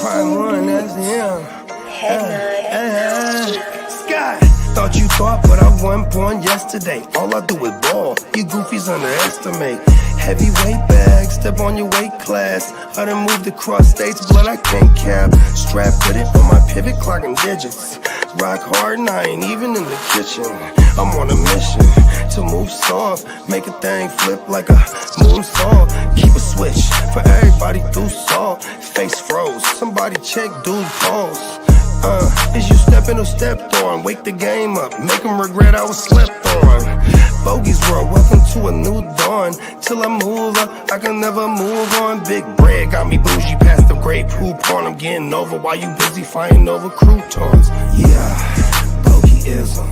Prime one, that's him. Sky, thought you thought, but I wasn't born yesterday. All I do is ball, you goofies underestimate. Heavyweight bag, step on your weight class. I done moved across states, blood I can't cap. Strap with it on my pivot, clocking digits. Rock hard and I ain't even in the kitchen. I'm on a mission to move soft, make a thing flip like a moonsault. Keep a switch for everybody through salt. Face froze, somebody check dude's pulse. Is you stepping or stepped on? Wake the game up, make them regret I was slept on. Bogey's world, welcome to a new dawn. Till I move up, I can never move on. Big bread got me bougie past the great poop on. I'm getting over while you busy fighting over croutons. Yeah, bogeyism,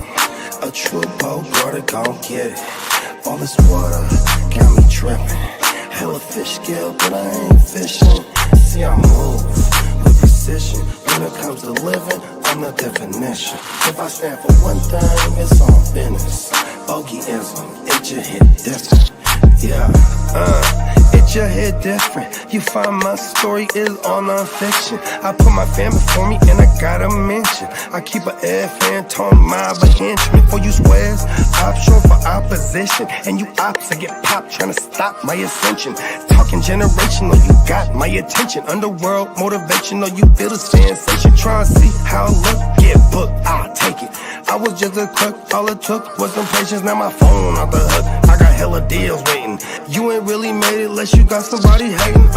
a true boat brother gon' get it. All this water got me tripping. Hella fish scale, but I ain't fishing. See I move with precision. When it comes to living, I'm the definition. If I stand for one thing, it's on business. Bogeyism, it just hit different. Yeah, it just hit different. You find my story is all non-fiction. I put my family for me and I gotta mention. I keep an air fan tone mob a henchman. For you squares, option for opposition. And you ops that get popped trying to stop my ascension. Talking generational, you got my attention. Underworld motivational, you feel the sensation. Try to see how I look, get booked, I'll take it. I was just a cook, all it took was some patience. Now my phone off the hook, I got hella deals waiting. You ain't really made it unless you got somebody hating.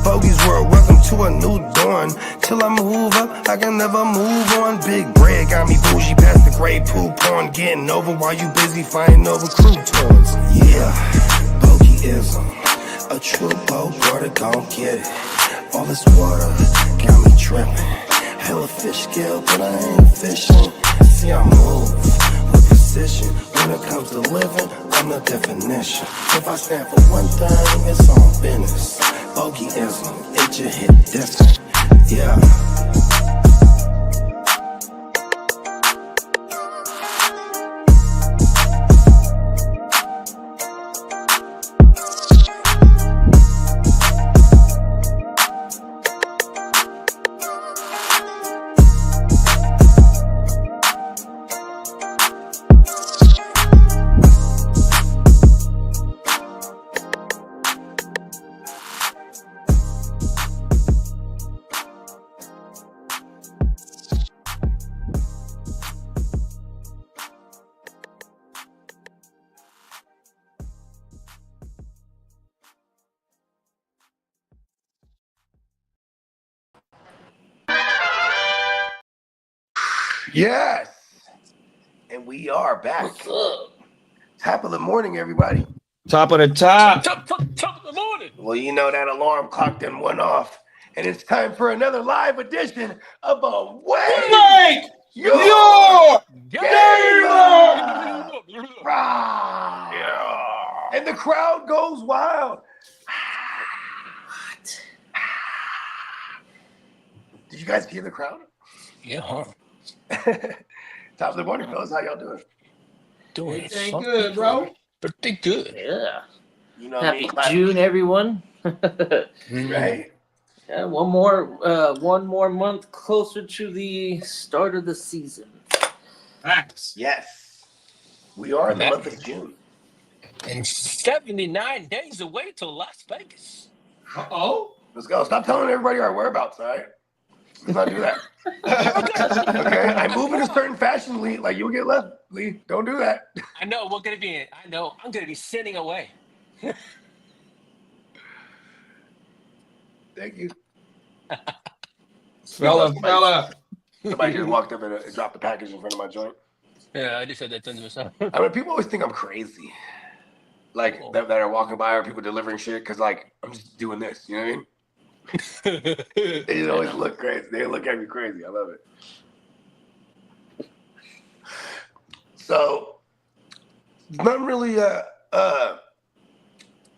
Bogey's world, welcome to a new dawn. Till I move up, I can never move on. Big bread got me bougie past the gray poop on. Getting over while you busy fighting over croutons. Yeah, bogeyism, a true boat brother gon' get it. All this water got me tripping. Hella fish scale, but I ain't fishing. See I move with precision. When it comes to living, I'm the definition. If I stand for one thing, it's on business. Bogeyism, it just hit different. Yeah. Yes, and we are back. What's up? Top of the morning, everybody. Top of the top. Top of the morning. Well, you know that alarm clock done went off, and it's time for another live edition of Make Your Gamer. Yeah. And the crowd goes wild. What? Did you guys hear the crowd? Yeah, huh? Top of the morning, fellas. How y'all doing? Doing Ain't something good, bro. pretty good. Yeah. You know Happy me, June, everyone. right? Yeah, one more month closer to the start of the season. Facts. Yes. We are in the month of June. And 79 days away till Las Vegas. Uh-oh. Let's go. Stop telling everybody our whereabouts, all right? Let's not do that. Okay? I move in a certain fashion, Lee. Like, you'll get left, Lee. Don't do that. I know I'm gonna be sending away. Thank you. Fella. Somebody just walked up and dropped the package in front of my joint. Yeah, I just said that to myself. I mean, people always think I'm crazy. Like, that are walking by or people delivering shit, because, like, I'm just doing this. You know what I mean? They just always look crazy. They look at me crazy. I love it. So, not really,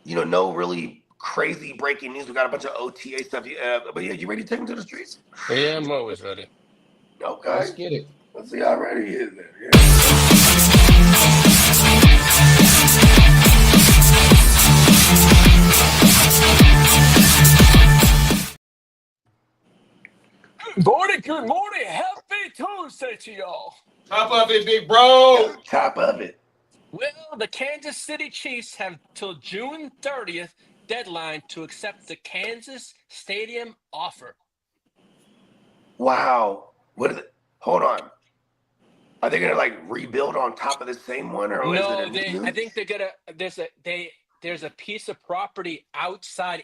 no really crazy breaking news. We got a bunch of OTA stuff. But yeah, you ready to take them to the streets? Yeah, I'm always ready. Okay. Let's get it. Let's see how ready he is then. Yeah. Good morning. Happy Tuesday to y'all. Top of it, big bro. Top of it. Well, the Kansas City Chiefs have till June 30th deadline to accept the Kansas Stadium offer. Wow. What is it? Hold on. Are they gonna like rebuild on top of the same one, or is No, it a new? I think they're gonna. There's a piece of property outside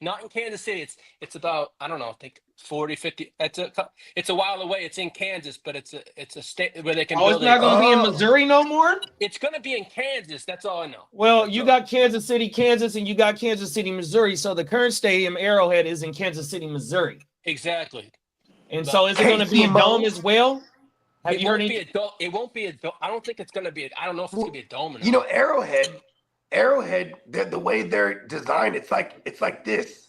not in Kansas City. It's about, I don't know, I think 40, 50. It's a while away. It's in Kansas, but it's a state where they can Oh, it's build not going to be in Oh. Missouri no more? It's gonna be in Kansas. That's all I know. Well, you got Kansas City, Kansas, and you got Kansas City, Missouri. So the current stadium, Arrowhead, is in Kansas City, Missouri. Exactly. And so is it going to be a dome as well? Have It you heard won't be any? a dome. It won't be a dome. I don't think it's gonna be. I don't know if it's gonna be a dome. Or You not. know, Arrowhead, the way they're designed, it's like this.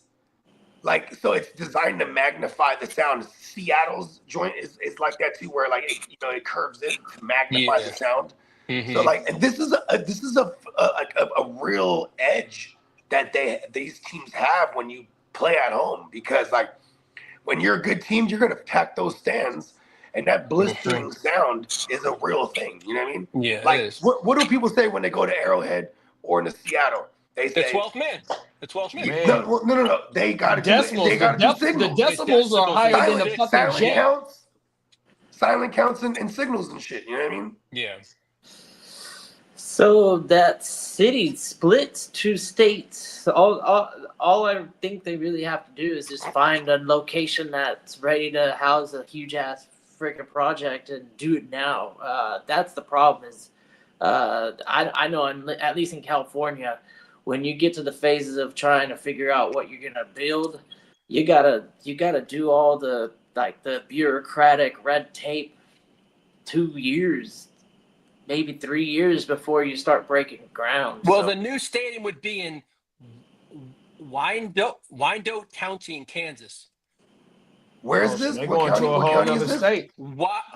Like, so it's designed to magnify the sound. Seattle's joint is like that too, where like it curves in to magnify Yeah. the sound. Mhm. So like, and this is a real edge that these teams have when you play at home, because like when you're a good team, you're gonna pack those stands, and that blistering sound is a real thing. You know what I mean? Yeah, Like, it is. what do people say when they go to Arrowhead or into Seattle? They The say 12th man. The 12th man. Man. no. They got Decimals. They got The to do signals. decibels are higher than the Silent- fucking jet. Silent counts, and signals and shit. You know what I mean? Yeah. So that city splits two states. All I think they really have to do is just find a location that's ready to house a huge ass freaking project and do it now. That's the problem. Is I know at least in California, when you get to the phases of trying to figure out what you're gonna build, you gotta do all the bureaucratic red tape. 2 years, maybe 3 years before you start breaking ground. Well, So- the new stadium would be in Wyandotte County in Kansas. Where is Oh, so this? they're What going county? to a What whole county other is this? state.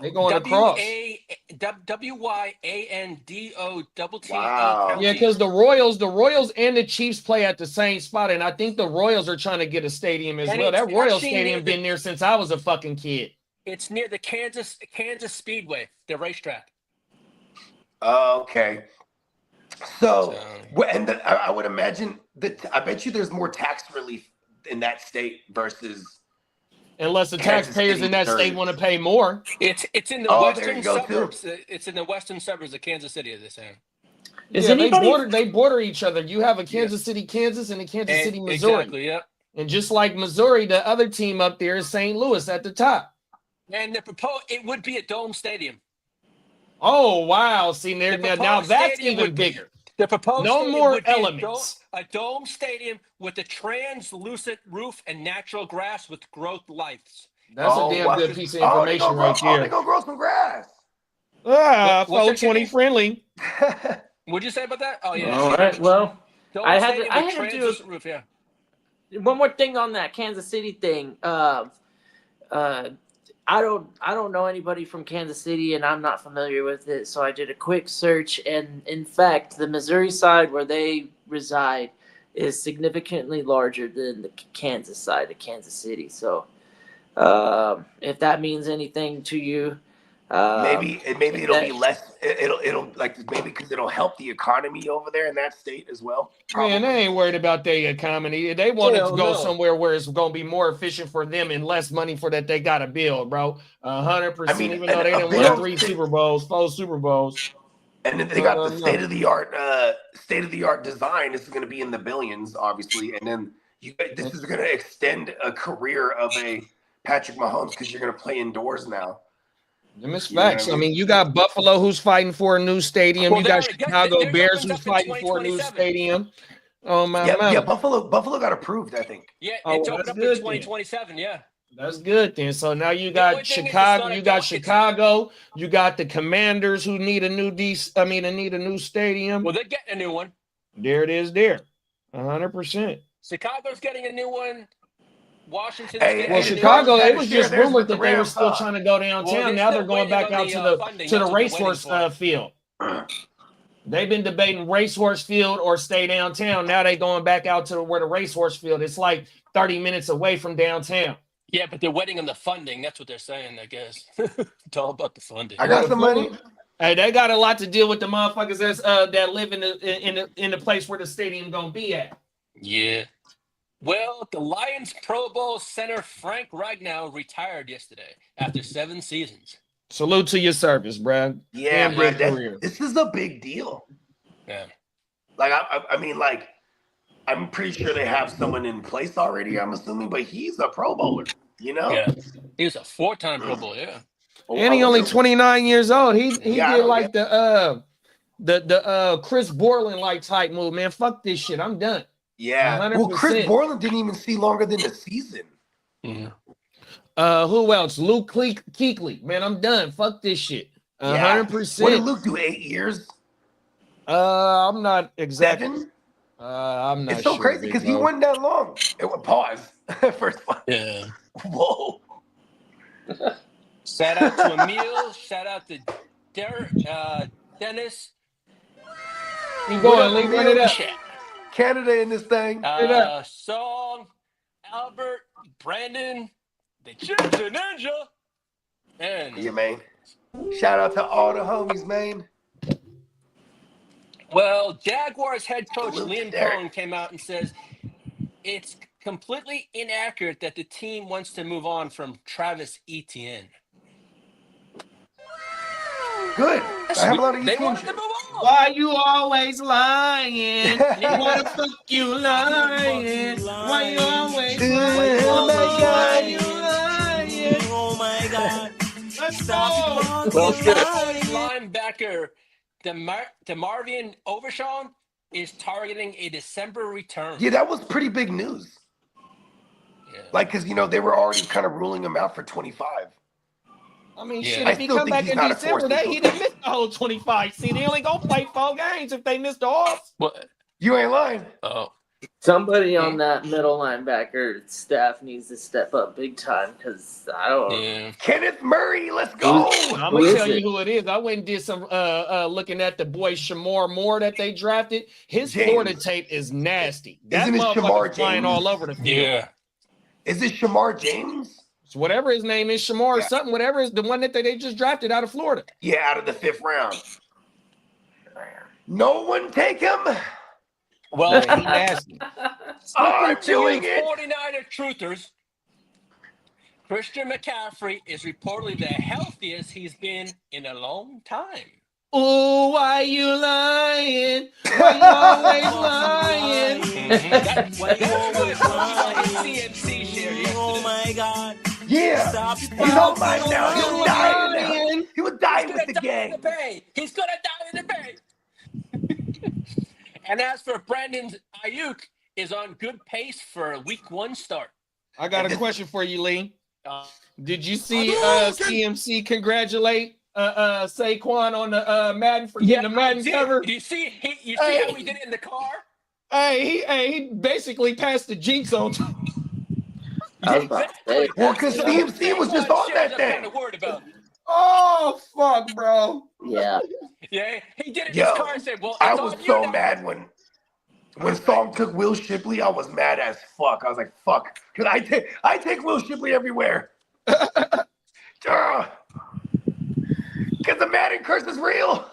They're going across. WYANDOTT Wow. County. Yeah, because the Royals and the Chiefs play at the same spot, and I think the Royals are trying to get a stadium as And well. it's That Royals actually stadium near the- been there since I was a fucking kid. It's near the Kansas Speedway, the racetrack. Okay. So, So- and I would imagine that I bet you there's more tax relief in that state versus. Unless the Kansas taxpayers City, in that Missouri. state want to pay more. It's in the Oh, there western you go, too. suburbs. It's in the western suburbs of Kansas City, as they say. Is Yeah, anybody? they border each other. You have a Kansas City, Kansas, and a Kansas City, Missouri. Exactly, yeah. And just like Missouri, the other team up there is St. Louis at the top. And it would be a dome stadium. Oh wow! See, The now proposed that's stadium even would be- bigger. The proposed No stadium more would be elements. a dome stadium with a translucent roof and natural grass with growth lights. That's Oh, a damn watch good this. piece of Oh, they information gonna right grow- Oh, they there. gonna grow some grass. Ah, What's that, 420 Kenny? friendly. What'd you say about that? Oh yeah. All right. Well, Dome I had to- stadium I with had to do a- translucent roof. Yeah. one more thing on that Kansas City thing. I don't know anybody from Kansas City, and I'm not familiar with it. So I did a quick search, and in fact, the Missouri side where they reside is significantly larger than the Kansas side of Kansas City. So, if that means anything to you, maybe it'll be that- less. It'll like maybe because it'll help the economy over there in that state as well. Man, they ain't worried about their economy. They want it to Hell go no. somewhere where it's going to be more efficient for them and less money for that they got to build, bro. 100%. I mean, Even though they a didn't build- win 4 Super Bowls. And then they got the No. state of the art design. This is going to be in the billions, obviously. And then this is going to extend a career of a Patrick Mahomes because you're going to play indoors now. Them is You know what facts. I I mean? mean, you got Buffalo who's fighting for a new stadium. Well, You got they're already- Chicago their Bears opens who's up in fighting for a new 2027. stadium. Oh my Yeah, man. Buffalo got approved, I think. Yeah, Oh, it's well, opened that's up good in then. 2027. Yeah. That's good then. So now you The only got thing is it's Chicago, not a you got dome- it's- Chicago, you got the Commanders who need a new need a new stadium. Well, they're getting a new one. There it is there. 100%. Chicago's getting a new one. Washington's Hey, getting Well, a new Chicago, one. it was share just theirs rumored with the that they were Rams, still huh? trying to go downtown. Well, Now they're still going back waiting on out the, to the funding. to the That's what they're racehorse waiting for. field. They've been debating racehorse field or stay downtown. Now they going back out to where the racehorse field. It's like 30 minutes away from downtown. Yeah, but they're waiting on the funding. That's what they're saying, I guess. It's all about the funding. I got some money. Hey, they got a lot to deal with the motherfuckers that live in the place where the stadium gonna be at. Yeah. Well, the Lions Pro Bowl center Frank Ragnow retired yesterday after 7 seasons. Salute to your service, bruh. Yeah, Damn bro. good career. This is a big deal. Yeah. Like, I mean, like, I'm pretty sure they have someone in place already, I'm assuming, but he's a Pro Bowler, you know? Yeah. He was a 4-time Pro Bowl, yeah. And he only 29 years old. He Yeah, I did don't like the Chris Borland like type move, man. Fuck this shit. I'm done. Yeah. 100%. Well, Chris Borland didn't even see longer than the season. Mhm. Who else? Luke Kuechly. Man, I'm done. Fuck this shit. Yeah. 100%. What did Luke do? 8 years? I'm not exactly. 7? I'm not. It's so sure, crazy big because he bro. wasn't that long. It would pause. First one. Yeah. Whoa. Shout out to Emil. Shout out to Dennis. Keep going, Lee. Run it up. Canada in this thing. Song, Albert, Brandon, the Ginger Ninja, and Yeah, man. Shout out to all the homies, man. well, Jaguars head coach Salute Liam Derek. Cohen came out and says it's completely inaccurate that the team wants to move on from Travis Etienne. Good. I have a lot of They Etienne wanted to shit. move on. Why you always lying? Why the fuck you lying? Why you always lying? Oh my Why God. you lying? Oh my God. Let's go. Well, linebacker DeMarvion Overshawn is targeting a December return. Yeah, that was pretty big news. Yeah. Like, because, you know, they were already kind of ruling him out for 25. I mean, Yeah. shit, I if he still come think back he's in not a December, force he didn't miss the whole 25. See, they only gonna play 4 games if they miss the off. What? You ain't lying. Oh, Somebody on that middle linebacker staff needs to step up big time because I don't. yeah. Kenneth Murray, let's go. I'm Who gonna is tell you it? who it is. I went and did some looking at the boy Shamar Moore that they drafted. His James. Florida tape is nasty. That Isn't it motherfucker Shamar flying James? all over the field. Yeah. Is this Shamar James? So whatever his name is, Shamar or Yeah. something, whatever is the one that they just drafted out of Florida. Yeah, out of the 5th round. No one take him. Well, Yeah, he nasty. I'm speaking to doing you it. 49er truthers, Christian McCaffrey is reportedly the healthiest he's been in a long time. Oh, why you lying? Why you always lying? That's Why you always lying? CMC shared Oh yesterday. my God. Yeah. Stop. He's on mine now. Why He'll you die in there. lying? He would die He's with gonna the die in gang. the bay. He's gonna die in the bay. And as for Brandon Ayuk, is on good pace for a week 1 start. I got a question for you, Lee. Uh, Did you see CMC congratulate Saquon on the Madden for getting the Madden cover? You see Hey. how he did it in the car? He basically passed the jinx on. I was about to say, Well, because CMC was just on that I'm kind thing. of worried about. Oh fuck, bro! yeah. Yeah, he did it in Yo, his car and said, "Well, I it's was on you so now." mad when Song took Will Shipley. I was mad as fuck. I was like, fuck. Because I take Will Shipley everywhere. Because the Madden curse is real.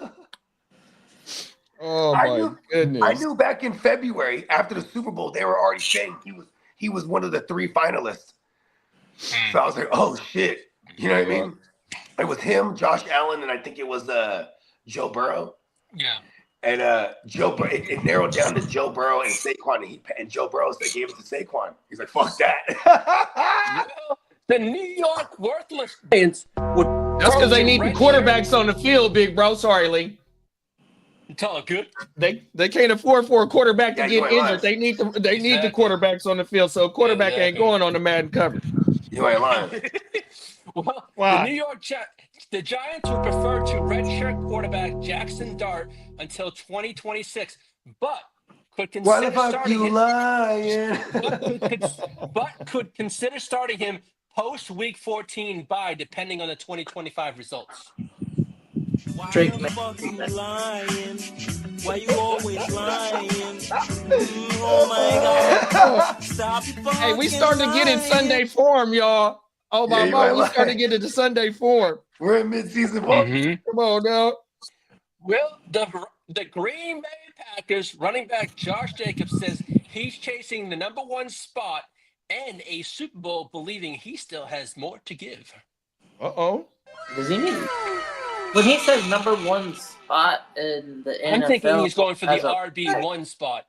Oh I my knew- goodness! I knew back in February after the Super Bowl, they were already saying he was one of the 3 finalists. So I was like, oh shit. You know what I mean? It was him, Josh Allen, and I think it was Joe Burrow. Yeah. And it narrowed down to Joe Burrow and Saquon, and Joe Burrow gave it to Saquon. He's like, fuck that. Well, the New York worthless Giants would. That's because they need the quarterbacks on the field, big bro. Sorry, Lee. It's all good. They can't afford for a quarterback to Yeah, you get ain't injured. lying. They need the Exactly. quarterbacks on the field. So a quarterback ain't Exactly. going on the Madden cover. You ain't lying. Well, Why? the the Giants would prefer to redshirt quarterback Jackson Dart until 2026, but could Why the consider fuck starting you him. lying? But could consider starting him post Week 14 bye, depending on the 2025 results. Why Drake the Man. fuck you lying? Why you always lying? Oh my God. Stop. Stop your Hey, we fucking starting to get in lying. Sunday form, y'all. Oh Yeah, my you mom, might we starting to lie. get into Sunday form. We're in mid-season ball. Come on now. Well, the Green Bay Packers running back Josh Jacobs says he's chasing the number one spot and a Super Bowl, believing he still has more to give. Uh-oh. Does he mean when he says number one spot in the NFL? I'm thinking he's going for the as a- RB1 spot.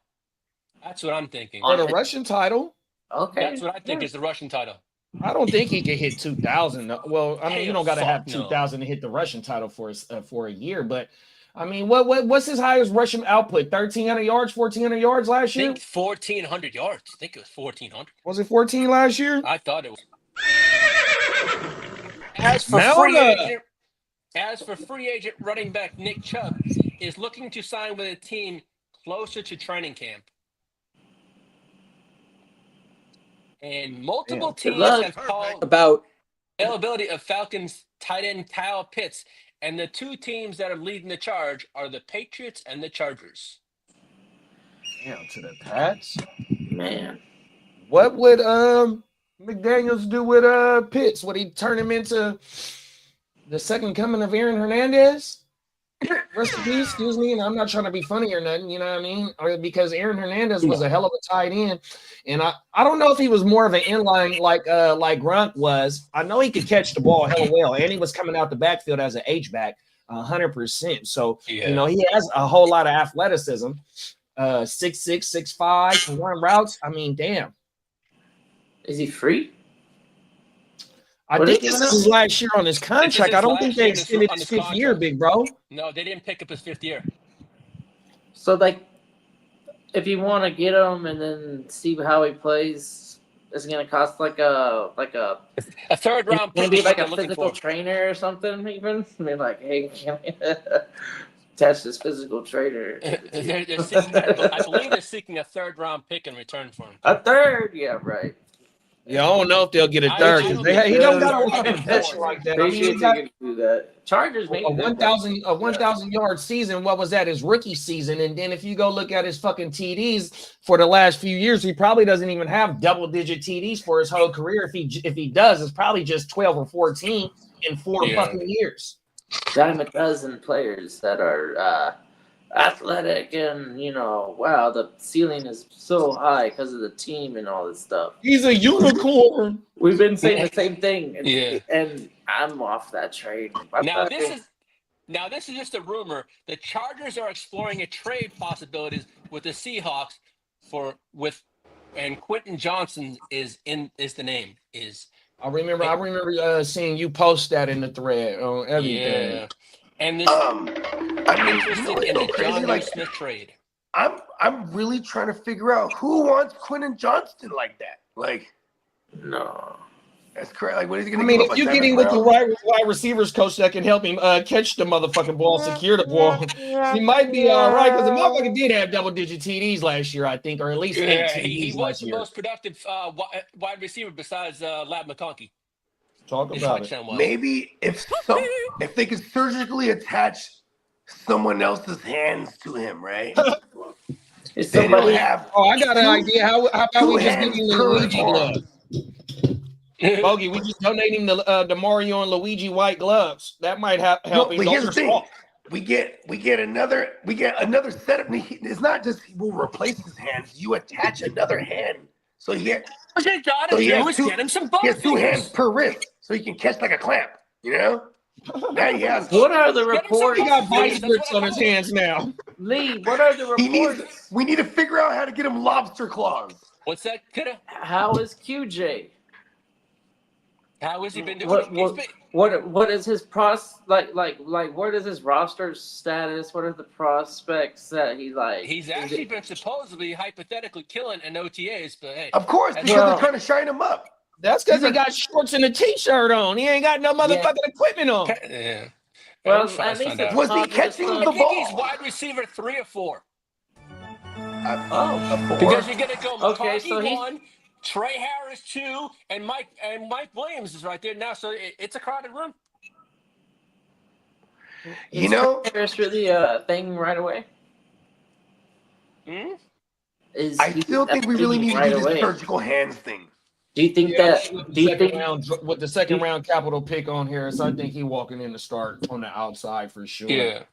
That's what I'm thinking. For the Russian title, Okay. That's what I think is the Russian title. I don't think he could hit 2,000. Well, I mean, you Hell, don't got to have fuck no. 2,000 to hit the Russian title for a year, but I mean, what's his highest Russian output? 1,300 yards, 1,400 yards last I year? think 1,400 yards. I think it was 1,400. Was it 14 last year? I thought it was. As for Melda. free agent running back Nick Chubb is looking to sign with a team closer to training camp. And multiple Good teams luck. have called About availability of Falcons tight end Kyle Pitts, and the two teams that are leading the charge are the Patriots and the Chargers. Damn, to the Pats. Man. What would McDaniels do with Pitts? Would he turn him into the second coming of Aaron Hernandez? Rest in peace, excuse me, and I'm not trying to be funny or nothing, you know what I mean? Or because Aaron Hernandez was a hell of a tight end, and I don't know if he was more of an inline like Gronk was. I know he could catch the ball hella well, and he was coming out the backfield as an H-back 100%. So you know he has a whole lot of athleticism. 6'6", 6'5", can run routes. I mean, damn. Is he free? I What think is this he is his last year on his contract. his I don't last think year they on his- extended on his his fifth year, contract. big bro. No, they didn't pick up his fifth year. So like, if you want to get him and then see how he plays, it's gonna cost like a A third round Maybe pick. is like what a they're looking physical for. trainer or something, even. I mean, like, hey, can we attach this physical trainer? They're seeking, I believe they're seeking a third round pick in return for him. A third, yeah, right. Yeah, I don't know if they'll get a I third. don't He think don't so. got a lot of Appreciate protection like that. I mean, Appreciate he you got can do that. Chargers maybe a 1,000 yard season. What was that? His rookie season. And then if you go look at his fucking TDs for the last few years, he probably doesn't even have double digit TDs for his whole career. If he does, it's probably just 12 or 14 in four fucking years. dime a dozen players that are athletic and wow, the ceiling is so high because of the team and all this stuff. He's a unicorn. We've been saying the same thing, Yeah. and I'm off that train. Now this is just a rumor. The Chargers are exploring a trade possibilities with the Seahawks and Quentin Johnson is the name. I remember seeing you post that in the thread on everything. Yeah. And this I mean, interested in so the crazy. John Like, Smith trade. I'm really trying to figure out who wants Quentin Johnston like that. Like, No. that's correct. Like, what is he I gonna mean, give if up? you're getting with the right wide receivers coach that can help him catch the motherfucking ball, secure the ball, he might be all right because the motherfucker did have double-digit TDs last year, I think, or at least 8 Yeah, TDs he was last the year. most productive wide receiver besides Lab McConkey. Talk His about it. touchdown was. Maybe if they could surgically attach someone else's hands to him, right? Is They don't somebody have Oh, I got an idea. How about two we just hands give him the per Luigi arm. gloves? Bogey, we just donate him the Mario and Luigi white gloves. That might help No, him. but here's Those the are thing. soft. We get another setup. It's not just he will replace his hands. You attach another hand. So he has What you got So to he do has is two- get him some he has bump two hands fingers. per wrist, so he can catch like a clamp. You know? Now he has. What are the Get him some reports? He got bump vice fingers. That's grips what on I his call it. hands now. Lee, what are the He reports? needs. We need to figure out how to get him lobster claws. What's that, kiddo? How is QJ? How has he been doing? What is his what is his roster status? What are the prospects that he like? He's actually been supposedly hypothetically killing in OTAs, but hey, Of course, because Well- they're trying to shine him up. That's because he got shorts and a t-shirt on. He ain't got no motherfucking equipment on. yeah. Well, I'm trying at to least find it's out. Was he positive catching stuff. the I think he's ball? wide receiver 3 or 4. Oh, Because you're gonna go Okay, McConkey so he's- 1, Trey Harris 2, and Mike Williams is right there now. So it's a crowded room. You know, Harris really a thing right away. Hmm? is I he still think we really need to right do this away. surgical hands thing. Do you think Yeah, that? with Do the you second think? round, with the second round capital pick on Harris, I think he walking in to start on the outside for sure. Yeah.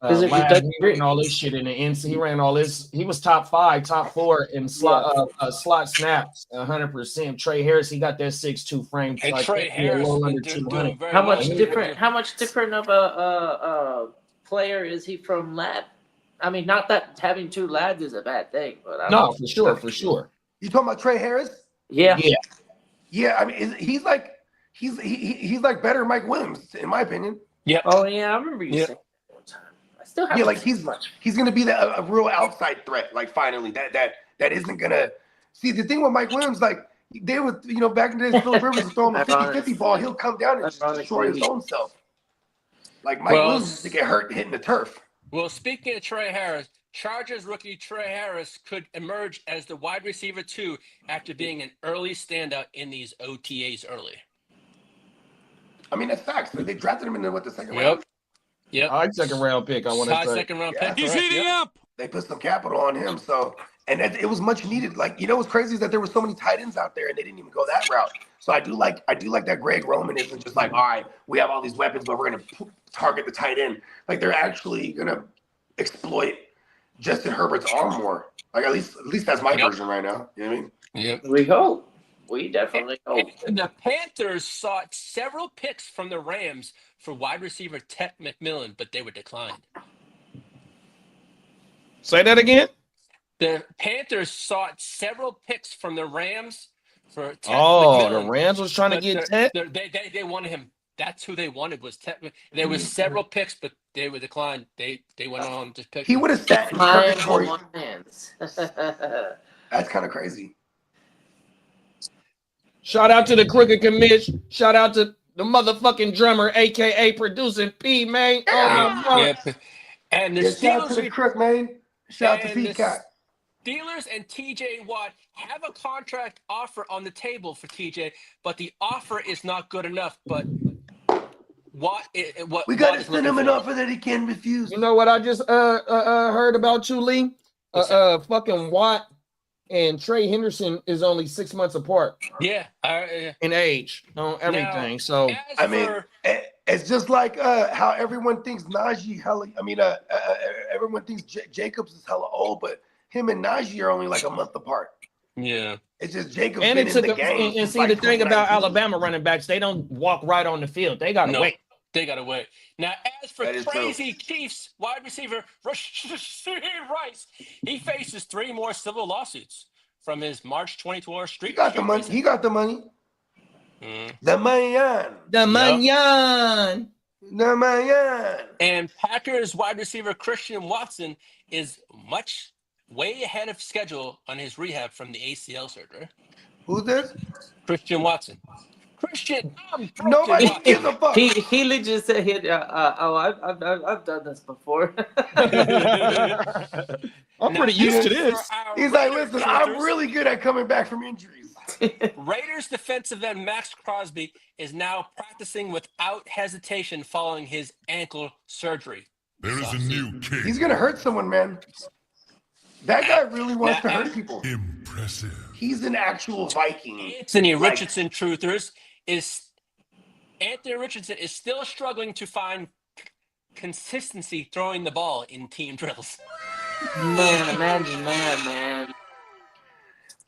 Because if he Last does- he ran all this shit in the NC. He ran all this. He was top 5, top 4 in slot snaps, 100%. Trey Harris, he got that 6'2" frame. And like, Trey a Harris little has under been 200. doing very How well. much different? How much different of a player is he from Lad? I mean, not that having 2 lads is a bad thing, but No, for sure, for sure. You talking about Trey Harris? Yeah. Yeah. Yeah, I mean, he's like he's like better than Mike Williams, in my opinion. Yep. Oh yeah, I remember you Yeah. saying that one time. I still haven't Yeah, like seen he's much. he's gonna be a real outside threat. Like finally, that isn't gonna see the thing with Mike Williams. Like they were, back in the days, Philip Rivers was throwing the 50-50 ball. He'll come down and destroy his own self. Like Mike Williams used to get hurt hitting the turf. Well, speaking of Trey Harris, Chargers rookie Trey Harris could emerge as the wide receiver 2 after being an early standout in these OTAs early. I mean, that's facts. They drafted him in the second round. Yep. I like second round pick. I want to High say. second round Yeah, pick. He's correct, heating yep. up. They put some capital on him, so it was much needed. Like what's crazy is that there were so many tight ends out there, and they didn't even go that route. So I do like that Greg Roman isn't just like, all right, we have all these weapons, but we're gonna target the tight end. Like they're actually gonna exploit Justin Herbert's arm more. Like at least that's my version right now. You know what I mean? Yep. We hope. We definitely hope. And the Panthers sought several picks from the Rams for wide receiver Ted McMillan, but they were declined. Say that again. The Panthers sought several picks from the Rams for Ted Oh, McMillan. the Rams was trying to But get they're- Ted. they wanted him. That's who they wanted was Ted. There was several picks, but they were declined. They went on to pick. He would have sat in Time purgatory. on my hands. That's kind of crazy. Shout out to the Crooked Commish. Shout out to the motherfucking drummer, aka producing P, man. Oh my God. Yep. And the Yeah, shout out to the Steelers, crook, man. Shout out to and the Peacock. Steelers and TJ Watt have a contract offer on the table for TJ, but the offer is not good enough. But what We Watt gotta is send him an looking for. offer that he can refuse. You know what I just heard about you, Lee? Fucking Watt and Trey Henderson is only 6 months apart Yeah. in age on everything. So As I mean, for- it's just like how everyone thinks Najee everyone thinks Jacobs is hella old, but him and Najee are only like a month apart. yeah. It's just Jacobs and been it in took the a, game. and since, see like, the thing about 2019. Alabama running backs, they don't walk right on the field. They gotta No. wait. They got to wait. Now, as for That is true. crazy Chiefs wide receiver Rashid Rice, he faces 3 more civil lawsuits from his March 2012 street. He got the money. racing. He got the money. Mm. The money. The Manyan. The money. And Packers wide receiver Christian Watson is way ahead of schedule on his rehab from the ACL surgery. Who's this? Christian Watson. Nobody Watson. gives a fuck. he legit said, I've done this before." I'm Now, pretty used to as this. for our He's like, Raiders listen, I'm truthers, really good at coming back from injuries. Raiders defensive end Max Crosby is now practicing without hesitation following his ankle surgery. There is a new king. He's gonna hurt someone, man. That guy really wants to hurt people. Impressive. He's an actual Viking. Anthony Like- Richardson truthers Anthony Richardson is still struggling to find consistency throwing the ball in team drills. Man, man.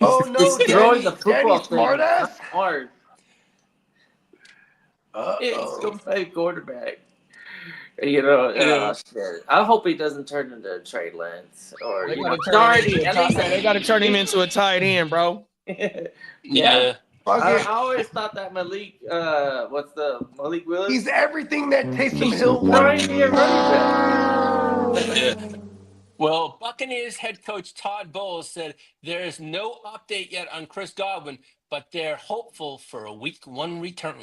Oh no, It's throwing Danny, the football Danny thing. Smartass. Hard. It's to play quarterback. Shit. I hope he doesn't turn into Trey Lance or They you gotta know, turn him into Darty. a At tight- least they gotta turn him into a tight end, bro. Yeah. Fuck I it. always thought that Malik, Malik Willis? He's everything that Taysom Hill trying wants. to be a running back. Well, Buccaneers head coach Todd Bowles said there is no update yet on Chris Godwin, but they're hopeful for a week 1 return.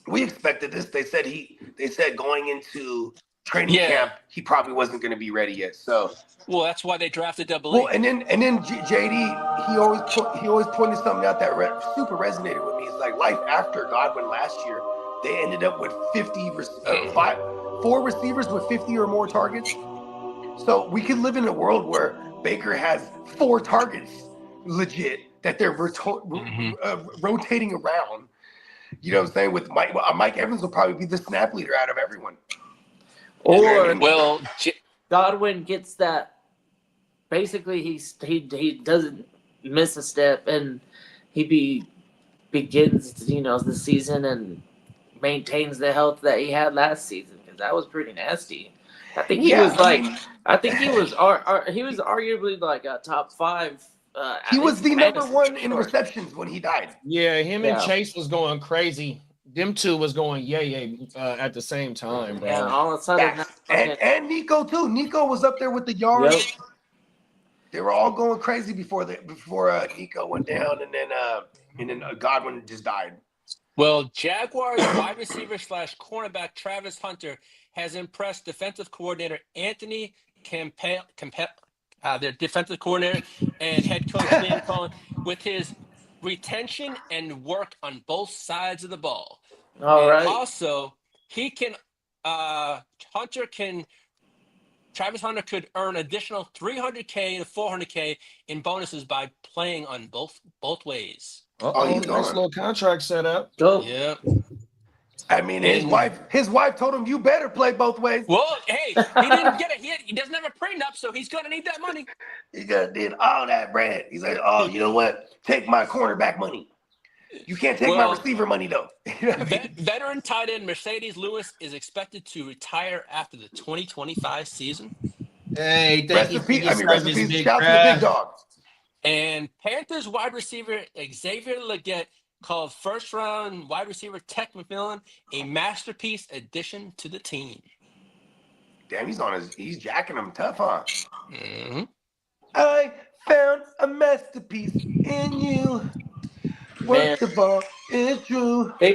We expected this. They said going into training Yeah. camp, he probably wasn't going to be ready yet. So, Well, that's why they drafted Double well, E. and then JD, he always pointed something out that super resonated with me. It's like life after Godwin last year. They ended up with 4 receivers with 50 or more targets. So we could live in a world where Baker has 4 targets, legit, that they're rotating around. You know what I'm saying? With Mike Evans will probably be the snap leader out of everyone. You know what I Or mean? Well, Godwin gets that. Basically, he doesn't miss a step, and he begins the season and maintains the health that he had last season, because that was pretty nasty. I think he was arguably like a top 5. He was the number fantasy 1 for in sure. receptions when he died. Yeah, him and Yeah. Chase was going crazy. Them two was going yay at the same time, bro. Yeah, all of a sudden, And Nico too. Nico was up there with the yards. Yep. They were all going crazy before Nico went down, and then Godwin just died. Well, Jaguars wide receiver / cornerback Travis Hunter has impressed defensive coordinator Anthony Campbell, their defensive coordinator and head coach Liam Cohen, with his retention and work on both sides of the ball. all And right. also, Travis Hunter could earn additional $300K to $400K in bonuses by playing on both ways. he's Nice gone. little contract set up. Go. Yeah. I mean, his wife told him, "You better play both ways." Well, hey, he didn't get it. He doesn't have a prenup, so he's gonna need that money. He did all that bread. He's like, "Oh, you know what? Take my cornerback money. You can't take my receiver money though." You know what I mean? Veteran tight end Mercedes Lewis is expected to retire after the 2025 season. Hey, Rest in peace. Shout out to the big dog. And Panthers wide receiver Xavier Legette called first-round wide receiver Tech McMillan a masterpiece addition to the team. Damn, he's jacking him tough, huh? Mm-hmm. I found a masterpiece in you. Work the ball, it's true. They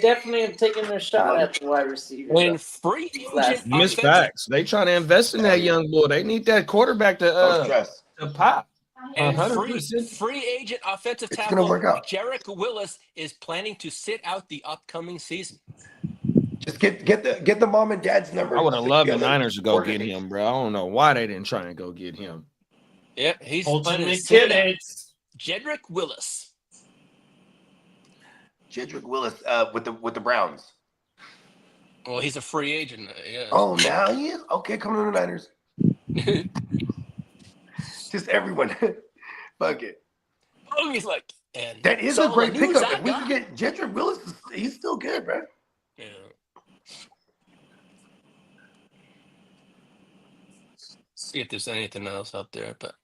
definitely have taken their shot at the wide receiver. When free agent Miss offensive- facts. They trying to invest in that young boy. They need that quarterback No to stress. pop. And 100%. free agent offensive It's gonna tackle work out. Jarek Willis is planning to sit out the upcoming season. Just get the mom and dad's number. I would have loved the Together. Niners to go get him, bro. I don't know why they didn't try and go get him. Yeah, he's Ultimate planning to sit out. kids. Jedrick Willis. Jedrick Willis with the Browns. Well, he's a free agent. Yeah. Oh, now he is? Okay, come to the Niners. Just everyone. Fuck it. Oh, he's like, and That is so a great the news pickup. I If we got- can get Jedrick Willis, he's still good, bro. Yeah. See if there's anything else out there, but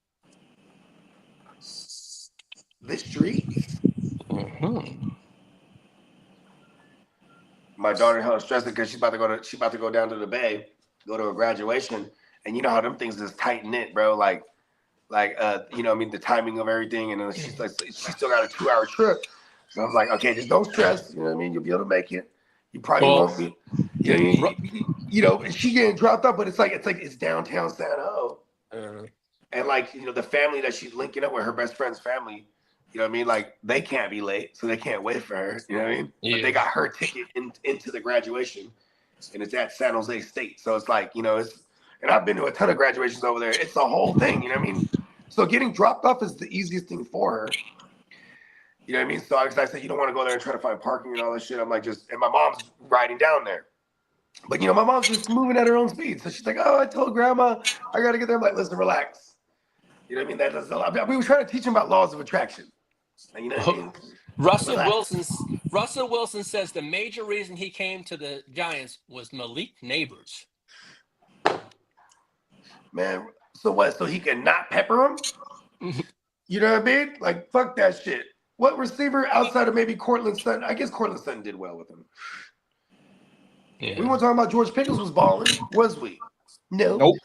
The street. My daughter hella stressed because she's about to go down to the Bay, go to a graduation, and you know how them things is tight knit, bro. Like you know, what I mean, the timing of everything, and then she's like, she still got a 2-hour trip. So I was like, okay, just don't stress. You know what I mean? You'll be able to make it. You probably won't be. You know, she getting dropped off, but it's downtown San Ho, and like, you know, the family that she's linking up with, her best friend's family. You know what I mean? Like, they can't be late, so they can't wait for her. You know what I mean? Yeah. But they got her ticket into the graduation, and it's at San Jose State. So it's like, you know, and I've been to a ton of graduations over there. It's the whole thing, you know what I mean? So getting dropped off is the easiest thing for her. You know what I mean? So I said, you don't want to go there and try to find parking and all this shit. I'm like, and my mom's riding down there. But, you know, my mom's just moving at her own speed. So she's like, oh, I told grandma I got to get there. I'm like, listen, relax. You know what I mean? That does a lot. We were trying to teach him about laws of attraction. You know what I mean? Russell Wilson says the major reason he came to the Giants was Malik Neighbors. Man, so what? So he can not pepper him? You know what I mean? Like, fuck that shit. What receiver outside of maybe Cortland Sutton? I guess Cortland Sutton did well with him. Yeah. We weren't talking about George Pickens was balling, was we? No. Nope.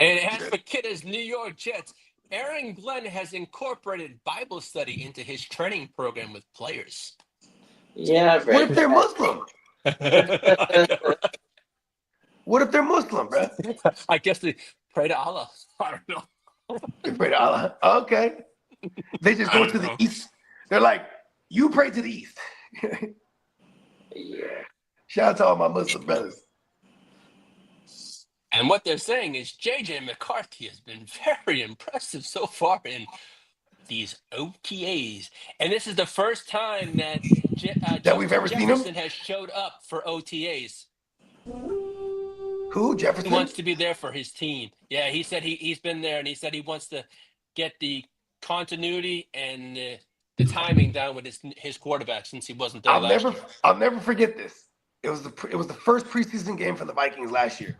And as for Kidda's New York Jets, Aaron Glenn has incorporated Bible study into his training program with players. Yeah, What if they're Muslim? What if they're Muslim, bro? I guess they pray to Allah. I don't know. They pray to Allah. Okay. They just go to the east. They're like, you pray to the east. Yeah. Shout out to all my Muslim brothers. And what they're saying is JJ McCarthy has been very impressive so far in these OTAs. And this is the first time that That we've Justin ever seen him? Jefferson has showed up for OTAs. Who? He Jefferson? wants to be there for his team. Yeah, he said he's been there, and he said he wants to get the continuity and the timing down with his quarterback since he wasn't there last year. I'll never forget this. It was the first preseason game for the Vikings last year,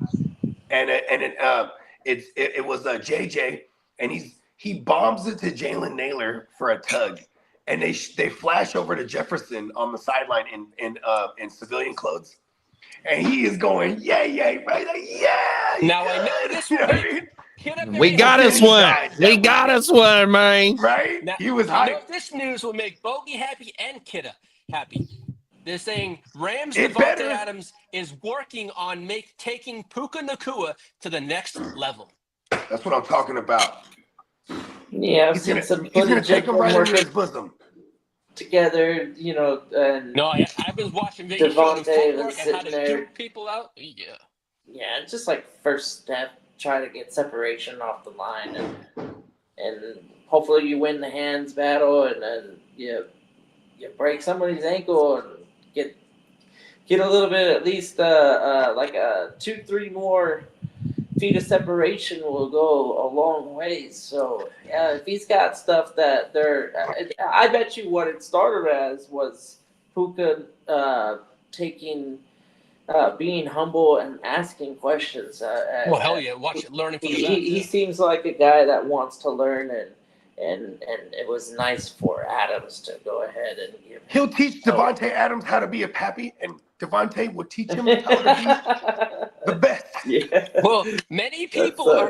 and it was JJ, and he bombs it to Jalen Naylor for a tug, and they flash over to Jefferson on the sideline in civilian clothes, and he is going yay right, like, yeah. Now I yeah. know this You will know what I make mean? Kidda We very got happy. us one. We got us one, man. Right? Now, He was I know hyped. this news will make Bogey happy and Kidda happy. They're saying Rams It Devontae better. Adams is working on taking Puka Nakua to the next level. That's what I'm talking about. Yeah, I've He's seen gonna, some he's gonna footage take of him them right under his working bosom. together, and No, I was watching videos showing him Devontae footwork was and how sitting to there. duke people out. Yeah. yeah, it's just like first step, try to get separation off the line, and hopefully you win the hands battle, and then you break somebody's ankle and get a little bit, at least like a 2-3 more feet of separation will go a long ways. So yeah, if he's got stuff that I bet you what it started as was Puka being humble and asking questions. Well, hell yeah. Watch it, learning from the best. He seems like a guy that wants to learn, and it was nice for Adams to go ahead and give him. He'll teach Devontae Adams how to be a pappy, and Devontae will teach him how to be the best. Yeah. Well, many people are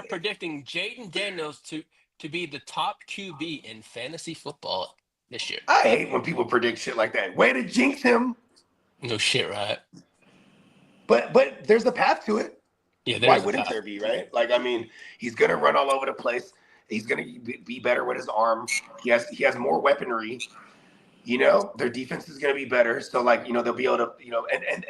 predicting Jaden Daniels to be the top QB in fantasy football this year. I hate when people predict shit like that. Way to jinx him. No shit, right? But there's a path to it. Yeah, Why there's wouldn't there be, right? Like, I mean, he's gonna run all over the place. He's gonna be better with his arm. He has more weaponry. Their defense is gonna be better. So, like, they'll be able to,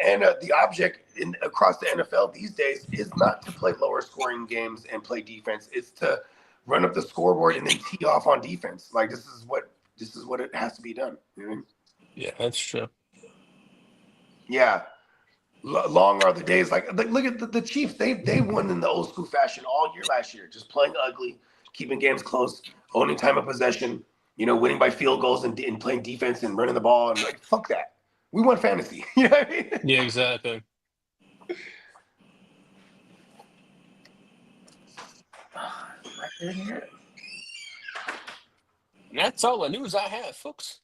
and the object across the NFL these days is not to play lower scoring games and play defense. It's to run up the scoreboard and then tee off on defense. Like, this is what it has to be done. You know what I mean? Yeah, that's true. Yeah. Long are the days. Like look at the Chiefs. They won in the old school fashion all year last year, just playing ugly, keeping games close, owning time of possession, winning by field goals and playing defense and running the ball. And like, fuck that. We want fantasy. You know what I mean? Yeah, exactly. That's all the news I have, folks.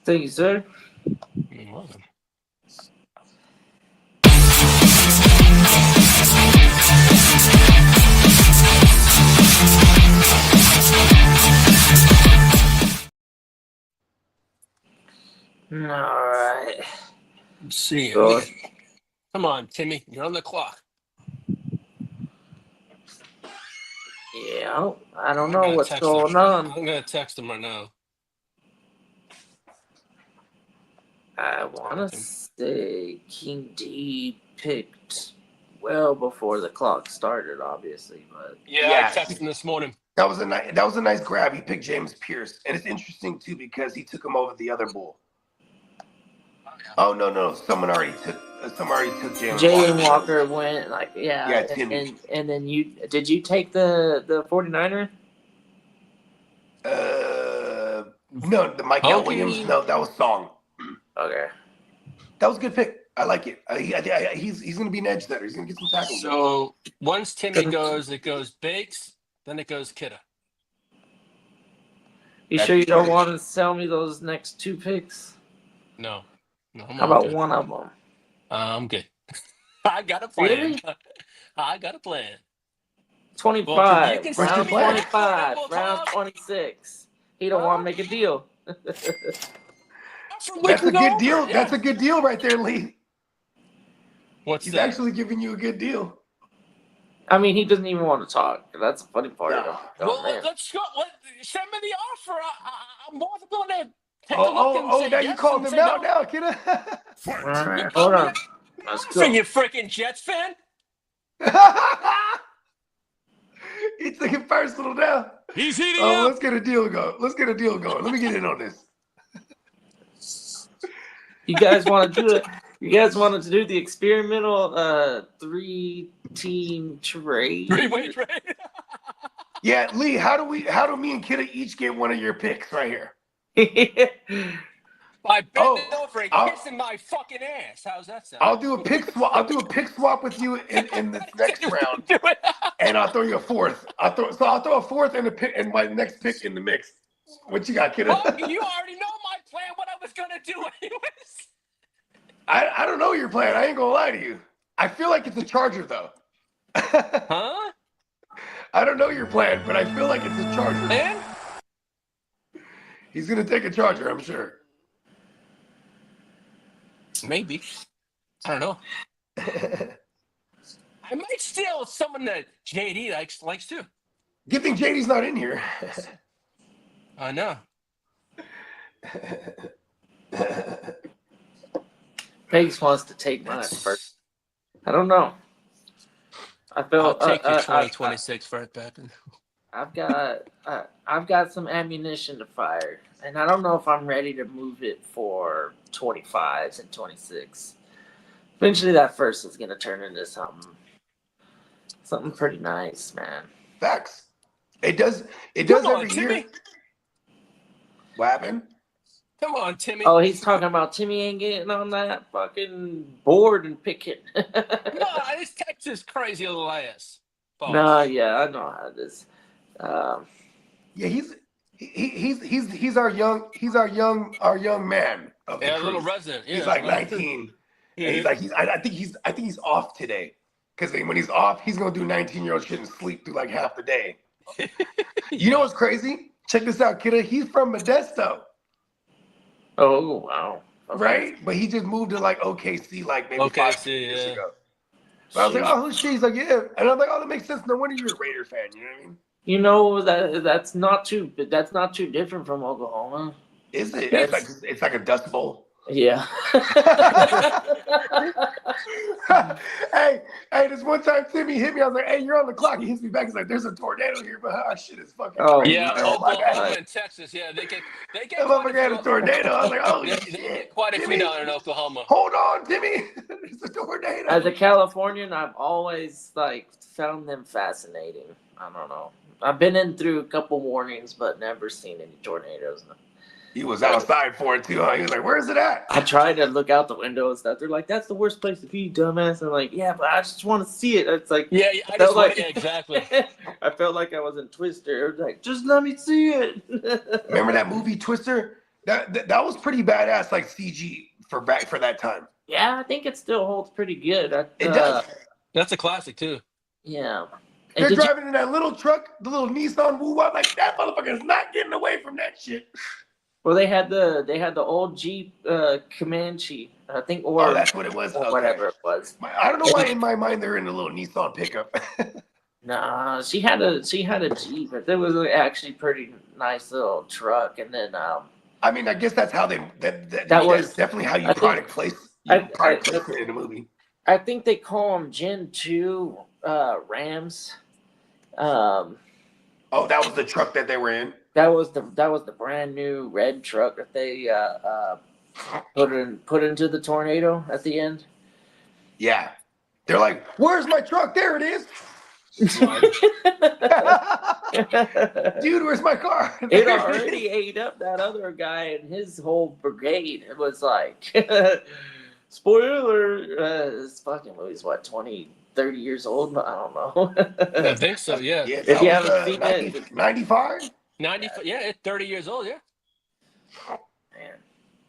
Thank you, sir. You're welcome. All right. Let's see. Go. Come on, Timmy. You're on the clock. Yeah, I don't I'm know gonna what's text going him. on. I'm going to text him right now. I want to say King D picked well before the clock started, obviously, but Yeah, I texted him this morning. That was a nice grab. He picked James Pierce, and it's interesting too because he took him over the other bull. Oh no! Someone already took Jalen Jalen Walker went Yeah, Timmy. and then did you take the 49er? No, the Michael Okay. Williams. No, that was Song. Okay. That was a good pick. I like it. He's going to be an edge setter. He's going to get some tackles. So once Timmy goes, it goes Bakes, then it goes Kidda. You That's sure you don't good. want to sell me those next two picks? No, I'm How all about good. one of them? I'm good. I got a plan. Really? I got a plan. 25. Well, you can sell Round me 25. one. Round 26. He don't want to make a deal. That's a good deal. That's a good deal right there, Lee. What's He's that? actually giving you a good deal. I mean, he doesn't even want to talk. That's the funny part. No. Well, let's go. Send me the offer. I'm more than willing to Take a look and say now yes you called and him say out no. now, kiddo. Fight. All right, You hold call me on. out. Let's Listen, go. you freaking Jets fan. He took it personal now. He's heating Oh, up. let's get a deal going. Let's get a deal going. Let me get in on this. You guys want to do it? You guys wanted to do the experimental 3-team trade? Three-way trade. Yeah, Lee, how do me and Kidda each get one of your picks right here? By bending Oh, over and I'll- kissing my fucking ass. How's that sound? I'll do a pick swap. I'll do a pick swap with you in this next round, Do it. and I'll throw you a fourth. I'll throw a fourth and a pick and my next pick in the mix. What you got, Kidda? Fuck, you already know my plan. What I was gonna do anyways. I don't know your plan. I ain't gonna lie to you. I feel like it's a Charger though. Huh? I don't know your plan, but I feel like it's a Charger. Man? He's gonna take a Charger, I'm sure. Maybe. I don't know. I might steal someone that JD likes too. Good thing JD's not in here. I know. Pace wants to take mine first. I don't know. I feel I'll take your 2026 for it back. I've got some ammunition to fire, and I don't know if I'm ready to move it for 25s and 26. Eventually, that first is gonna turn into something pretty nice, man. Facts. It does Come on, every Timmy. year. What happened? Come on, Timmy. Oh, he's talking about Timmy ain't getting on that fucking board and picking. No, this Texas crazy little ass. Boss. No, yeah, I know how it is. Yeah, he's our young man of the Yeah, a little crew. resident. Yeah. He's like 19. Yeah. And he's like I think he's off today. Because when he's off, he's gonna do 19-year-old shit and sleep through like half the day. You know what's crazy? Check this out, kidda. He's from Modesto, Oh, wow. Okay. right? But he just moved to like OKC like maybe OKC, 5 years yeah. ago. But I was like, oh shit. He's like, yeah. And I'm like, oh, that makes sense. No wonder you're a Raider fan. You know what I mean? You know that's not too different from Oklahoma. Is it? Yes. It's like a dust bowl. Yeah. hey, this one time Timmy hit me. I was like, hey, you're on the clock. He hits me back. He's like, there's a tornado here, but our shit is fucking Oh, crazy. Yeah, Oh my Oklahoma god. and Texas. Yeah, they get That quite motherfucker had a few- tornado. I was like, oh they shit. get quite a few Timmy, down in Oklahoma. hold on, Timmy. There's a tornado. As a Californian, I've always found them fascinating. I don't know. I've been in through a couple warnings, but never seen any tornadoes. He was outside for it too, huh? He was like, where's it at? I tried to look out the window and stuff. They're like, "That's the worst place to be, dumbass." I'm like, "Yeah, but I just want to see it." It's like, Yeah, I felt just like- yeah, exactly. I felt like I was in Twister. It was like, just let me see it. Remember that movie Twister? That was pretty badass, like CG for that time. Yeah, I think it still holds pretty good. It does. That's a classic too. Yeah. They're And did you- driving in that little truck, the little Nissan woo-wop, like that motherfucker is not getting away from that shit. well, they had the old Jeep Comanche, I think, or, Oh, that's what it was. or Okay. whatever it was. I don't know why in my mind they're in a little Nissan pickup. Nah, she had a Jeep. It was actually pretty nice little truck, and then I mean, I guess that's how that's was- definitely how you I think- product place product placement in a movie. I think they call them Gen 2 Rams. Oh, that was the truck that they were in. That was the brand new red truck that they put into the tornado at the end. Yeah. They're like, where's my truck? There it is. Dude, where's my car? It There already ate up that other guy and his whole brigade. It was like, spoiler, this fucking movie's what, 20, 30 years old? I don't know. I think so. Yeah. Yeah, If you haven't seen it- 95? 90. Yeah, it's 30 years old. Yeah. Man.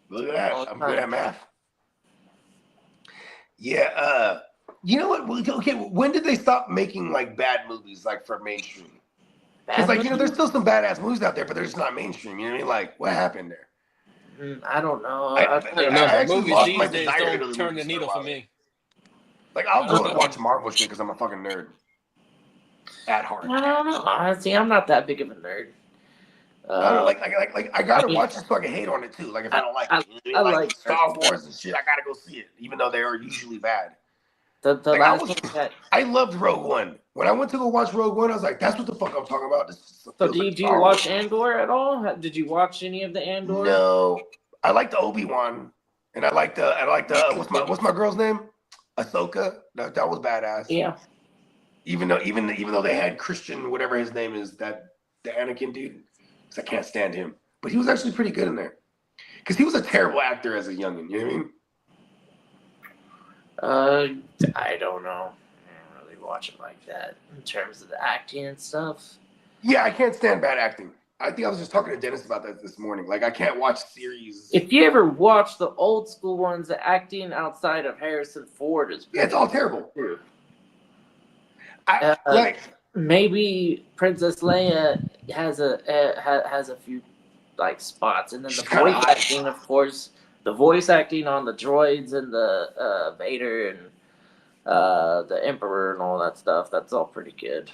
Look at that. I'm good at math. Yeah, you know what? Okay, when did they stop making like bad movies like for mainstream? Because like, you know, there's still some badass movies out there, but they're just not mainstream. You know what I mean? Like, what happened there? I don't know. I I don't know. I actually Movies lost my these days desire to don't do turn the movies needle for a for while. me. Like, I'll go and watch Marvel shit because I'm a fucking nerd. At heart. I don't know. See, I'm not that big of a nerd. I don't know, like I gotta I mean, watch it so I can hate on it too. Like if I don't like I- it, you know what I mean? I like like Star Wars and shit, I gotta go see it, even though they are usually bad. the Like, I last was- thing that. I loved Rogue One. When I went to go watch Rogue One, I was like, "That's what the fuck I'm talking about." So feels do you like do you Star watch Wars. Andor at all? Did you watch any of the Andor? No, I like the Obi-Wan, and I like the what's my girl's name? Ahsoka. That was badass. Yeah. Even though they had Christian, whatever his name is, the Anakin dude, because I can't stand him, but he was actually pretty good in there. Because he was a terrible actor as a youngin. You know what I mean? I don't know. I don't really watch it like that in terms of the acting and stuff. Yeah, I can't stand bad acting. I think I was just talking to Dennis about that this morning. Like, I can't watch series. If you ever watch the old school ones, the acting outside of Harrison Ford is Yeah, it's all terrible. true. Like, Maybe Princess Leia has a few like spots, and then the She's kinda voice hot. acting, of course, the voice acting on the droids and the Vader and the Emperor and all that stuff. That's all pretty good.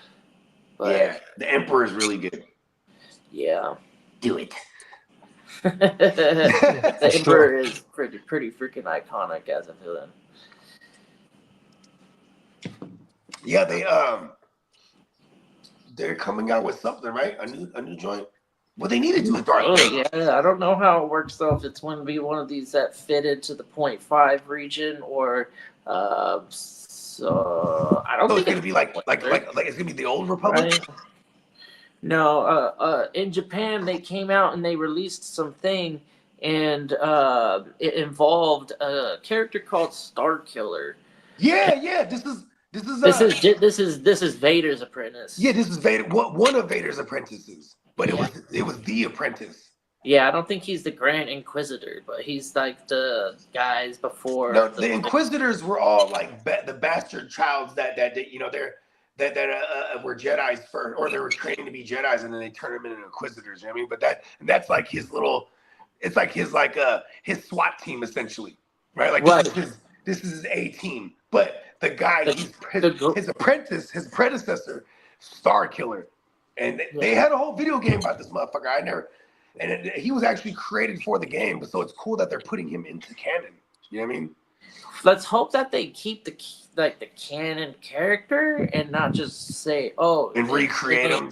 But yeah, the Emperor is really good. yeah. Do it. The Emperor is pretty freaking iconic as a villain. Yeah, they're coming out with something, right? A new joint. What they need to do is Darth Oh, Vader. yeah, I don't know how it works though. If it's going to be one of these that fit into the 0.5 region, or so I don't So think it's gonna be like it's gonna be the old Republic. right? No, in Japan they came out and they released something, and it involved a character called Star Killer. Yeah. This This is Vader's apprentice. yeah, this is Vader. One of Vader's apprentices, but it was the apprentice. Yeah, I don't think he's the Grand Inquisitor, but he's like the guys before. No, the Inquisitors were all like the bastard childs that you know were Jedi's first, or they were training to be Jedi's, and then they turned them into Inquisitors. You know what I mean? But that's like his little, it's like his his SWAT team essentially, right? Like Right. this is his A team, but the guy, his apprentice, his predecessor, Star Killer, and they had a whole video game about this motherfucker. He was actually created for the game, but so it's cool that they're putting him into canon. You know what I mean? Let's hope that they keep the canon character and not just say, "Oh," And recreate him.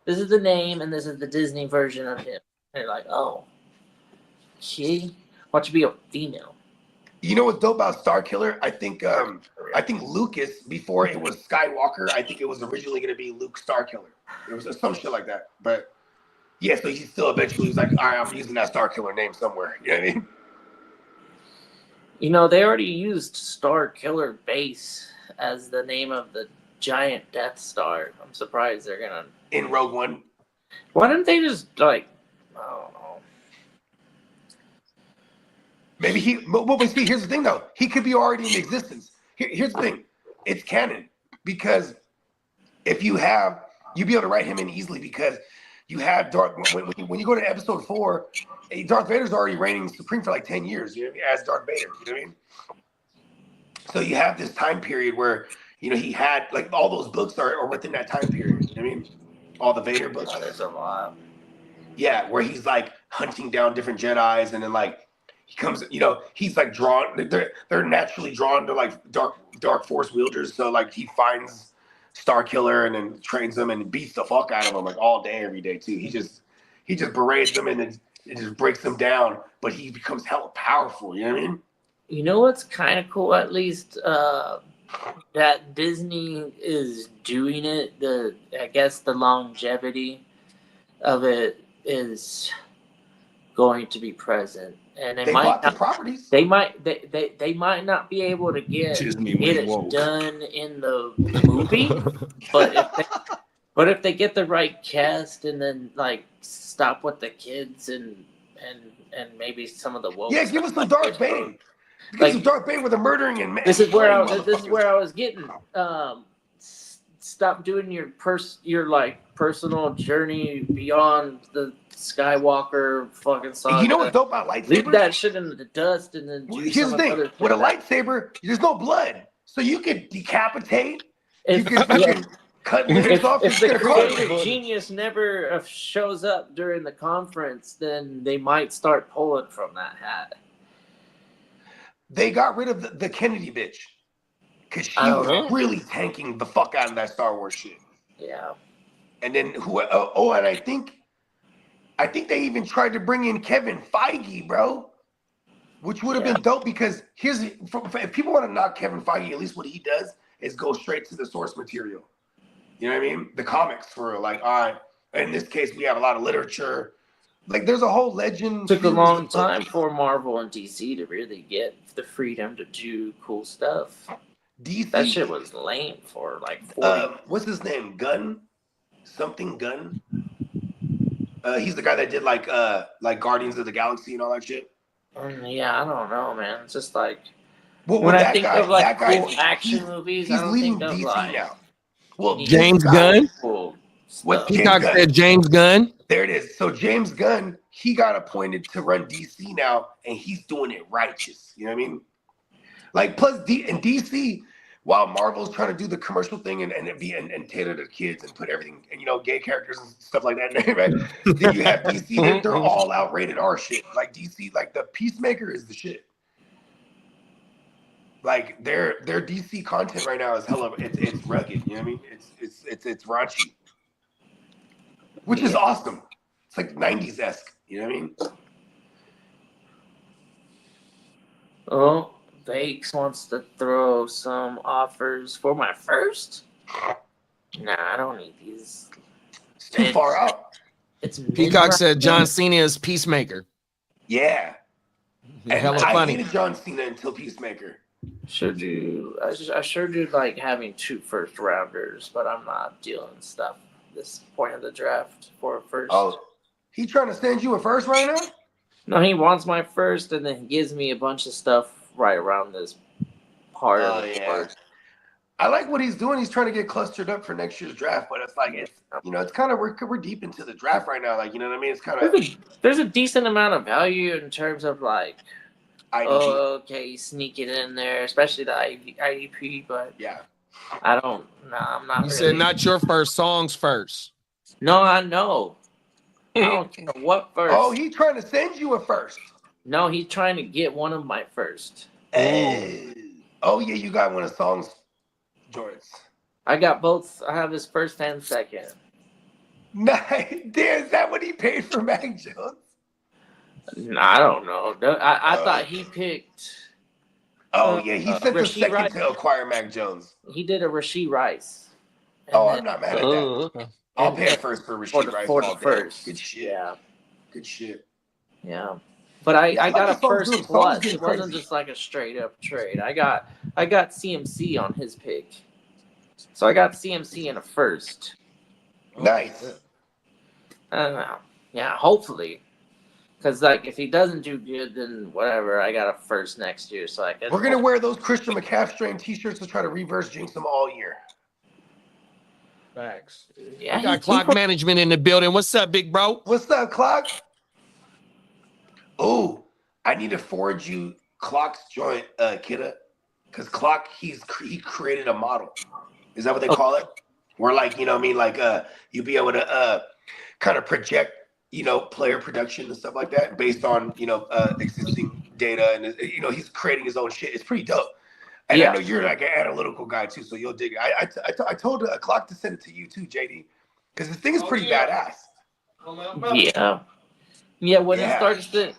This is the name, and this is the Disney version of him. And they're like, "Oh, she wants to be a female." You know what's dope about Star Killer? I think Lucas, before it was Skywalker, I think it was originally going to be Luke Star Killer. It was some shit like that. But yeah, so he still eventually was like, all right, I'm using that Star Killer name somewhere. You know what I mean? You know, they already used Star Killer Base as the name of the giant Death Star. I'm surprised they're gonna. In Rogue One. Why didn't they just I don't know. Maybe but see, here's the thing though. He could be already in existence. Here's the thing. It's canon. Because if you'd be able to write him in easily, because you have when you go to episode 4, Darth Vader's already reigning supreme for like 10 years, you know, as Darth Vader, you know what I mean? So you have this time period where, you know, he had like all those books are within that time period, you know what I mean? All the Vader books. Oh, there's a lot. Yeah, where he's like hunting down different Jedis, and then like he comes, you know, he's like drawn. They're naturally drawn to like dark force wielders. So like he finds Star Killer and then trains them and beats the fuck out of them like all day, every day too. He just berates them and then it just breaks them down. But he becomes hella powerful. You know what I mean? You know what's kind of cool, at least that Disney is doing it. I guess the longevity of it is going to be present, and They bought the properties. They might not be able to get Disney it went woke. done in the movie, but if they get the right cast and then like stop with the kids and maybe some of the woke. Yeah, give us some Darth Bane. Give us Like- some Darth Bane with the murdering and This is where I motherfuckers. was getting. Stop doing your personal journey beyond the Skywalker fucking saga. You know what's dope about lightsabers? Leave that shit in the dust and then do Here's some the other thing: with a shit. lightsaber, there's no blood, so you could decapitate. If- You can yeah, fucking cutting layers off. If You're the gonna call it. creative genius never shows up during the conference, then they might start pulling from that hat. They got rid of the Kennedy bitch because she I don't was know. really tanking the fuck out of that Star Wars shit. Yeah. And then and I think they even tried to bring in Kevin Feige, bro, which would have been dope because if people want to knock Kevin Feige, at least what he does is go straight to the source material. You know what I mean? The comics for like, all right, in this case, we have a lot of literature. Like, there's a whole legend. Took a long time for Marvel and DC to really get the freedom to do cool stuff. DC. That shit was lame for like 40. What's his name? Gunn? Something Gunn? He's the guy that did like Guardians of the Galaxy and all that shit. Yeah, I don't know, man. It's just like Well, when I that think guy, of like that guy, cool action movies, I he's don't leaving think of DC like now. Well, James this guy- Gunn? cool What stuff. James Peacock Gunn. said James Gunn. There it is. So James Gunn, he got appointed to run DC now, and he's doing it righteous. You know what I mean? Like, plus in DC, while Marvel's trying to do the commercial thing and tailor to kids and put everything and gay characters and stuff like that, right? Then you have DC, they're all out rated R shit. Like DC, like the Peacemaker is the shit. Like their DC content right now is hella it's rugged. You know what I mean? It's raunchy, which is awesome. It's like 90s-esque. You know what I mean? Oh, Bakes wants to throw some offers for my first. Nah, I don't need these. It's too far out. It's Peacock said John Cena is Peacemaker. Yeah. And Hella I funny. hated John Cena until Peacemaker. Should do. I sure do like having 2 first rounders, but I'm not dealing stuff this point of the draft for a first. Oh, he trying to send you a first right now? No, he wants my first, and then he gives me a bunch of stuff right around this part of the first. I like what he's doing. He's trying to get clustered up for next year's draft, but it's like it's kind of we're deep into the draft right now. Like, you know what I mean? It's kind of There's a decent amount of value in terms of like, IDP. oh, okay, sneak it in there, especially the IDP, but Yeah. I don't. No, I'm not. He really. said not your first, songs first. No, I know. I don't care what first. Oh, he trying to send you a first. No, he's trying to get one of my first. Oh yeah, you got one of songs, Jordan's. I got both. I have his first and second. Nice. Damn, is that what he paid for Mac Jones? No, I don't know. I thought he picked. Oh yeah, he sent the Rasheed second Rice. to acquire Mac Jones. He did a Rasheed Rice. And Oh, then- I'm not mad at that. Oh, okay. I'll pay it first for Rasheed Rice. for the all day. first. Good shit. Yeah, Good shit. yeah. But I Yeah, got a like the song's first good. plus. Song's getting It wasn't crazy. just like a straight up trade. I got CMC on his pick. So I got CMC in a first. Nice. I don't know. Yeah, hopefully. Because like if he doesn't do good, then whatever. I got a first next year, so I can. We're gonna wear those Christian McCaffrey T-shirts to try to reverse jinx them all year. Facts. Yeah, We got clock management in the building. What's up, big bro? What's up, Clock? Oh, I need to forward you Clock's joint, Kidda, because Clock he created a model. Is that what they call it? Where like you know what I mean like you be able to kind of project player production and stuff like that based on existing data and he's creating his own shit. It's pretty dope. And Yeah. I know you're like an analytical guy too, so you'll dig it. I told Clock to send it to you too, JD, because this thing is pretty badass. Yeah. When it Yeah. starts to,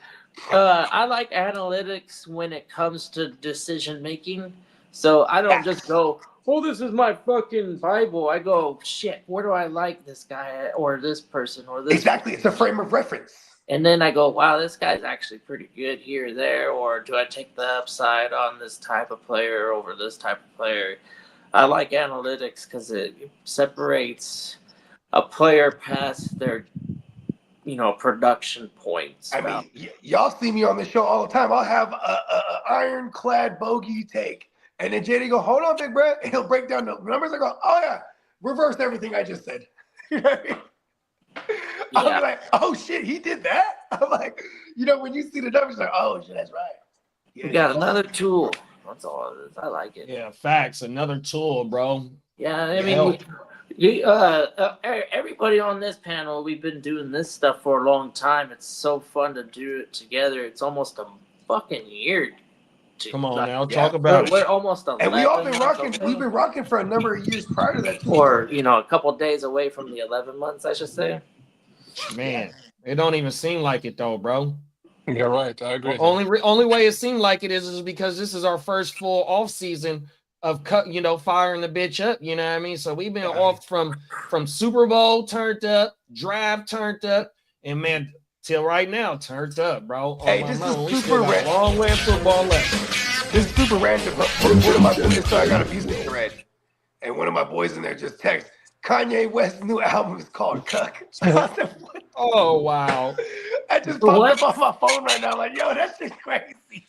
I like analytics when it comes to decision making. So I don't just go, "Oh, this is my fucking Bible." I go, "Shit, where do I like this guy or this person or this?" Exactly, it's a frame of reference. And then I go, "Wow, this guy's actually pretty good here or there." Or do I take the upside on this type of player over this type of player? I like analytics because it separates a player past their, production points. I mean, y'all see me on the show all the time. I'll have a ironclad bogey take, and then JD go, "Hold on, big bro," and he'll break down the numbers. I go, "Oh yeah, reverse everything I just said." You know what I mean? I'm Yeah. like, "Oh shit, he did that." I'm like, when you see the numbers, like, "Oh shit, that's right." Yeah, We got another tool. That's all it is. I like it. Yeah, facts. Another tool, bro. Yeah, I Yeah. mean, Everybody on this panel, we've been doing this stuff for a long time. It's so fun to do it together. It's almost a fucking year. Come on like, now, Yeah. talk about We're it. almost 11 And we all been months rocking. away. We've been rocking for a number of years prior to that. Too. Or a couple days away from the 11 months, I should say. Man, it don't even seem like it though, bro. You're right. I agree. Only way it seemed like it is because this is our first full off season of firing the bitch up. You know what I mean? So we've been off from Super Bowl turned up, draft turned up, and man, till right now turned up, bro. Hey, On my this mama, is we super still got random. a long way of football left. This is super random. But one of my boys, so I got a music thread, and one of my boys in there just text Kanye West's new album is called Cuck. I said, what? Oh wow. I just What? popped up on my phone right now, like, yo, that shit's crazy.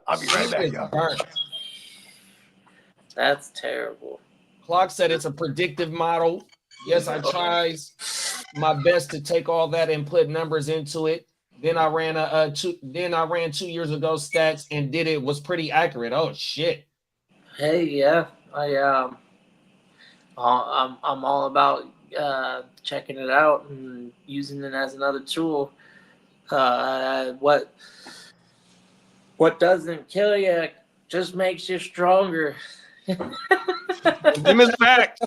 I'll be right back, Shit y'all. burnt. That's terrible. Clock said it's a predictive model. Yes, I tries my best to take all that and put numbers into it. Then I ran 2 years ago stats and did it was pretty accurate. Oh shit. Hey, yeah, I'm all about checking it out and using it as another tool. What doesn't kill you just makes you stronger. Them is facts.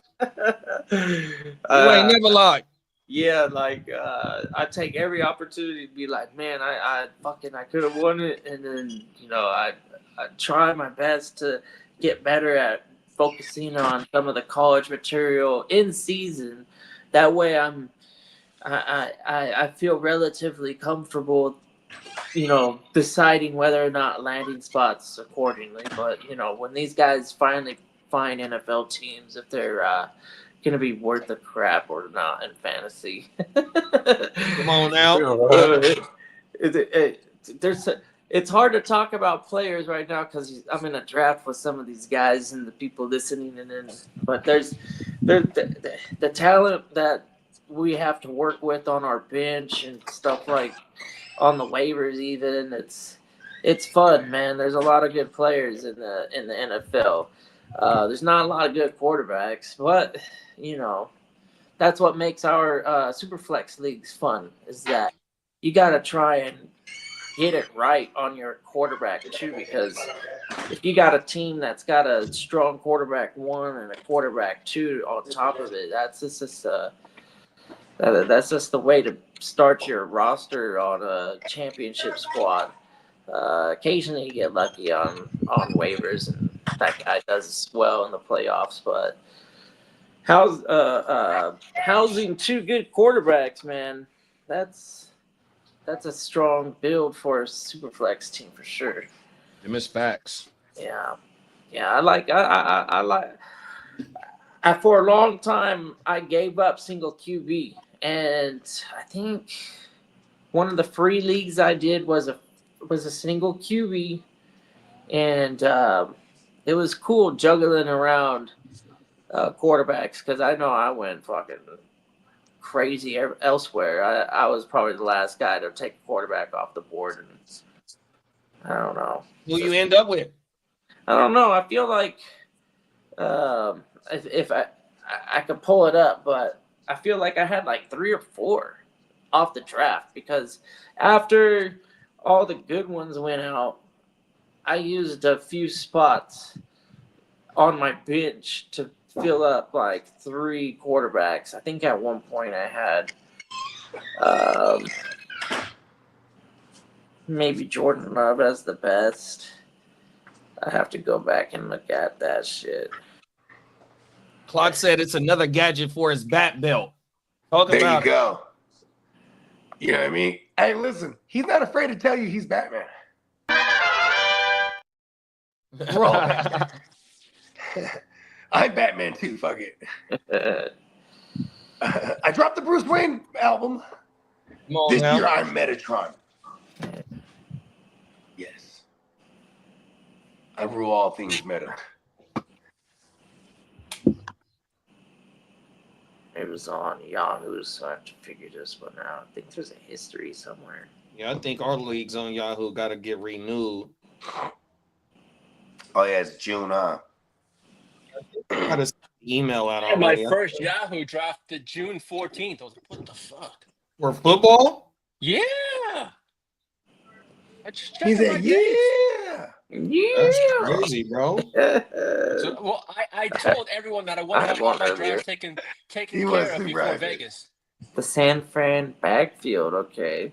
You ain't never lied. Yeah, like I take every opportunity to be like, man, I could have won it, and then I try my best to get better at focusing on some of the college material in season. That way, I feel relatively comfortable, deciding whether or not landing spots accordingly. But when these guys finally find NFL teams, if they're gonna be worth the crap or not in fantasy. Come on now. It's hard to talk about players right now because I'm in a draft with some of these guys and the people listening, but there's the talent that we have to work with on our bench and stuff like on the waivers. Even it's fun, man. There's a lot of good players in the NFL. There's not a lot of good quarterbacks, but that's what makes our Superflex leagues fun. Is that you got to try and get it right on your quarterback too, because if you got a team that's got a strong quarterback 1 and a quarterback 2 on top of it, that's just the way to start your roster on a championship squad. Occasionally you get lucky on waivers, and that guy does well in the playoffs. But housing 2 good quarterbacks, man, that's a strong build for a Superflex team for sure. Them is facts. Yeah, I like. For a long time, I gave up single QB, and I think one of the free leagues I did was a single QB, and it was cool juggling around quarterbacks because I know I went fucking crazy elsewhere. I was probably the last guy to take a quarterback off the board, and I don't know Who you end up with? I don't know. I feel like if I could pull it up, but I feel like I had like 3 or 4 off the draft because after all the good ones went out, I used a few spots on my bench to fill up like 3 quarterbacks. I think at one point I had maybe Jordan Love as the best. I have to go back and look at that shit. Clock said it's another gadget for his bat belt. Talk There about you go. You know what I mean? Hey, listen, he's not afraid to tell you he's Batman. Bro, I'm Batman too. Fuck it. I dropped the Bruce Wayne album. Come on This now. year I'm Metatron. Yes. I rule all things meta. It was on Yahoo, so I have to figure this one out. I think there's a history somewhere. Yeah, I think our leagues on Yahoo got to get renewed. Oh yeah, it's June, huh? I think Got an email out And my already. first Yahoo drafted June 14th. I was like, what the fuck? For football? Yeah. I just checked He my said, dates. yeah. That's Yeah. crazy, bro. So, well, I told everyone that I want I to had have all one my earlier. drafts taken He was care of super before active. Vegas. The San Fran backfield. Okay.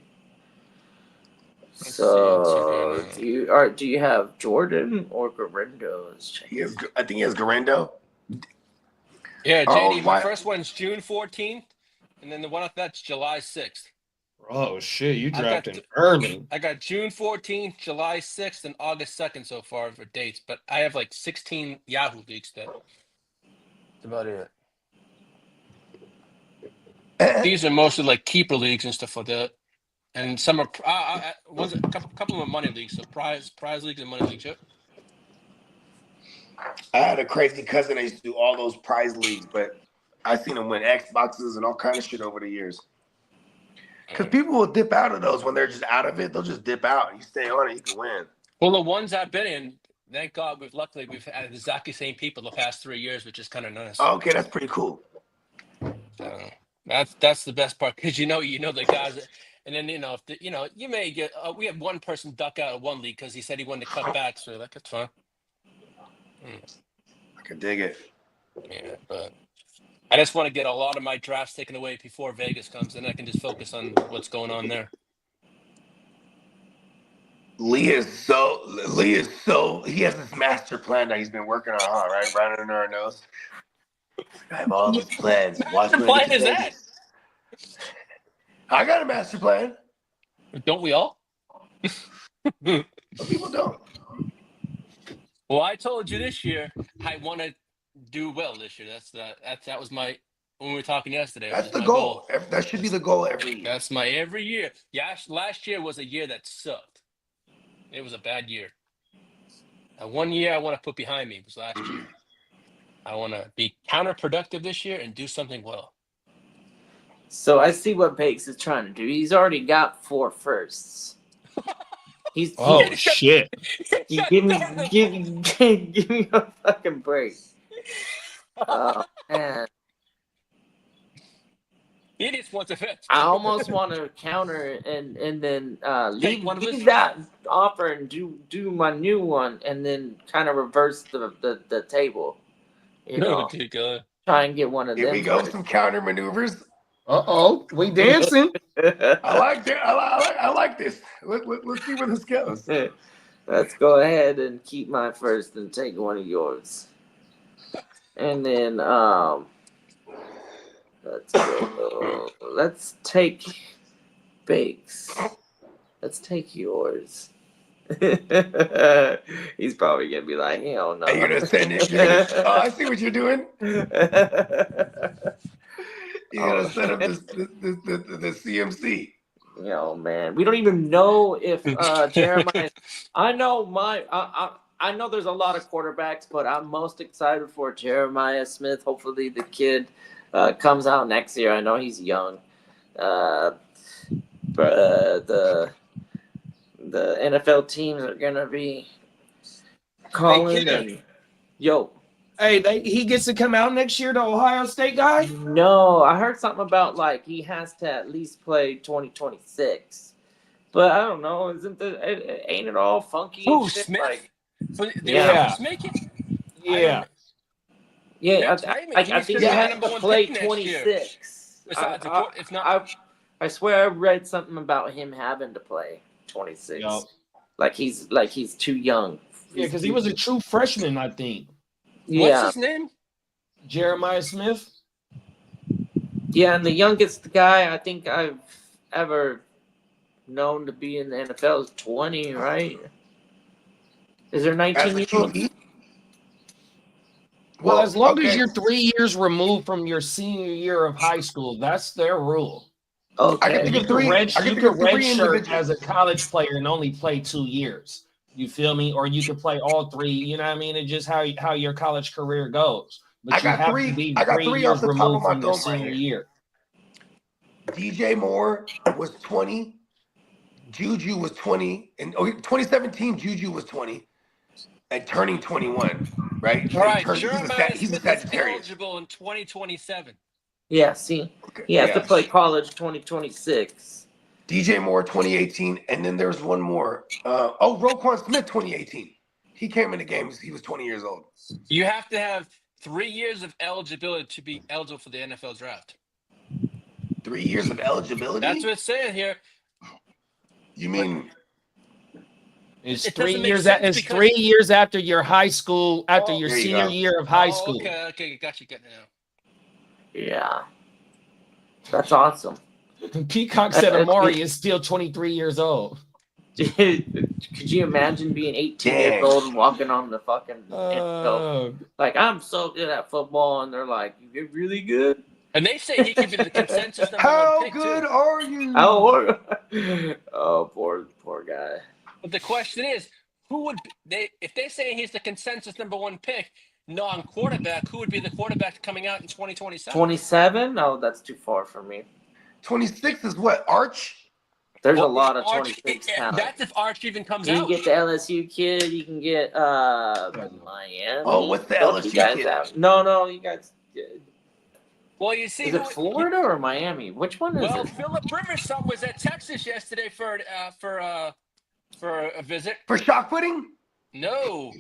Let's So see. do you have Jordan or Garendo? I think he has Garendo. Yeah, Oh, JD, my why- first one's June 14th, and then the one after that's July 6th. Oh shit, you I got drafted th- early. I got June 14th, July 6th, and August 2nd so far for dates, but I have like 16 Yahoo leagues. That's about it. These are mostly like keeper leagues and stuff like that. And some are one's a couple of money leagues, so prize leagues and money leagues. Yep. I had a crazy cousin that used to do all those prize leagues, but I seen him win Xboxes and all kind of shit over the years. Because people will dip out of those when they're just out of it. They'll just dip out. You stay on it, you can win. Well, the ones I've been in, thank God, luckily we've had exactly the same people the past 3 years, which is kind of nice. Oh, okay, that's pretty cool. That's the best part because you know the guys, and then if you may get we had one person duck out of one league because he said he wanted to cut back, so like it's fine. I can dig it. Yeah, but I just want to get a lot of my drafts taken away before Vegas comes, and I can just focus on what's going on there. Lee is so he has this master plan that he's been working on, right? Right under our nose. I have all these plans. Watch What when plan I get is to that? Vegas. I got a master plan. Don't we all? Some people don't. Well, I told you this year I want to do well this year. That was my when we were talking yesterday. That's was the my goal. That should be the goal every year. That's my every year. Yeah, last year was a year that sucked. It was a bad year. One year I want to put behind me was last year. I want to be counterproductive this year and do something well. So I see what Bakes is trying to do. He's already got 4 firsts. Oh shit. Give me a fucking break. Oh man. He just wants a fifth. I almost want to counter and then Take one of his leave that offer and do my new one and then kind of reverse the table. You know, Oh, God. try and get one of Here them. we go. Some counter maneuvers. Uh-oh, we dancing. I like that. I like this. Let's see where this goes. Let's go ahead and keep mine first and take one of yours. And then let's take Bakes. Let's take yours. He's probably gonna be like, hell no. You're gonna send it. Oh, I see what you're doing. You're gonna set up the CMC. Oh man, we don't even know if Jeremiah. I know I know there's a lot of quarterbacks, but I'm most excited for Jeremiah Smith. Hopefully, the kid comes out next year. I know he's young. But the NFL teams are gonna be calling and yo. Hey, he gets to come out next year, the Ohio State guy? No, I heard something about like he has to at least play 2026. But I don't know. Ain't it all funky? Who, and shit? Smith? Like, Yeah. Make it. Yeah. yeah, Next- I think he yeah, has number to one play pick next year. 26. Besides, I- if not, I swear I read something about him having to play 26. Yup. Like he's too young. Yeah, because he was a true freshman, I think. what's his name? Jeremiah Smith. Yeah, and the youngest guy I think I've ever known to be in the NFL is 20, right? Is there 19 years old? Well, as long as okay. you're 3 years removed from your senior year of high school, that's their rule. I get Okay. to You go three. can I get to you go can three redshirt individuals. as a college player and only play 2 years. You feel me? Or you can play all 3. You know what I mean? It's just how your college career goes. But I you got have three- to be I got 3 three years off the top of removed my from your dome right senior here. year. DJ Moore was 20. Juju was 20. And 2017, Juju was 20 and turning 21. right? All right, He's Jeremiah he's a Smith is Sagittarius. eligible in 2027. Yeah, see, Okay. he has to Yeah. play college 2026. DJ Moore 2018, and then there's one more. Roquan Smith 2018. He came into games. He was 20 years old. You have to have 3 years of eligibility to be eligible for the NFL draft. 3 years of eligibility. That's what it's saying here. You mean? It's It 3 doesn't make years. sense It's because- 3 years after your high school, after Oh, your there you senior go. year of high Oh, school. Okay, got you now. Yeah, that's awesome. Peacock said Amari is still 23 years old. Dude, could you imagine being 18 Dang. years old and walking on the fucking NFL? Uh, Like, I'm so good at football, and they're like, you're really good. And they say he could be the consensus number How one pick good too. are you? Oh, poor guy. But the question is, who would if they say he's the consensus number one pick, non-quarterback, who would be the quarterback coming out in 2027? 27? No, that's too far for me. 26 is what? Arch? There's Well, a lot of Arch- 26 yeah, talent. That's if Arch even comes You can out. get the LSU kid. You can get Miami. Oh, what's the Don't you LSU guys kid? have? No, you guys. Well, you see, Is it Florida or Miami? Which one is Well, it? Philip Rivers' son was at Texas yesterday for a visit. For shot pudding? No,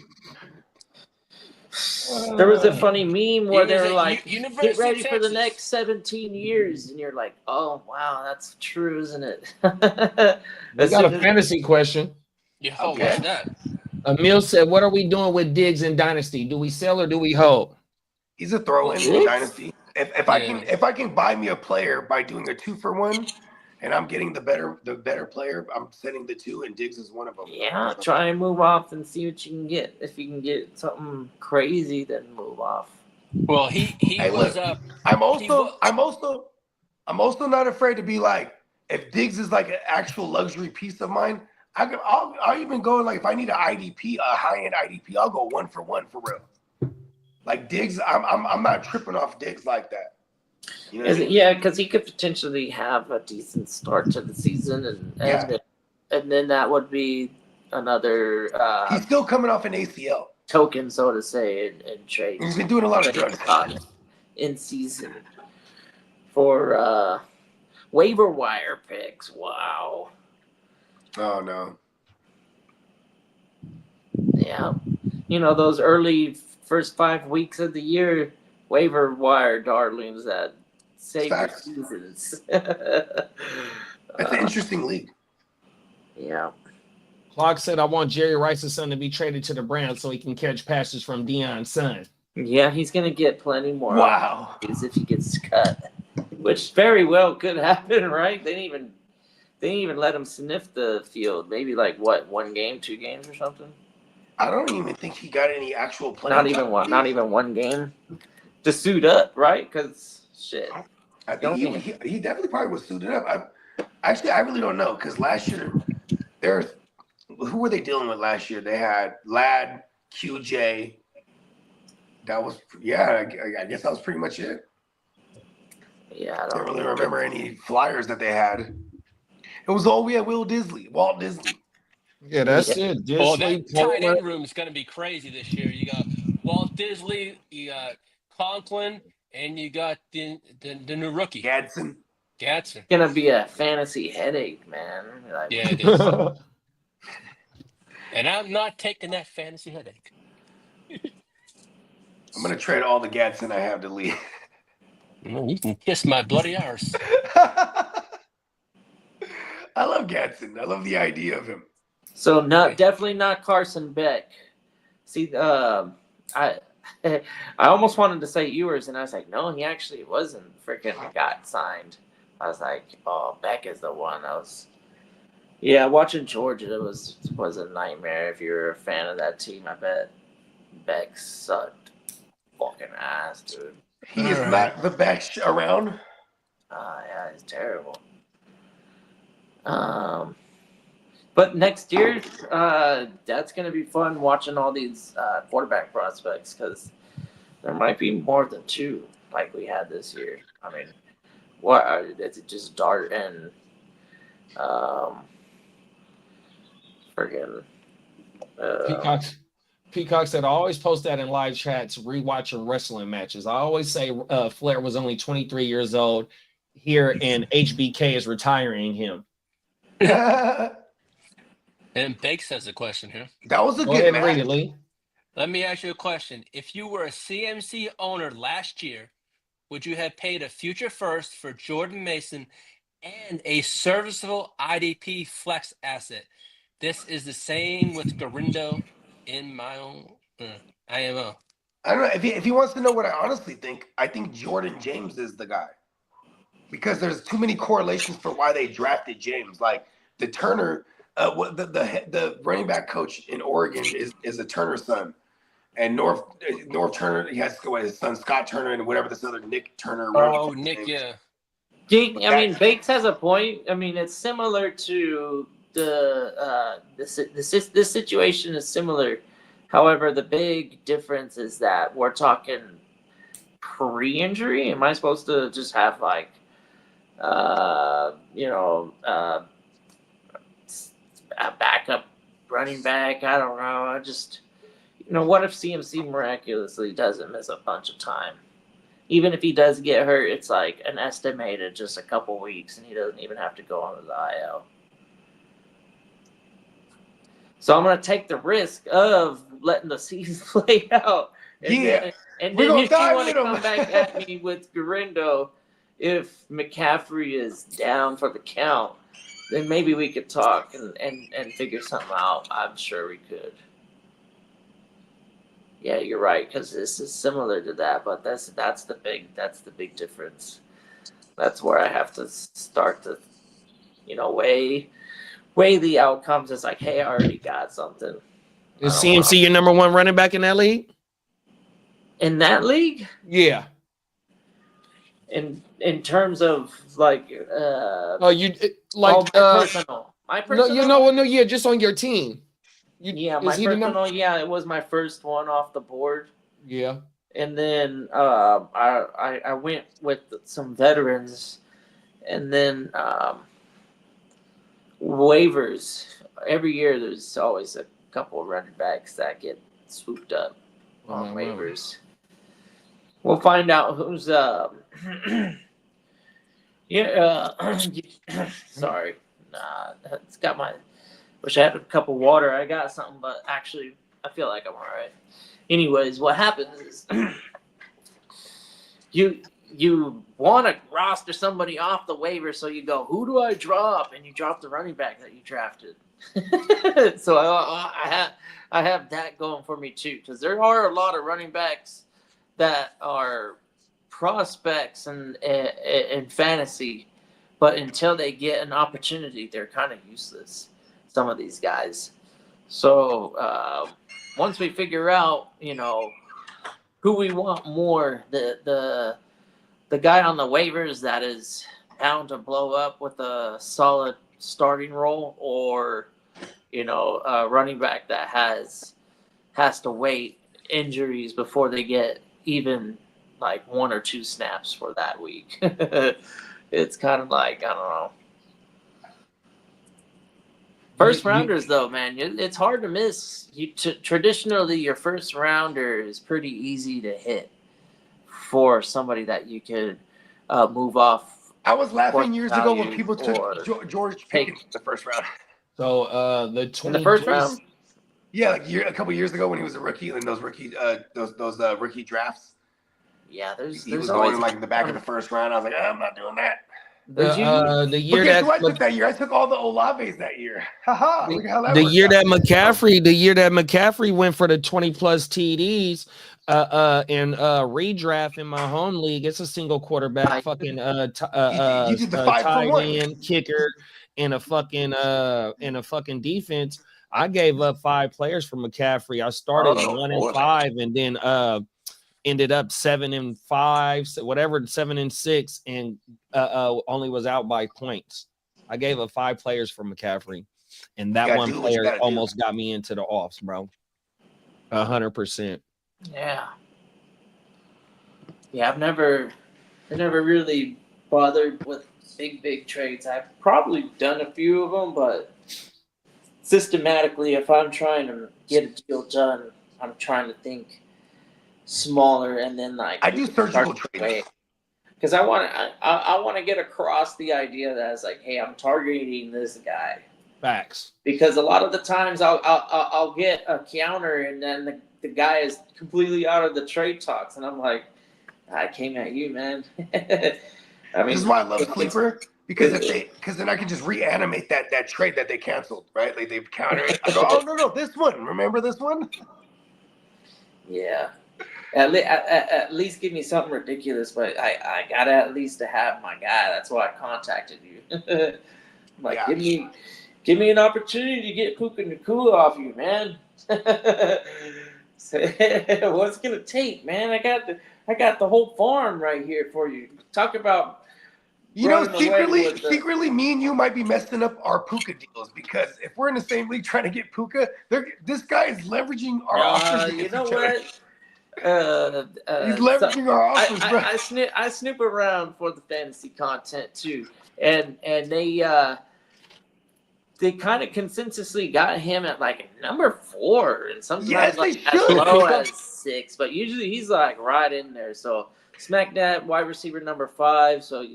There was a funny meme where He they was were at like, University "Get ready of for the Texas." next 17 years," and you're like, "Oh wow, that's true, isn't it?" we As got a soon as- fantasy question. yeah, Okay. what's that? Emil said, "What are we doing with Diggs in Dynasty? Do we sell or do we hold?" He's a throw-in What? in Dynasty. If I can buy me a player by doing a 2-for-1, and I'm getting the better player, I'm sending the 2, and Diggs is one of them. Yeah, try and move off and see what you can get. If you can get something crazy, then move off. Well, he Hey, was look. I'm also not afraid to be like, if Diggs is like an actual luxury piece of mine, I'll even go like if I need an IDP, a high-end IDP, I'll go 1-for-1 for real. Like Diggs, I'm not tripping off Diggs like that. You know what I mean? Yeah, because he could potentially have a decent start to the season, and then that would be another He's still coming off an ACL. token, so to say, in trade. He's been doing a lot of drugs. In season for waiver wire picks. Wow. Oh no. Yeah. You know, those early first 5 weeks of the year, waiver wire darlings that save your Facts. seasons. That's an interesting league. Yeah. Clark said, "I want Jerry Rice's son to be traded to the Browns so he can catch passes from Deion's son." Yeah, he's going to get plenty more Wow. opportunities if he gets cut, which very well could happen, right? They didn't even let him sniff the field. Maybe like what, 1 game, 2 games or something? I don't even think he got any actual playing Not even time. one game to suit up, right? Because shit. I think he definitely probably was suited up. I really don't know because last year who were they dealing with last year? They had Ladd, QJ. That was I guess that was pretty much it. Yeah, I I don't don't really remember any flyers that they had. It was all we had. Walt Disney. Yeah, that's it. Oh, Disley, that tight Coleman. end room is going to be crazy this year. You got Walt Disley, you got Conklin, and you got the new rookie, Gadsden. Gadsden. It's gonna be a fantasy headache, man. Like, Yeah, it is. And I'm not taking that fantasy headache. I'm gonna trade all the Gadsden I have to Lee. You can kiss my bloody arse. I love Gadsden. I love the idea of him. So definitely not Carson Beck. See, I almost wanted to say Ewers, and I was like, no, he actually wasn't freaking got signed. I was like, oh, Beck is the one. Watching Georgia was a nightmare. If you're a fan of that team, I bet Beck sucked fucking ass, dude. He is not the best around. Yeah, it's terrible. But next year, that's going to be fun watching all these quarterback prospects because there might be more than 2 like we had this year. I mean, is it just Dart and friggin' Peacock said, I always post that in live chats, rewatching wrestling matches. I always say Flair was only 23 years old here, and HBK is retiring him. that And Bakes has a question here. was a Go good ahead and read match. it, Lee. Let me ask you a question. If you were a CMC owner last year, would you have paid a future first for Jordan Mason and a serviceable IDP flex asset? This is the same with Garindo in my own IMO. I don't know if he wants to know what I honestly think. I think Jordan James is the guy because there's too many correlations for why they drafted James. Like the Turner, the running back coach in Oregon is a Turner son, and North Turner, he has to go with his son Scott Turner and whatever this other Nick Turner. Oh, Nick, yeah. I mean, Bakes has a point. I mean, it's similar to this situation is similar. However, the big difference is that we're talking pre-injury. Am I supposed to just have like, a backup running back? I don't know. I just, what if CMC miraculously doesn't miss a bunch of time? Even if he does get hurt, it's like an estimated just a couple weeks, and he doesn't even have to go on the IL. So I'm going to take the risk of letting the season play out. And then if you want to come back at me with Garindo, if McCaffrey is down for the count, then maybe we could talk and figure something out. I'm sure we could. Yeah, you're right, because this is similar to that, but that's the big difference. That's where I have to start to, weigh the outcomes. It's like, hey, I already got something. Is CMC your number one running back in that league? In that league? Yeah. In terms of like my personal. No, just on your team. My personal, it was my first one off the board. Yeah. And then I went with some veterans, and then waivers. Every year there's always a couple of running backs that get swooped up on waivers. We'll find out who's sorry. It's got my wish I had a cup of water. I got something, but actually I feel like I'm all right. Anyways, what happens is you want to roster somebody off the waiver, so you go, who do I drop? And you drop the running back that you drafted. So I have that going for me too, because there are a lot of running backs that are prospects and fantasy, but until they get an opportunity, they're kind of useless. Some of these guys. So once we figure out, who we want more, the guy on the waivers that is bound to blow up with a solid starting role, or a running back that has to wait injuries before they get even like 1 or 2 snaps for that week. It's kind of like, I don't know. First rounders, though, man, it's hard to miss. Traditionally, your first rounder is pretty easy to hit for somebody that you could move off. I was laughing years ago when people took George Pickens in the first round. So in the first round, yeah, like a couple years ago when he was a rookie in those rookie rookie drafts. Yeah, he was going like in the back of the first round. I was like, I'm not doing that. The year I took that year. I took all the Olaves that year. Haha! Look how that the worked year out. that McCaffrey went for the 20+ TDs in redraft in my home league. It's a single quarterback fucking You did the 5-for-1 end kicker and a fucking defense. I gave up 5 players for McCaffrey. I started 1-5 and then ended up 7-5, whatever, 7-6, and only was out by points. I gave up 5 players for McCaffrey, and that one player almost got me into the offs, bro. 100%. Yeah. I've never really bothered with big trades. I've probably done a few of them, but systematically, if I'm trying to get a deal done, I'm trying to think smaller and then like I do surgical trades. because I want to get across the idea that it's like, hey, I'm targeting this guy. Facts. Because a lot of the times I'll get a counter and then the guy is completely out of the trade talks and I'm like, I came at you, man. I mean, This is why I love Sleeper, because then I can just reanimate that trade that they canceled, right? Like they've countered it. I go, oh no, this one. Remember this one? yeah. At least give me something ridiculous, but I gotta at least to have my guy. That's why I contacted you. Like, Yeah. give me an opportunity to get Puka Nacua off you, man. So, what's it gonna take, man? I got the whole farm right here for you. Talk about You know, running away with secretly, me and you might be messing up our Puka deals because if we're in the same league trying to get Puka, this guy is leveraging our offers. you know against each other. what? He's leveraging our offers, bro. I snoop around for the fantasy content too, and they kind of consensusly got him at like number 4 and sometimes Yes, like they as should. low as 6, but usually he's like right in there. So smack that wide receiver number 5. So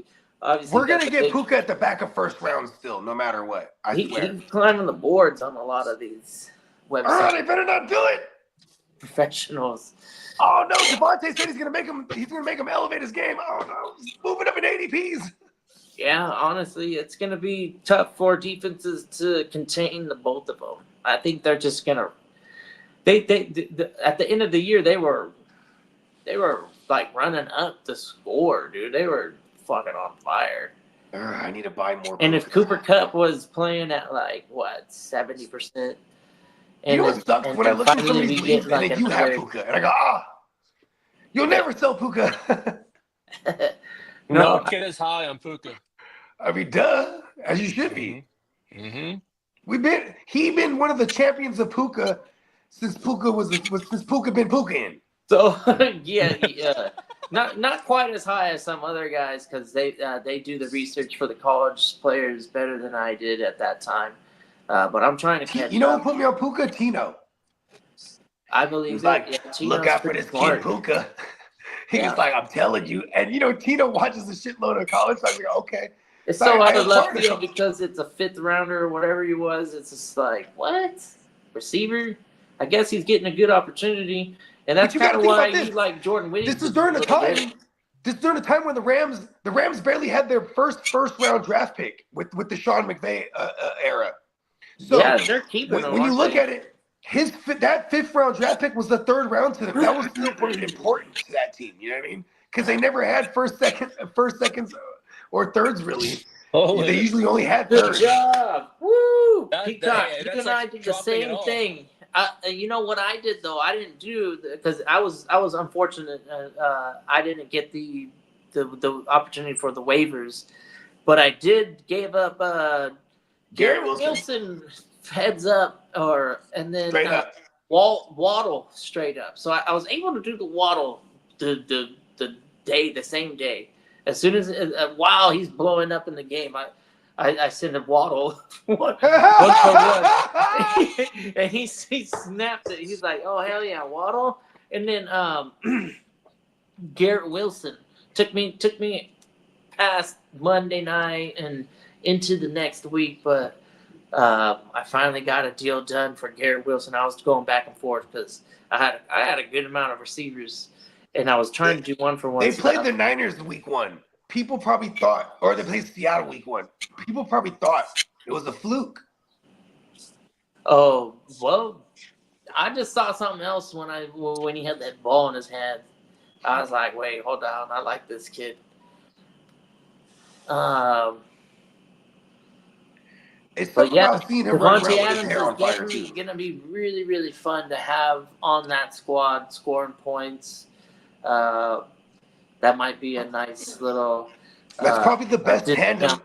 obviously We're gonna get Puka at the back of first round still, no matter what. I swear. He's climbing the boards on a lot of these All right, websites. they better not do it. Professionals. Oh no, Devontae said he's gonna make him elevate his game. Oh no, he's moving up in ADPs. Yeah, honestly, it's going to be tough for defenses to contain the both of them. I think they're just going to. They at the end of the year they were like running up the score, dude. They were fucking on fire. I need to buy more. And if Cooper Kupp was playing at like what 70%, you know what sucks when I look at some of these leagues and then you have Puka, and I go, you'll never sell Puka. No, Kid is high on Puka. I mean, duh, as you should be. Mm-hmm. He been one of the champions of Puka since Puka since Puka been Puka-ing. so yeah. Not quite as high as some other guys because they do the research for the college players better than I did at that time. But I'm trying to catch You know up. who put me on Puka? Tino. I believe He's that, like, yeah, Tino's look out for pretty this smart. kid Puka. He's Yeah. like, I'm telling you. And you know, Tino watches a shitload of college. So I was like, okay. It's so I out of am left part of field it. because it's a 5th rounder or whatever he was. It's just like, what? Receiver? I guess he's getting a good opportunity. And that's you gotta kind of think why about you this. like Jordan Williams. This is during the time. This is during the time when the Rams barely had their first round draft pick with the Sean McVay era. So Yeah, they're keeping him. when you aren't look they? at it, that 5th round draft pick was the 3rd round to them. That was still pretty important to that team. You know what I mean? Because they never had first, seconds, or thirds really. Oh, They usually only had Good thirds. job. Woo! Peacock, hey, you that's and like I did the dropping it same all. thing. You know what I did though? I didn't do because I was unfortunate. I didn't get the opportunity for the waivers, but I did give up Garrett Garrett Wilson. Wilson heads up, and then Straight up. Waddle straight up. So I was able to do the Waddle the same day. As soon as while he's blowing up in the game, I sent a Waddle one for one, and he snapped it. He's like, "Oh hell yeah, Waddle!" And then Garrett Wilson took me past Monday night and into the next week, but I finally got a deal done for Garrett Wilson. I was going back and forth because I had a good amount of receivers, and I was trying to do one for one. They played the Niners week 1. People probably thought, or they played Seattle week 1. People probably thought it was a fluke. Oh well, I just saw something else when he had that ball in his hand. I was like, wait, hold on, I like this kid. It's But something yeah, about seeing him run Devontae around with his hair on Adams fire is too. definitely gonna be really, really fun to have on that squad, scoring points. That might be a nice little. That's probably the best discount. tandem.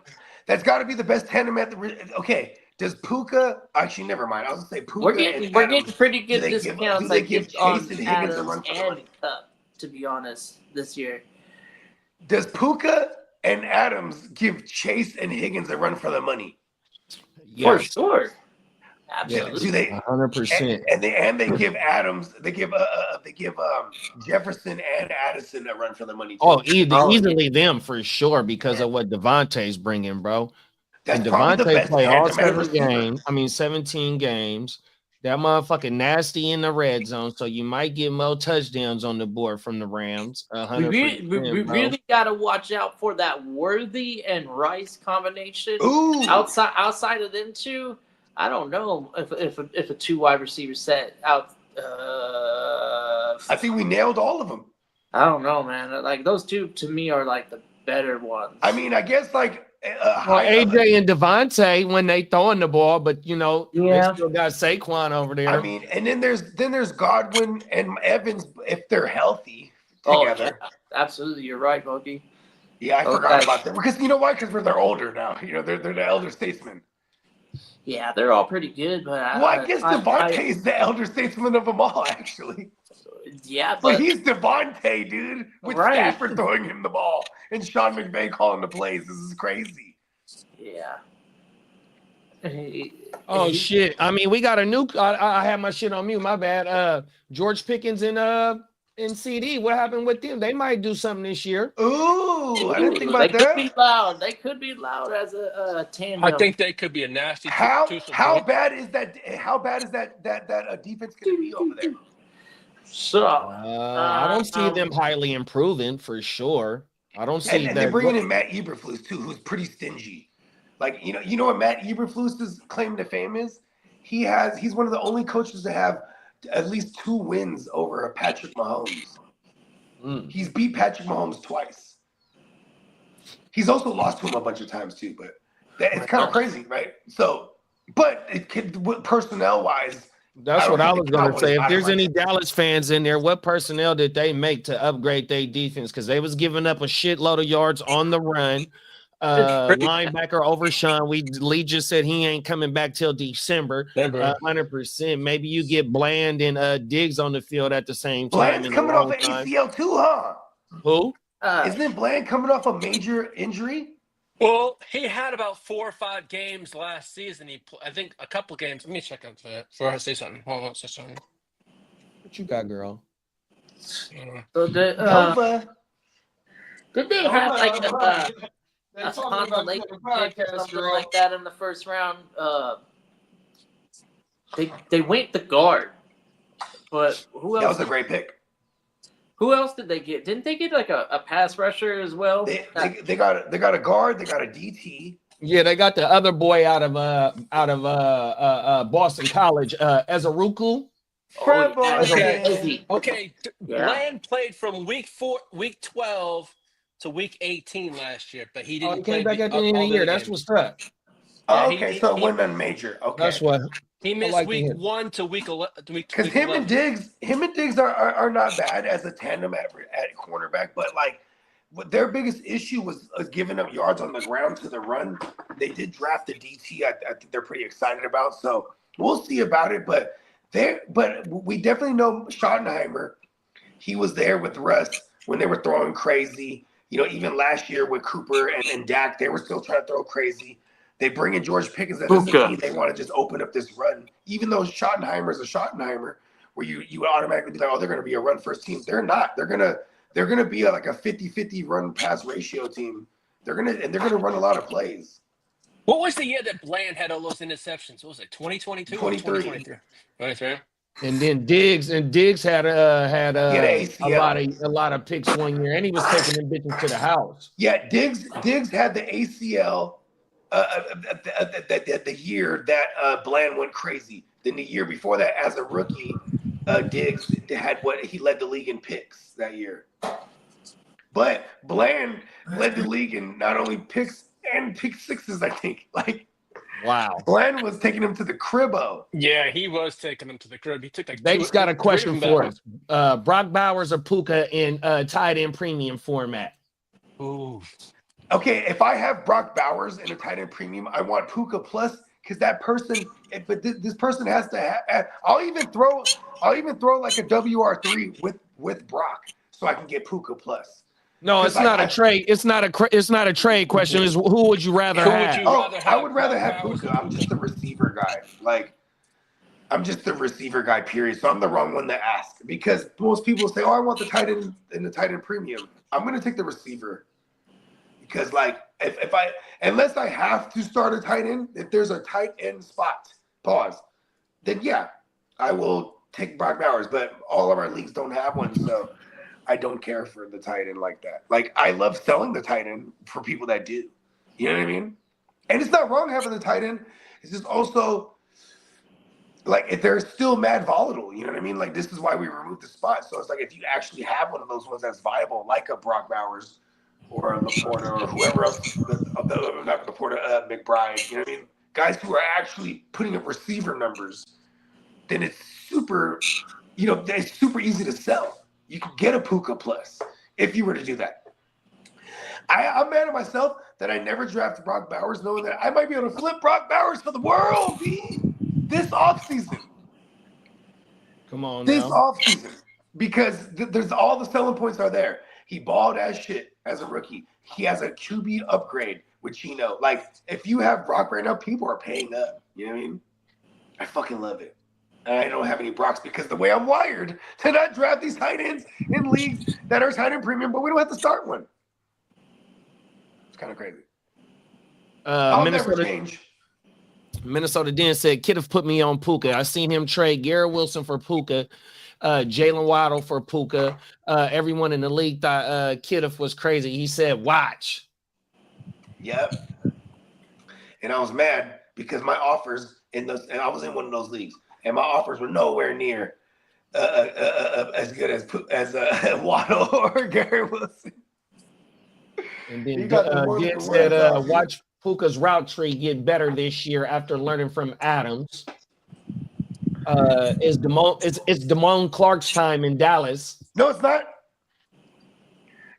That's got to be the best tandem at the. Okay, does Puka? Actually, never mind. I was gonna say Puka. We're and getting Adams, pretty good do they discounts. give Chase on and Higgins a Adams run for the and money? Cup, to be honest, this year. Does Puka and Adams give Chase and Higgins a run for the money? For sure. Absolutely. Do they? 100%. And they give Adams, they give Jefferson and Addison a run for the money too. Oh, Oh, easily them for sure because of what Devontae's bringing, bro. That's And probably the Devontae best play all tandem at 7 receiver. games. 17 games. That motherfucking nasty in the red zone. So you might get more touchdowns on the board from the Rams. we 100%, bro. really got to watch out for that Worthy and Rice combination. Ooh, Outside of them two, I don't know if a 2 wide receiver set out. I think we nailed all of them. I don't know, man. Like those two to me are like the better ones. I mean, I guess like Well, AJ and Devontae when they throwing the ball, but you know, Yeah. they still got Saquon over there. I mean, and then there's Godwin and Evans if they're healthy Oh, together. yeah, absolutely, you're right, Bogey. Yeah, I Okay. forgot about that because you know why? Because they're older now. You know, they're the elder statesmen. Yeah, they're all pretty good, but Well, I guess Devontae is the elder statesman of them all, actually. yeah, But but he's Devontae, dude, with Right. Stafford throwing him the ball and Sean McVay calling the plays. This is crazy. yeah. Oh shit! I mean, we got a new. I had my shit on mute. My bad. George Pickens and CD. What happened with them? They might do something this year. Ooh, I didn't think They about could that. be loud. They could be loud as a tandem. I think they could be a nasty. How twosome point. bad is that? How bad is that defense going to be over there? So. I don't see them highly improving for sure. I don't see And that. they're bringing in Matt Eberflus too, who's pretty stingy. Like you know what Matt Eberflus's claim to fame is? He's one of the only coaches to have at least 2 wins over Patrick Mahomes. He's beat Patrick Mahomes twice. He's also lost to him a bunch of times too, but it's kind of crazy, right? So, but it could personnel wise. That's I what don't I think was the going to Cowboys say. If got there's him any right. Dallas fans in there, what personnel did they make to upgrade their defense? Because they was giving up a shitload of yards on the run. Linebacker over Sean. Lee just said he ain't coming back till December. 100%. Maybe you get Bland and Diggs on the field at the same time. Bland's in a coming off long an time. ACL too, huh? Who? Isn't Bland coming off a major injury? Well, he had about 4 or 5 games last season. I think a couple games. Let me check out that before I say something. Hold on, say something. What you got, girl? So Nova. did they have like They're a talking about consolation the pick or podcast, something girl. like that in the first round? They went the guard, but who That else? was a great pick. Who else did they get? Didn't they get like a pass rusher as well? They got a guard, they got a DT. Yeah, they got the other boy out of Boston College, Ezeruku. Fred yeah, Boston. Izzy. Okay, Yeah. Bland played from week 12 to week 18 last year, but he Oh, didn't. he came play back at the end of the year. That's games. what's up. Oh, Yeah, okay, he- so it he- wasn't on major. Okay. That's what. He missed like to week hear. 1 to week 11. Because him and Diggs are not bad as a tandem at cornerback, but like what their biggest issue was giving up yards on the ground to the run. They did draft the DT. I think they're pretty excited about. So we'll see about it. But we definitely know Schottenheimer. He was there with Russ when they were throwing crazy. You know, even last year with Cooper and Dak, they were still trying to throw crazy. They bring in George Pickens as a team. They want to just open up this run. Even though Schottenheimer is a Schottenheimer, where you automatically be like, oh, they're going to be a run first team. They're not. They're gonna be like a 50-50 run pass ratio team. They're gonna run a lot of plays. What was the year that Bland had all those interceptions? What was it, 2022 or 2023? 23. And then Diggs had He had an ACL. a lot of picks one year, and he was taking them bitches to the house. Yeah, Diggs had the ACL the year that Bland went crazy. Then the year before that, as a rookie, Diggs had he led the league in picks that year. But Bland led the league in not only picks and pick sixes, I think. Like, Wow. Bland was taking him to the cribbo. Yeah, he was taking them to the crib. He took like Dave's got a question for us. Brock Bowers or Puka in tight end premium format? Ooh. Okay, if I have Brock Bowers in a tight end premium, I want Puka plus because that person. But this person has to have. I'll even throw like a WR3 with Brock so I can get Puka plus. No, it's not a trade. It's not a trade question. It's who would you rather Who would have? you- Oh, rather I have would rather Brock have Bowers Puka. I'm just a receiver guy. Like I'm just the receiver guy, period. So I'm the wrong one to ask because most people say, "Oh, I want the tight end and the tight end premium." I'm gonna take the receiver because, like, if I unless I have to start a tight end, if there's a tight end spot, pause, then yeah, I will take Brock Bowers. But all of our leagues don't have one, so I don't care for the tight end like that. Like, I love selling the tight end for people that do. You know what I mean? And it's not wrong having the tight end. It's just also like if they're still mad volatile, you know what I mean? Like, this is why we removed the spot. So it's like if you actually have one of those ones that's viable, like a Brock Bowers or a Laporta or whoever else, not Laporta, McBride, you know what I mean? Guys who are actually putting up receiver numbers, then it's super, it's super easy to sell. You can get a Puka Plus if you were to do that. I'm mad at myself that I never drafted Brock Bowers, knowing that I might be able to flip Brock Bowers for the world, B, this offseason. Come on This now. offseason. Because there's all the selling points are there. He balled as shit as a rookie. He has a QB upgrade with Chino. Like, if you have Brock right now, people are paying up. You know what I mean? I fucking love it. And I don't have any Brocks because the way I'm wired to not draft these tight ends in leagues that are tight end premium, but we don't have to start one. It's kind of crazy. I'll never change. Minnesota Den said, Kiddiff put me on Puka. I seen him trade Garrett Wilson for Puka, Jalen Waddle for Puka. Everyone in the league thought Kiddiff was crazy. He said, watch. Yep. And I was mad because my offers and I was in one of those leagues, and my offers were nowhere near as good as Waddle or Garrett Wilson. And then Dan said, watch Puka's route tree get better this year after learning from Adams. It's Damone Clark's time in Dallas. No, it's not.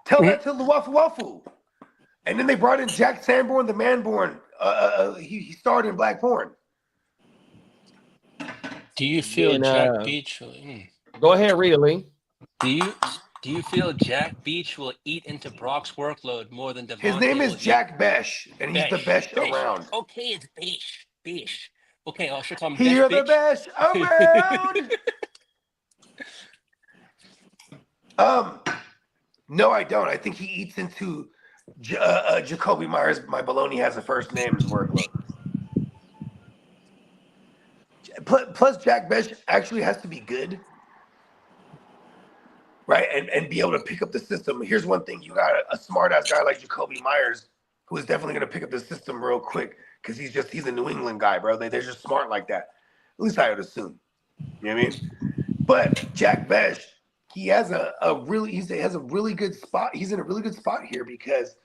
Tell that to Luafu Wafu. And then they brought in Jack Sanborn, the Manborn. He starred in Black Porn. Do you feel Jack Beach? Go ahead, Rita Lee. Do you feel Jack Beach will eat into Brock's workload more than Devontae? His name is Jack Besh, and he's the best around. Okay, it's Beach. Okay, I should call him You're the Besh. best around. No, I don't. I think he eats into Jacoby Myers. My baloney has a first name's workload. Plus, Jack Besh actually has to be good. Right, and be able to pick up the system. Here's one thing: you got a smart-ass guy like Jacoby Myers, who is definitely going to pick up the system real quick because he's a New England guy, bro. They're just smart like that. At least I would assume. You know what I mean? But Jack Besh, he has a really good spot. He's in a really good spot here because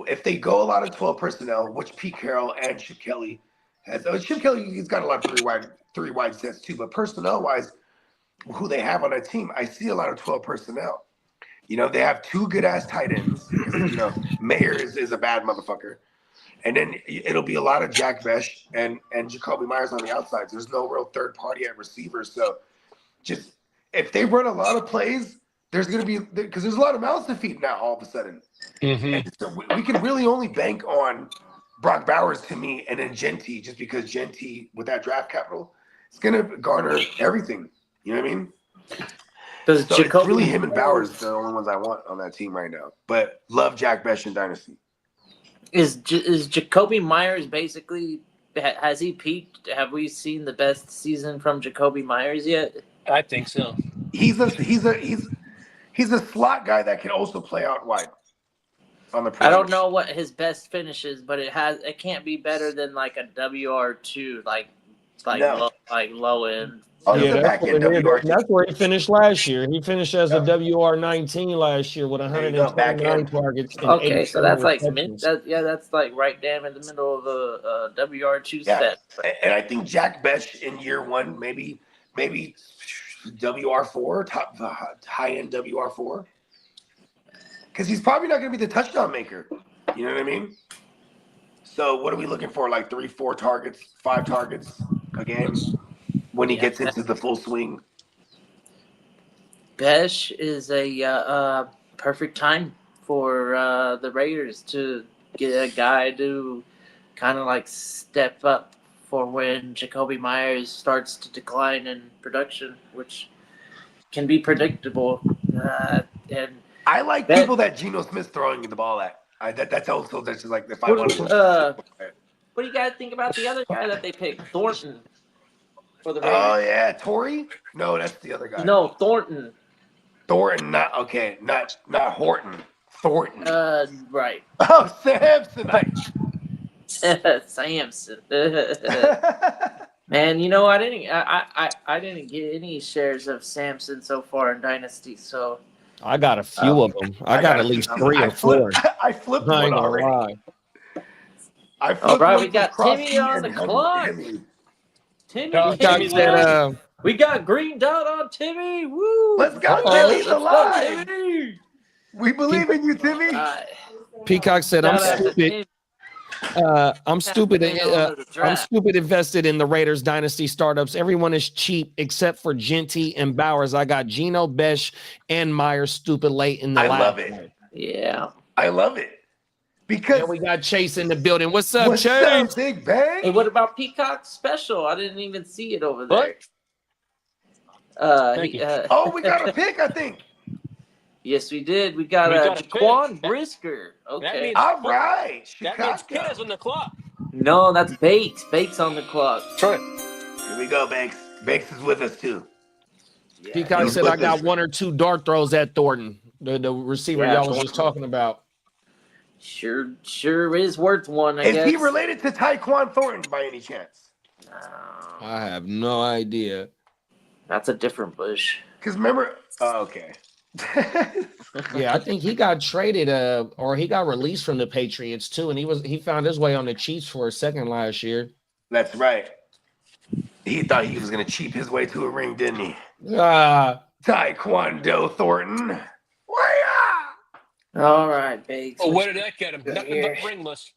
if they go a lot of 12 personnel, which Pete Carroll and Chip Kelly has. Chip Kelly, he's got a lot of three wide sets too, but personnel-wise, who they have on that team, I see a lot of 12 personnel. They have two good-ass tight ends. Mayer is a bad motherfucker. And then it'll be a lot of Jack Besh and Jacoby Myers on the outsides. There's no real third party at receivers. So just if they run a lot of plays, there's going to be – because there's a lot of mouths to feed now all of a sudden. Mm-hmm. And so we can really only bank on Brock Bowers to me and then Genty, just because Genty, with that draft capital, is going to garner everything. You know what I mean? So it's really him and Bowers the only ones I want on that team right now. But love Jack Besh in Dynasty. Is Jacoby Myers basically, has he peaked? Have we seen the best season from Jacoby Myers yet? I think so. He's a slot guy that can also play out wide on the. I don't know what his best finish is, but it can't be better than like a WR2, low end. Oh, yeah, that's where he finished last year. He finished as a WR19 last year with 129 targets. Okay, so that's like that's like right down in the middle of a WR2 set. And I think Jack Besh in year one, maybe WR4, top high end WR4, because he's probably not going to be the touchdown maker. You know what I mean? So what are we looking for? Like 3-4 targets, 5 targets a game. When he gets into the full swing. Besh is a perfect time for the Raiders to get a guy to kind of like step up for when Jacoby Myers starts to decline in production, which can be predictable. And I like that- people that Geno Smith's throwing the ball at. That's also that's just like if I want to. what do you guys think about the other guy that they picked, Thornton, for the Oh Raiders? yeah, Tory? No, that's the other guy. No, Thornton. Thornton, not Horton. Thornton. Right. Oh, Samsonite. Samson. Man, you know, I didn't get any shares of Samson so far in Dynasty, so I got a few of them. I got at least 3 or 4. I flipped I one ain't gonna already. lie. I flipped All right, one we to got Crosby Timmy on the and clock. Hemi. Timmy, No, Peacock said, we got green dot on Timmy. Woo! Let's go, Oh, Timmy's let's go, alive. Timmy. We believe in you, Timmy. All right. Peacock said, I'm Shout out to stupid. Timmy. I'm stupid. Timmy on the I'm draft. stupid invested in the Raiders dynasty startups. Everyone is cheap except for Genty and Bowers. I got Geno, Besh, and Myers stupid late in the I last love it. one. Yeah. I love it. Because And we got Chase in the building. What's up, what's Chase? up, Big Bang? Hey, what about Peacock Special? I didn't even see it over What? there. Thank you. Oh, we got a pick, I think. Yes, we did. We got, We got a Jaquan pick. Brisker. Okay. means- All right. That means Chicago. Kid is on the clock. No, that's Bakes. Bakes on the clock. That's right. Here we go, Banks. Banks is with us too. Yeah. Peacock he's said, with I got us. 1 or 2 dart throws at Thornton, the receiver Yeah, y'all was just talking about. Sure is worth one, I Is guess. he related to Tyquan Thornton by any chance? No, I have no idea. that's a different Bush. Because remember, oh, okay. Yeah, I think he got traded, or he got released from the Patriots too, and he found his way on the Chiefs for a second last year. That's right. He thought he was gonna cheap his way to a ring, didn't he? Taekwondo Thornton. Where All right, Bakes. Oh, where did that get him? Nothing Here. but ringless.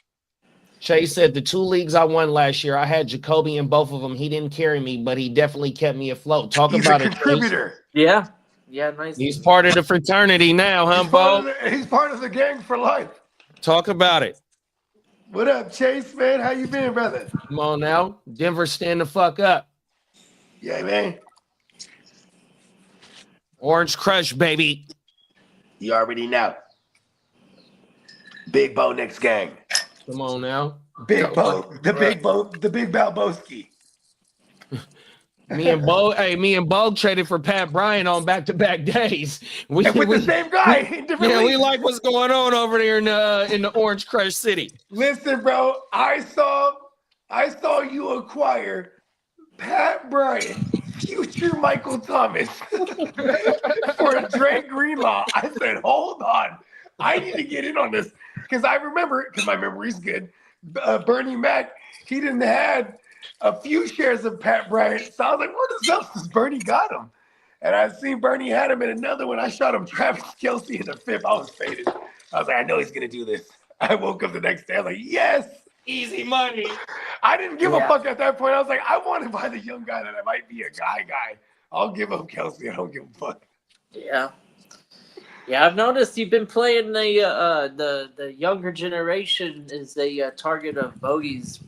Chase said the 2 leagues I won last year, I had Jacoby in both of them. He didn't carry me, but he definitely kept me afloat. Talk He's about a it, Chase. contributor. Yeah. Yeah, nice. He's part of the fraternity now, huh, Bo? He's part of the gang for life. Talk about it. What up, Chase, man? How you been, brother? Come on now. Denver, stand the fuck up. Yeah, man. Orange Crush, baby. You already know. Big Bo next gang. Come on now. Big Bo, the Big Balboski. Me and Bo traded for Pat Bryant on back-to-back days. We, And with we- the same guy in different yeah, we leagues. like what's going on over there in the Orange Crush City. Listen, bro, I saw you acquire Pat Bryant, future Michael Thomas, for a Dre Greenlaw. I said, hold on. I need to get in on this. Because I remember, because my memory's good, Bernie Mac, he didn't have a few shares of Pat Bryant. So I was like, where the hell does Bernie got him? And I seen Bernie had him in another one. I shot him Travis Kelce in the 5th. I was faded. I was like, I know he's going to do this. I woke up the next day. I was like, yes. Easy money. I didn't give Yeah. a fuck at that point. I was like, I want to buy the young guy that I might be a guy. I'll give him Kelce. I don't give a fuck. Yeah. Yeah, I've noticed you've been playing the younger generation is a target of bogeys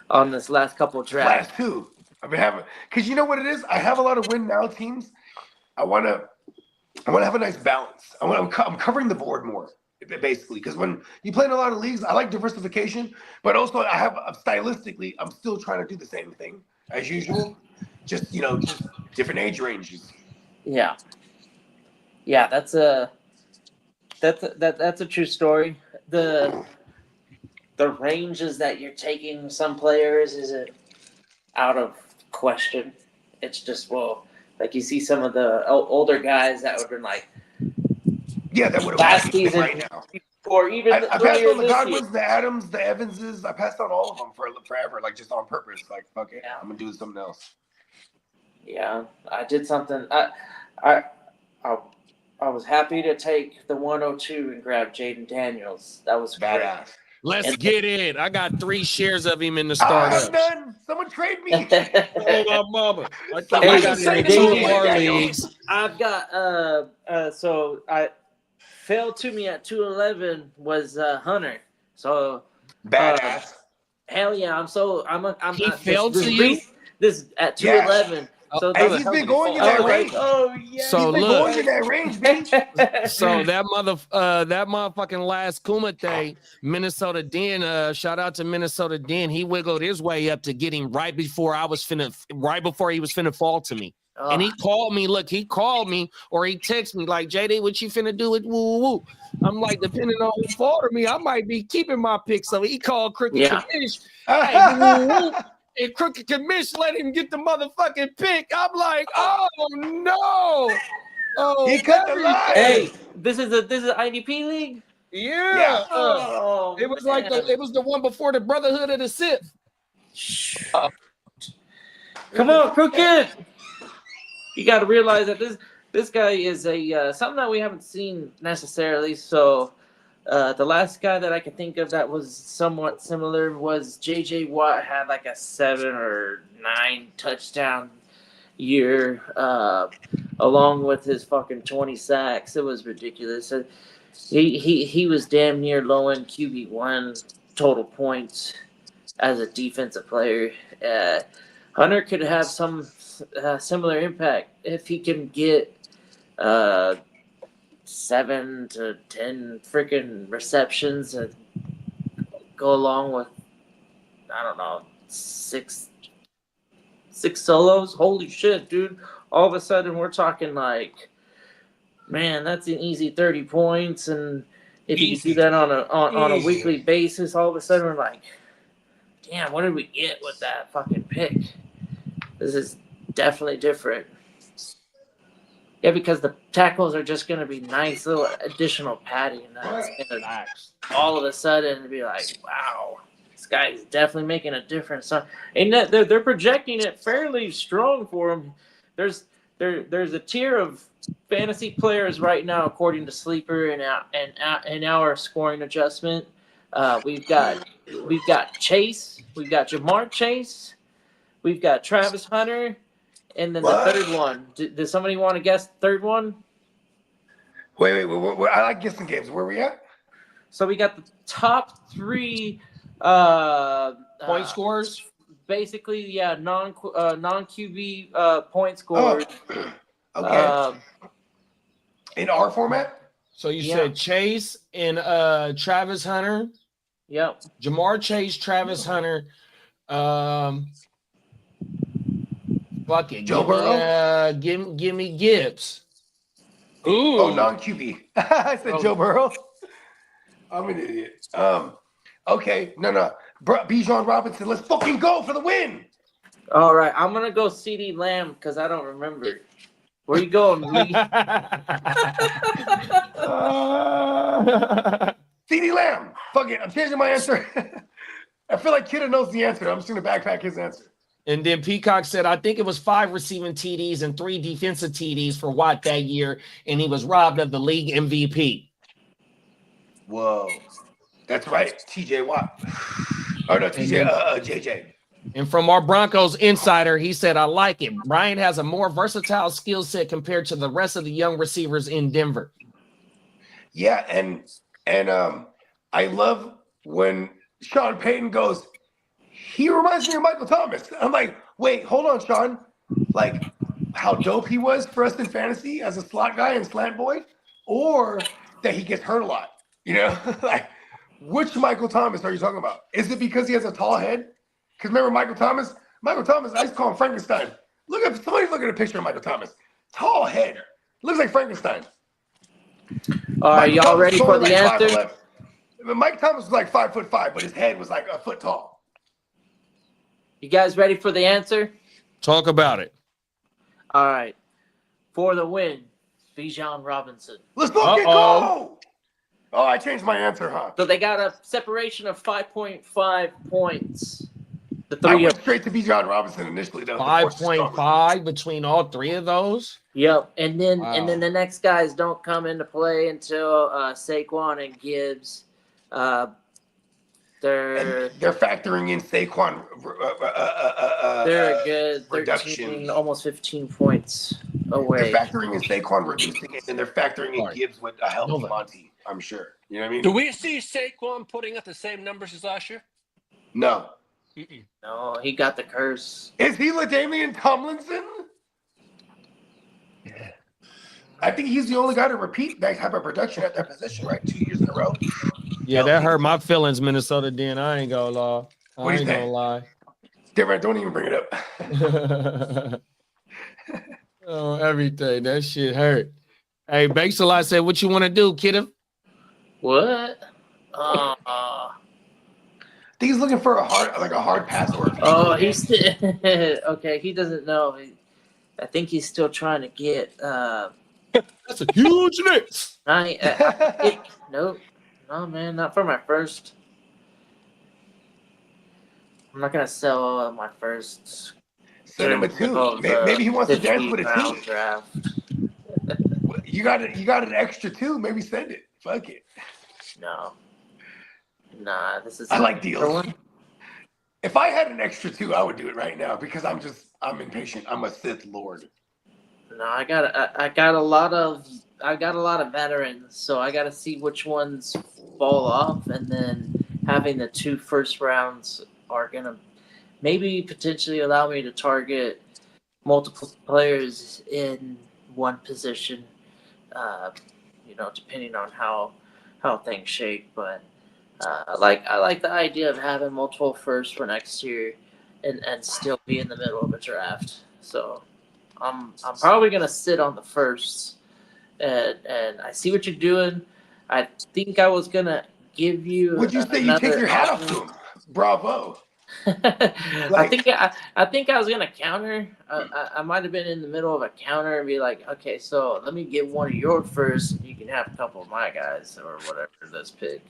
on this last couple drafts. Last 2. I've been having, because you know what it is? I have a lot of win now teams. I want to have a nice balance. I'm covering the board more, basically, because when you play in a lot of leagues, I like diversification, but also I have stylistically, I'm still trying to do the same thing as usual, just different age ranges. Yeah. Yeah, that's a true story. The ranges that you're taking some players isn't out of question. It's just, well, like you see some of the older guys that would have been like, Yeah, that would have Last season, right now. or even I passed earlier on the this Godwins, year. the Adams, the Evanses. I passed on all of them forever, like just on purpose. Like, fuck it, Yeah. I'm gonna do something else. Yeah, I did something. I was happy to take the 102 and grab Jaden Daniels. That was great. Badass. Let's get in. I got 3 shares of him in the I'm startup. done. Someone trade me. Oh, my mama. I thought Hey, I got say in to 2 me, of our Daniel. leagues. I've got so I fell to me at 211 was Hunter. So Badass. Hell yeah! I'm He not, failed this to you? This at 211. So Hey, this- he's been going in I that was like, range. oh yeah. So He's been look. going in that range, bitch. So that motherfucking last Kumite, Minnesota Den, shout out to Minnesota Den. He wiggled his way up to get him right before he was finna fall to me. And he called me. Look, he called me or he texted me like, JD, what you finna do with woo woo? I'm like, depending on who fall to me, I might be keeping my pick. So he called Crooked Yeah. Commish. Hey, woo woo. And Crooked Commish let him get the motherfucking pick. I'm like, oh no. Oh, He cut the line. Hey, this is IDP league. yeah. Oh, It was like man. it was the one before the Brotherhood of the Sith. Come on, Crooked. You got to realize that this guy is a something that we haven't seen necessarily. So the last guy that I can think of that was somewhat similar was JJ Watt. Had like a 7 or 9 touchdown year, along with his fucking 20 sacks. It was ridiculous. He was damn near low end QB1 total points as a defensive player. Hunter could have some similar impact if he can get 7 to 10 freaking receptions and go along with, I don't know, 6 solos. Holy shit, dude. All of a sudden we're talking like, man, that's an easy 30 points. And if you do that on a weekly basis, all of a sudden we're like, damn, what did we get with that fucking pick? This is definitely different. Yeah, because the tackles are just going to be nice little additional padding. That's going to all of a sudden be like, wow, this guy's definitely making a difference. And they're projecting it fairly strong for him. There's a tier of fantasy players right now, according to Sleeper and our scoring adjustment. We've got Chase, we've got Jamar Chase, we've got Travis Hunter, and then What? the third one. Does somebody want to guess the third one? Wait. I like guessing games. Where we at? So we got the top 3 Point scorers. basically, yeah, non QB point scorers. Okay. In our format? So you Yeah. said Chase and Travis Hunter. Yep. Jamar Chase, Travis Hunter. Fuck it. Joe Burrow? Give me Gibbs. Ooh. Oh, non-QB. I said Joe Burrow. I'm an idiot. Okay. No. Bijan Robinson, let's fucking go for the win. All right, I'm gonna go CD Lamb because I don't remember. Where you going, Lee? CeeDee Lamb. Fuck it. I'm changing my answer. I feel like Kidda knows the answer. I'm just going to backpack his answer. And then Peacock said, I think it was 5 receiving TDs and 3 defensive TDs for Watt that year, and he was robbed of the league MVP. Whoa. That's right. TJ Watt. Or no, JJ. And from our Broncos insider, he said, I like it. Ryan has a more versatile skill set compared to the rest of the young receivers in Denver. Yeah, and I love when Sean Payton goes, he reminds me of Michael Thomas. I'm like, wait, hold on, Sean. Like, how dope he was for us in fantasy as a slot guy and slant boy, or that he gets hurt a lot. You know, like, which Michael Thomas are you talking about? Is it because he has a tall head? Because remember Michael Thomas, I used to call him Frankenstein. Somebody's looking at a picture of Michael Thomas. Tall head. Looks like Frankenstein. All right, y'all Thomas ready was for only the like answer? 5'11". But Mike Thomas was like 5'5", but his head was like a foot tall. You guys ready for the answer? Talk about it. All right. For the win, Bijan Robinson. Let's fucking go! Oh, I changed my answer, huh? So they got a separation of 5.5 points. The I three went of straight to Bijan Robinson initially, though. The force is stronger. 5.5 between all 3 of those. Yep, and then Wow. the next guys don't come into play until Saquon and Gibbs. They're And they're factoring in Saquon. they're a good reduction. 13, almost 15 points away. They're factoring in Saquon reducing it, and they're factoring in Right. Gibbs with a healthy Nova. Monty. I'm sure. You know what I mean? Do we see Saquon putting up the same numbers as last year? No, Mm-mm. No, he got the curse. Is he LaDainian Tomlinson? Yeah. I think he's the only guy to repeat that type of production at that position, right? 2 years in a row. Yeah, that hurt my feelings, Minnesota. Then I ain't gonna lie. What do you think? Lie. Don't even bring it up. Oh, everything. That shit hurt. Hey, Bakes a lot said, "What you want to do, kiddo?" What? I think he's looking for a hard pass or a Oh, he's still okay. He doesn't know. I think he's still trying to get. That's a huge mix. Nope. No, man, not for my first. I'm not gonna sell my first. Send him a two. Maybe he wants to dance with a 50-round two. draft. You got an extra two. Maybe send it. Fuck it. No. Nah, this is. I like deals. If I had an extra two, I would do it right now because I'm impatient. I'm a Sith Lord. No, I got a lot of veterans, so I got to see which ones fall off, and then having the 2 first rounds are gonna maybe potentially allow me to target multiple players in one position. Depending on how things shake, but I like the idea of having multiple firsts for next year, and still be in the middle of a draft. So I'm probably gonna sit on the firsts, and I see what you're doing. I think I was gonna give you. Would you say you take your hat off to him? Bravo. I think I was gonna counter. I might have been in the middle of a counter and be like, okay, so let me get one of your first, and you can have a couple of my guys or whatever. Let's pick.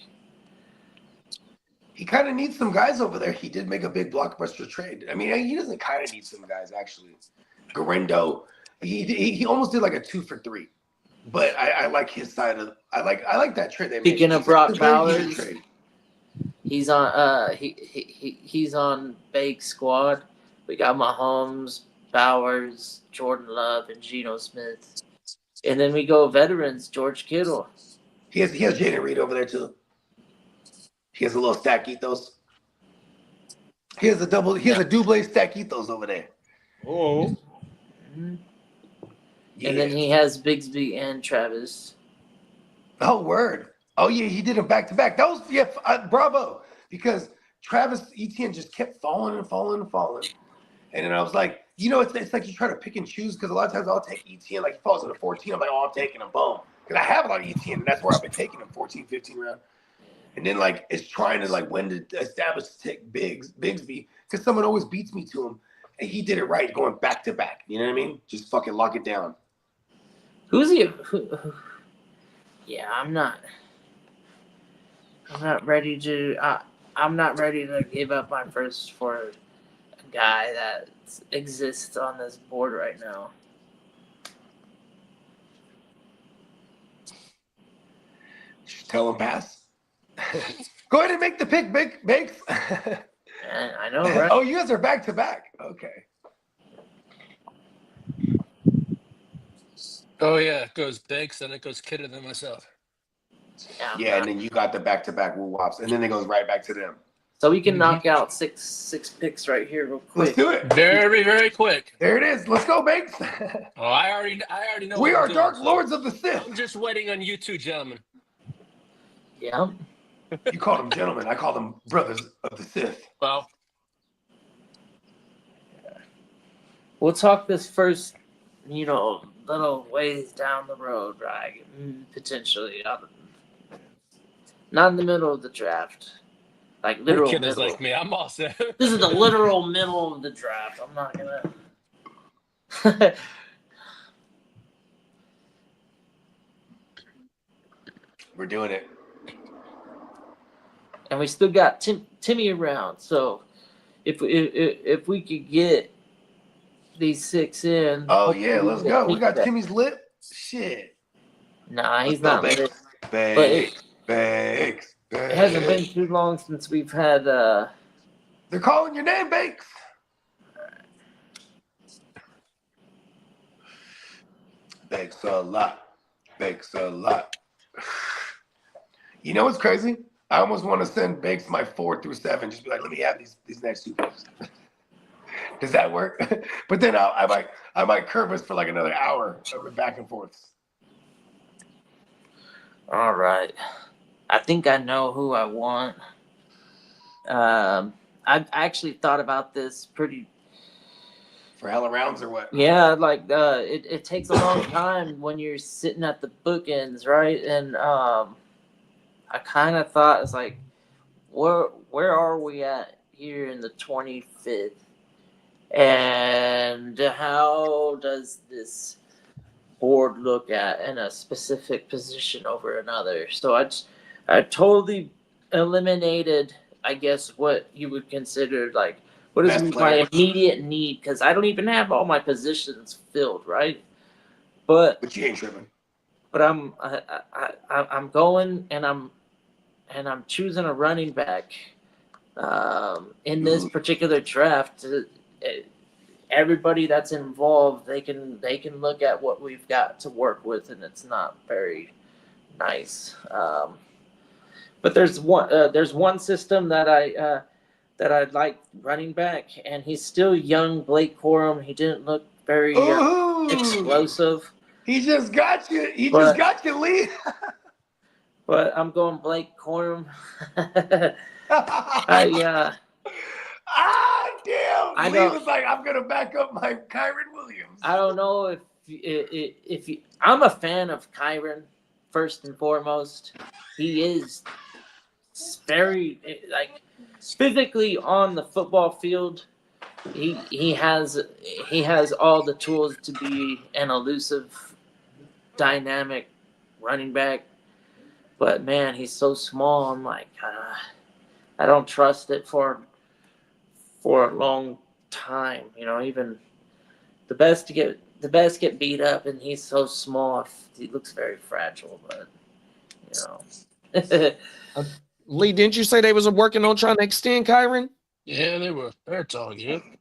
He kind of needs some guys over there. He did make a big blockbuster trade. I mean, he doesn't kind of need some guys actually. Garendo, he almost did like a 2 for 3, but I like his side of. I like that trade. They Speaking made. of Brock It's a very good Bowers, trade. he's on he's on Bake's squad. We got Mahomes, Bowers, Jordan Love, and Geno Smith, and then we go veterans, George Kittle. He has Jaden Reed over there too. He has a little stack ethos. He has a double stack ethos over there. Oh. Mhm. Yeah. And then he has Bigsby and Travis. Oh, word. Oh, yeah, he did a back-to-back. That was, bravo. Because Travis Etienne just kept falling and falling and falling. And then I was like, it's like you try to pick and choose because a lot of times I'll take Etienne, like he falls in the 14. I'm like, I'm taking him, boom. Because I have a lot of Etienne, and that's where I've been taking him, 14, 15 round. And then, it's trying to, when to establish to take Bigsby because someone always beats me to him. And he did it right, going back-to-back. You know what I mean? Just fucking lock it down. Who's he? Yeah, I'm not ready to. I'm not ready to give up my first for a guy that exists on this board right now. Just tell him pass. Go ahead and make the pick, Bakes. And I know, right? Oh, you guys are back-to-back. Okay. Oh yeah, it goes Bakes, then it goes Kidder, then myself. Yeah, and then you got the back-to-back woo-wops, and then it goes right back to them. So we can knock out six picks right here real quick. Let's do it. Very, very quick. There it is. Let's go, Bakes. Oh, I already know. We what are I'm doing. Dark Lords of the Sith. I'm just waiting on you two gentlemen. Yeah. You call them gentlemen. I call them brothers of the Sith. Well, We'll talk this first, little ways down the road, right? Potentially. Not in the middle of the draft. Like literal Kidder's middle. like me. I'm all set. This is the literal middle of the draft. I'm not gonna. We're doing it. And we still got Timmy around. So if we could get these 6 in. Oh, yeah. Let's go. We got that. Timmy's lip. Shit. Nah, he's Let's go, not Bakes. lit. Bakes. Bakes. It hasn't been too long since we've had. They're calling your name, Bakes. Bakes a lot. Bakes a lot. You know what's crazy? I almost want to send Bakes my 4 through 7. Just be like, let me have these next 2 picks. Does that work? But then I might curve us for like another hour of back and forths. All right. I think I know who I want. I actually thought about this pretty. For hella rounds or what? Yeah, like it takes a long time when you're sitting at the bookends, right? And I kind of thought it's like, where are we at here in the 25th, and how does this board look at in a specific position over another? So I totally eliminated, I guess, what you would consider like what is Best my player. immediate need, because I don't even have all my positions filled, right? But But you ain't tripping. I'm going and I'm choosing a running back in this particular draft. Everybody that's involved, they can look at what we've got to work with, and it's not very nice. But there's one system that I like running back, and he's still young, Blake Corum. He didn't look very Ooh, explosive. he just got you. He But- just got you, Lee. But I'm going Blake Corum. Ah, damn. I Lee don't- was like, I'm gonna back up my Kyron Williams. I don't know if you, I'm a fan of Kyron first and foremost. He is very like physically on the football field. He has all the tools to be an elusive, dynamic running back. But man, he's so small. I'm like, I don't trust it for a long time. You know, even the best get beat up, and he's so small. He looks very fragile. But you know, Lee, didn't you say they was working on trying to extend Kyron? Yeah, they were. They're talking.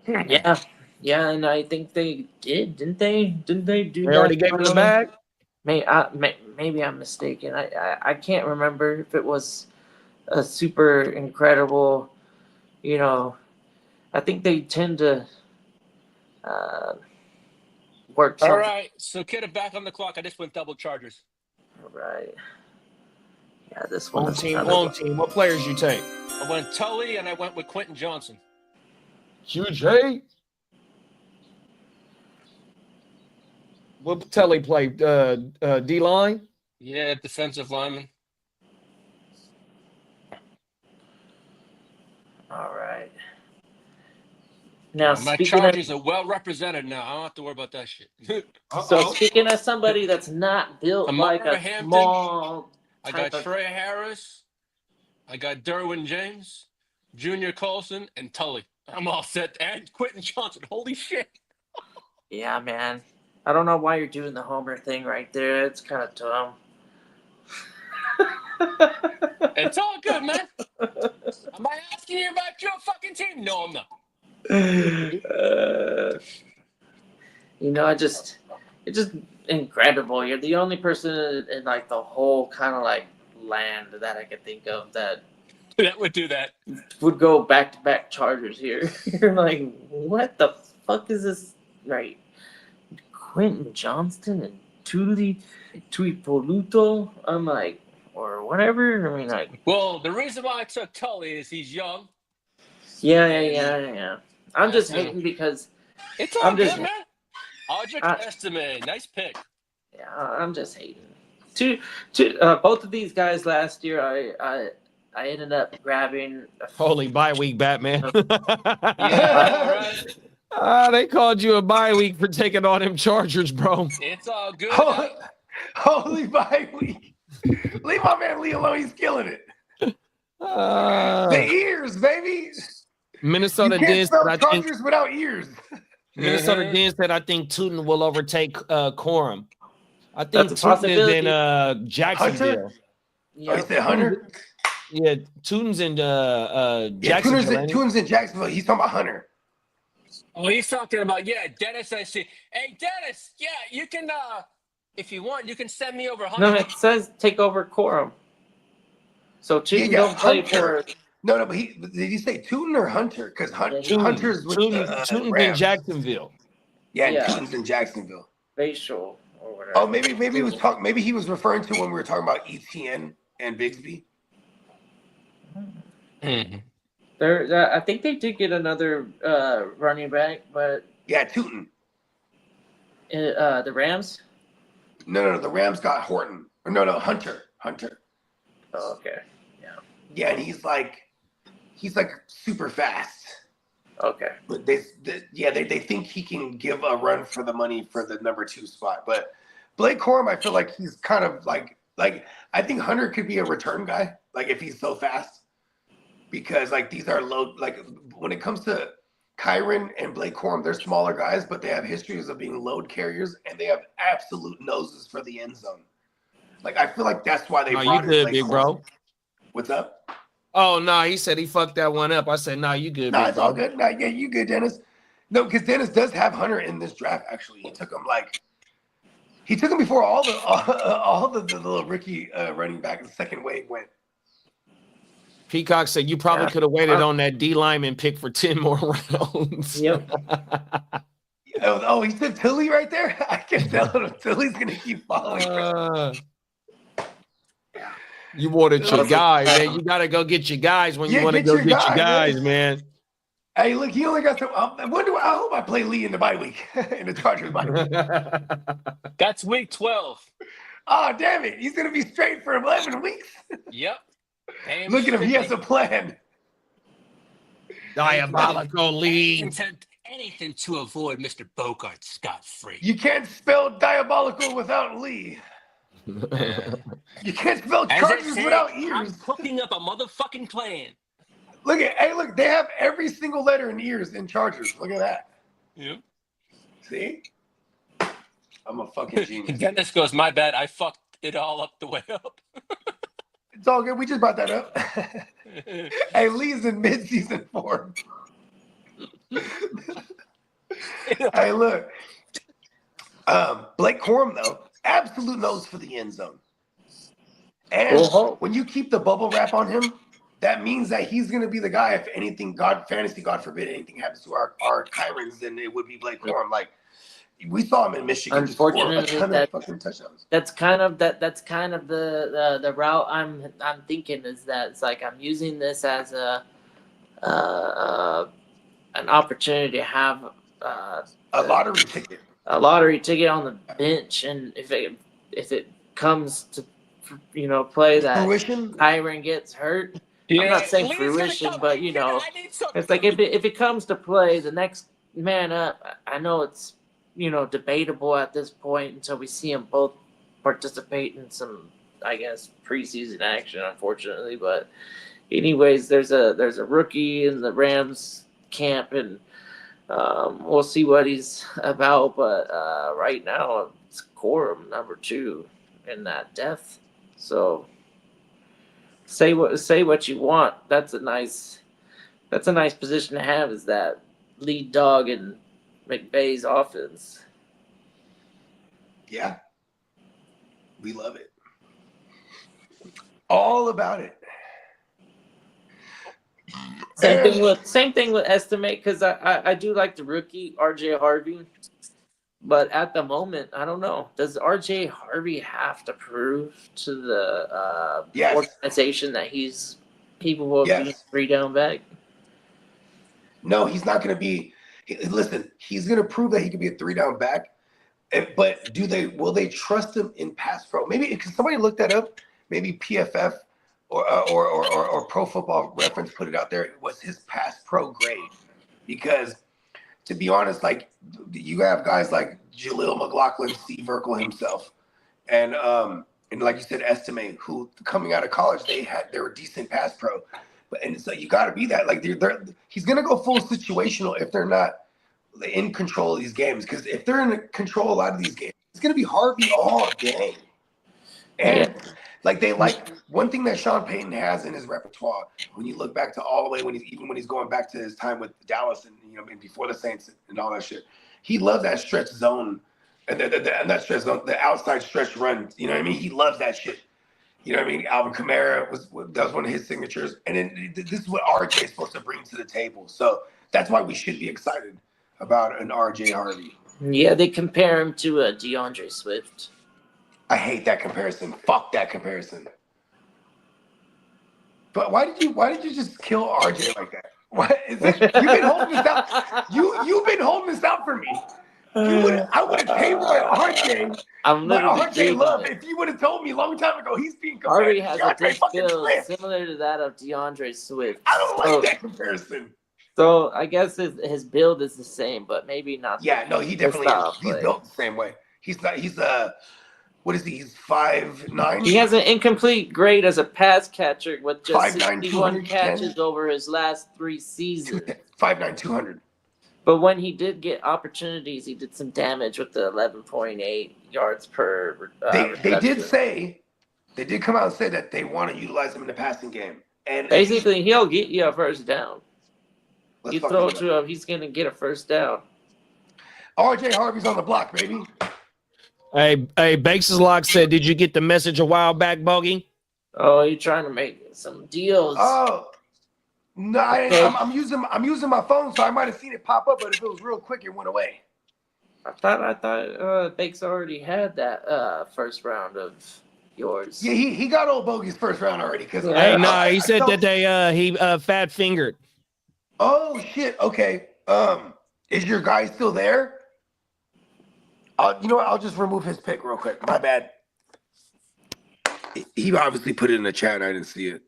yeah, and I think they did, didn't they? Didn't they do They that? already gave him the bag. Maybe I'm mistaken. I can't remember if it was a super incredible. You know, I think they tend to work. All something- right, so Kid, I'm back on the clock. I just went double Chargers. Right. Yeah, this one. Home is team, another home one. team. What players you take? I went Tully and I went with Quentin Johnson. QJ. What Telly play? D line. Yeah, defensive lineman. All right. Now, My speaking Chargers are well represented now. I don't have to worry about that shit. so speaking of somebody that's not built Amara like a Hampton. small I type got of, Trey Harris. I got Derwin James, Junior Colson, and Tully. I'm all set. And Quentin Johnson. Holy shit. yeah, man. I don't know why you're doing the homer thing right there. It's kind of dumb. It's all good, man. Am I asking you about your fucking team? No, I'm not. You know, it's just incredible. You're the only person in like the whole kind of like land that I could think of that That would do that. would go back-to-back Chargers here. You're like, what the fuck is this? Right. Quentin Johnston and Tuipoluto? I'm like, or whatever. I mean, like, Well, the reason why I took Tully is he's young. yeah. I'm just Yeah. hating because, It's all I'm good, just- man. Audric I- Estime. Nice pick. yeah, I'm just hating. Both of these guys last year, I ended up grabbing. Holy bye week, Batman. Yeah, right. They called you a bye week for taking on them Chargers, bro. It's all good. Holy bye week. Leave my man Lee alone. He's killing it. The ears, baby. Minnesota You did can't spell said, I think Chargers without ears. Minnesota did said I think Tootin will overtake Corum. I That's think a Tootin is in possibility. Jacksonville. Oh, Yeah, you said Hunter? Yeah, Tootin's in Yeah, Jacksonville. ain't he? Tune's in Jacksonville. He's talking about Hunter. Oh, he's talking about, Dennis, I see. Hey, Dennis, you can, if you want, you can send me over no, Hunter. it says take over Corum. So Tootin Yeah, don't play Hunter. for. No, but did he say Tootin or Hunter? Because Hunter's with Tootin's in Rams. Jacksonville. Yeah, and Yeah. Tootin's in Jacksonville. Facial or whatever. Oh, maybe he was referring to when we were talking about ETN and Bigsby. I think they did get another running back, but Yeah, Tootin. the Rams. No, the Rams got Horton. Or no, Hunter. Oh, okay. Yeah, and he's like super fast. Okay. But they think he can give a run for the money for the number 2 spot. But Blake Corum, I feel like he's kind of like I think Hunter could be a return guy, like if he's so fast. Because like these are low, like when it comes to Kyron and Blake Corum, they're smaller guys, but they have histories of being load carriers and they have absolute noses for the end zone. Like I feel like that's why they No, brought you in good, Blake big Corum. bro. What's up? Oh no, he said he fucked that one up. I said, no, you good, No, big it's bro. all good. No, yeah, you good, Dennis. No, because Dennis does have Hunter in this draft. Actually, he took him before all the little rookie running back. The second wave went. Peacock said you probably could have waited on that D lineman pick for 10 more rounds. Yep. Oh, he said Tilly right there. I can tell him Tilly's gonna keep following. You wanted your guys, man. You gotta go get your guys when you want to go get your guys, man. Hey, look, he only got some. I hope I play Lee in the bye week in the Chargers bye week. That's week 12. Oh, damn it! He's gonna be straight for 11 weeks. Yep. Damn Look at him. He straight. has a plan. Diabolical lead. Anything to avoid Mr. Bogart scot-free. You can't spell diabolical without Lee. You can't spell As I Chargers said, without I'm ears. cooking up a motherfucking plan. Look, they have every single letter in ears in Chargers. Look at that. Yep. See? I'm a fucking genius. Dennis goes, my bad. I fucked it all up the way up. It's all good. We just brought that up. Hey, Lee's in mid-season form. Hey, look. Blake Corum, though, absolute nose for the end zone. And when you keep the bubble wrap on him, that means that he's going to be the guy. If anything, God forbid, anything happens to our Kyrans, then it would be Blake Corum. Like we saw him in Michigan. Unfortunately, fucking touchdowns. That's kind of the route I'm thinking is that it's like I'm using this as an opportunity to have A lottery ticket. A lottery ticket on the bench, and if it comes to play that Fruition. Kyron gets hurt. Yeah, I'm not saying Lee's fruition, gonna come. but it's like if it comes to play, the next man up. I know it's debatable at this point until we see them both participate in some, I guess, preseason action. Unfortunately, but anyways, there's a rookie in the Rams camp, and we'll see what he's about. But right now, it's Corum number 2 in that depth. So say what you want. That's a nice position to have, is that lead dog in McVay's offense. Yeah. We love it. All about it. Same thing with Estimate, because I do like the rookie RJ Harvey, but at the moment I don't know. Does RJ Harvey have to prove to the organization that he's capable of being 3 down back? No, he's not going to be. Listen, he's going to prove that he can be a 3 down back. But will they trust him in pass pro? Maybe because somebody looked that up. Maybe PFF or Pro Football Reference put it out there. What's his pass pro grade? Because to be honest, like you have guys like Jaleel McLaughlin, Steve Urkel himself, and like you said, Estimate, who coming out of college they were decent pass pro, and so you got to be that. Like he's gonna go full situational if they're not in control of these games. Because if they're in control of a lot of these games, it's gonna be Harvey all game. And one thing that Sean Payton has in his repertoire, when you look back to all the way when he's going back to his time with Dallas and and before the Saints and all that shit, he loves that stretch zone and that stretch zone, the outside stretch run. You know what I mean? He loves that shit. You know what I mean? Alvin Kamara was one of his signatures, and then this is what RJ is supposed to bring to the table. So that's why we should be excited about an RJ Harvey. Yeah, they compare him to DeAndre Swift. I hate that comparison. Fuck that comparison. But why did you just kill RJ like that? What is this? You've been holding this out. You've been holding this out for me. I would have paid my RJ. I'm My literally RJ digging love. it. If you would have told me a long time ago he's being compared Harvey to has a DeAndre big fucking build Swift. similar to that of DeAndre Swift. I don't like that comparison. So I guess his build is the same, but maybe not. Yeah, no, he definitely is. He's built the same way. He's not. He's what is he? He's 5'9". He has an incomplete grade as a pass catcher with just 5'9", 61 210. catches over his last 3 seasons. 5'9", 200. But when he did get opportunities, he did some damage with the 11.8 yards per. They did reception. they did come out and say that they want to utilize him in the passing game. And Basically, he'll get you a first down. let's You fucking throw do it to him, he's gonna get a first down. RJ Harvey's on the block, baby. Hey, Bakes' Lock said, did you get the message a while back, Bogey? Oh, you're trying to make some deals. Oh no, Okay. I'm using my phone, so I might have seen it pop up, but if it was real quick, it went away. I thought Bakes already had that first round of yours. Yeah, he got old Bogey's first round already. Cause Yeah. No, he said that he fat fingered. Oh shit. Okay. Is your guy still there? You know what? I'll just remove his pick real quick. My bad. He obviously put it in the chat. I didn't see it.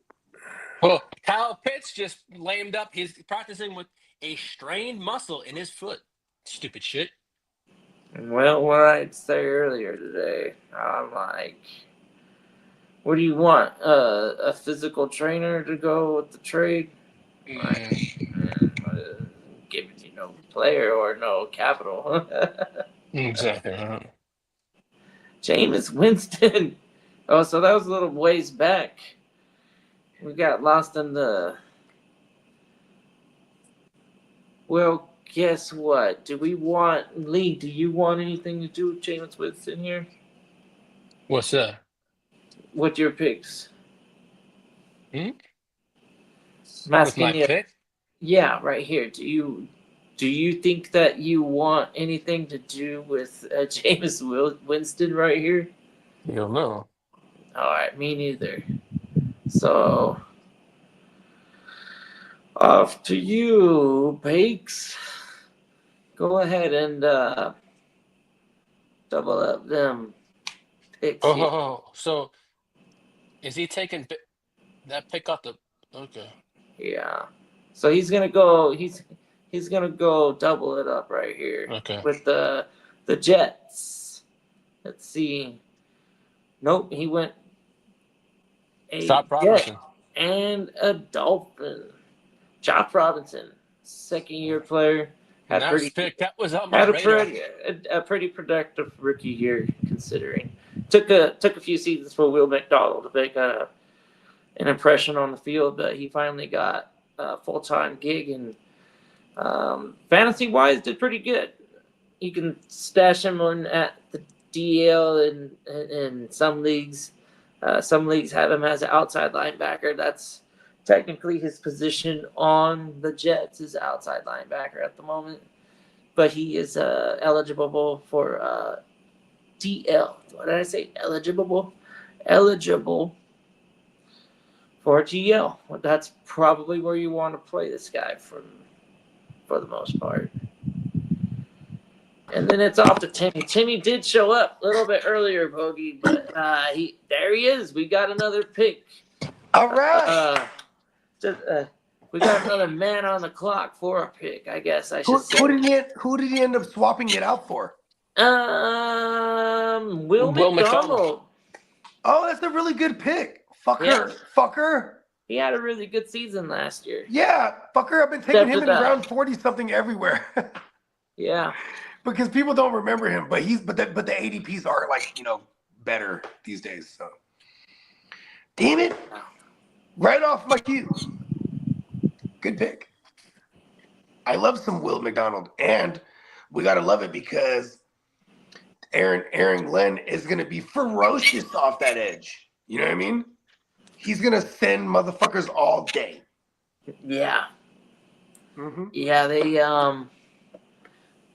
Well, Kyle Pitts just lamed up. He's practicing with a strained muscle in his foot. Stupid shit. Well, what I'd say earlier today, I'm like, what do you want? A physical trainer to go with the trade? Give it to no player or no capital. Exactly. Jameis Winston. Oh, so that was a little ways back. We got lost in the. Well, guess what? Do we want Lee? Do you want anything to do with Jameis Winston here? What's that? With your picks? Hmm? I'm With my asking you. pick? Yeah, right here. Do you think that you want anything to do with Jameis Winston right here? You don't know. All right, me neither. So, off to you, Bakes. Go ahead and double up them picks. here. Oh, so is he taking that pick off the? Okay. Yeah. So he's gonna go. He's gonna go double it up right here Okay. with the Jets. Let's see. Nope, he went a Stop Robinson. Jet and a Dolphin. Josh Robinson, second-year player, had Nice pick. That was on my had radar. a pretty productive rookie year considering. Took a few seasons for Will McDonald to make an impression on the field, but he finally got a full-time gig and fantasy-wise did pretty good. You can stash him on at the DL in some leagues. Some leagues have him as an outside linebacker. That's technically his position on the Jets is outside linebacker at the moment. But he is eligible for DL. What did I say? Eligible for GL. Well, that's probably where you want to play this guy for the most part. And then it's off to Timmy. Timmy did show up a little bit earlier, Bogey, but there he is. We got another pick. All right. We got another man on the clock for a pick, I guess I should say. Who did he end up swapping it out for? Will McDonald. Oh, that's a really good pick. Fucker. Yeah. Fucker. He had a really good season last year. Yeah, fucker. I've been taking him in Except for round 40-something everywhere. Yeah. Because people don't remember him, but the ADPs are better these days. So, damn it, right off my cue. Good pick. I love some Will McDonald, and we gotta love it because Aaron Glenn is gonna be ferocious off that edge. You know what I mean? He's gonna send motherfuckers all day. Yeah. Mm-hmm. Yeah, they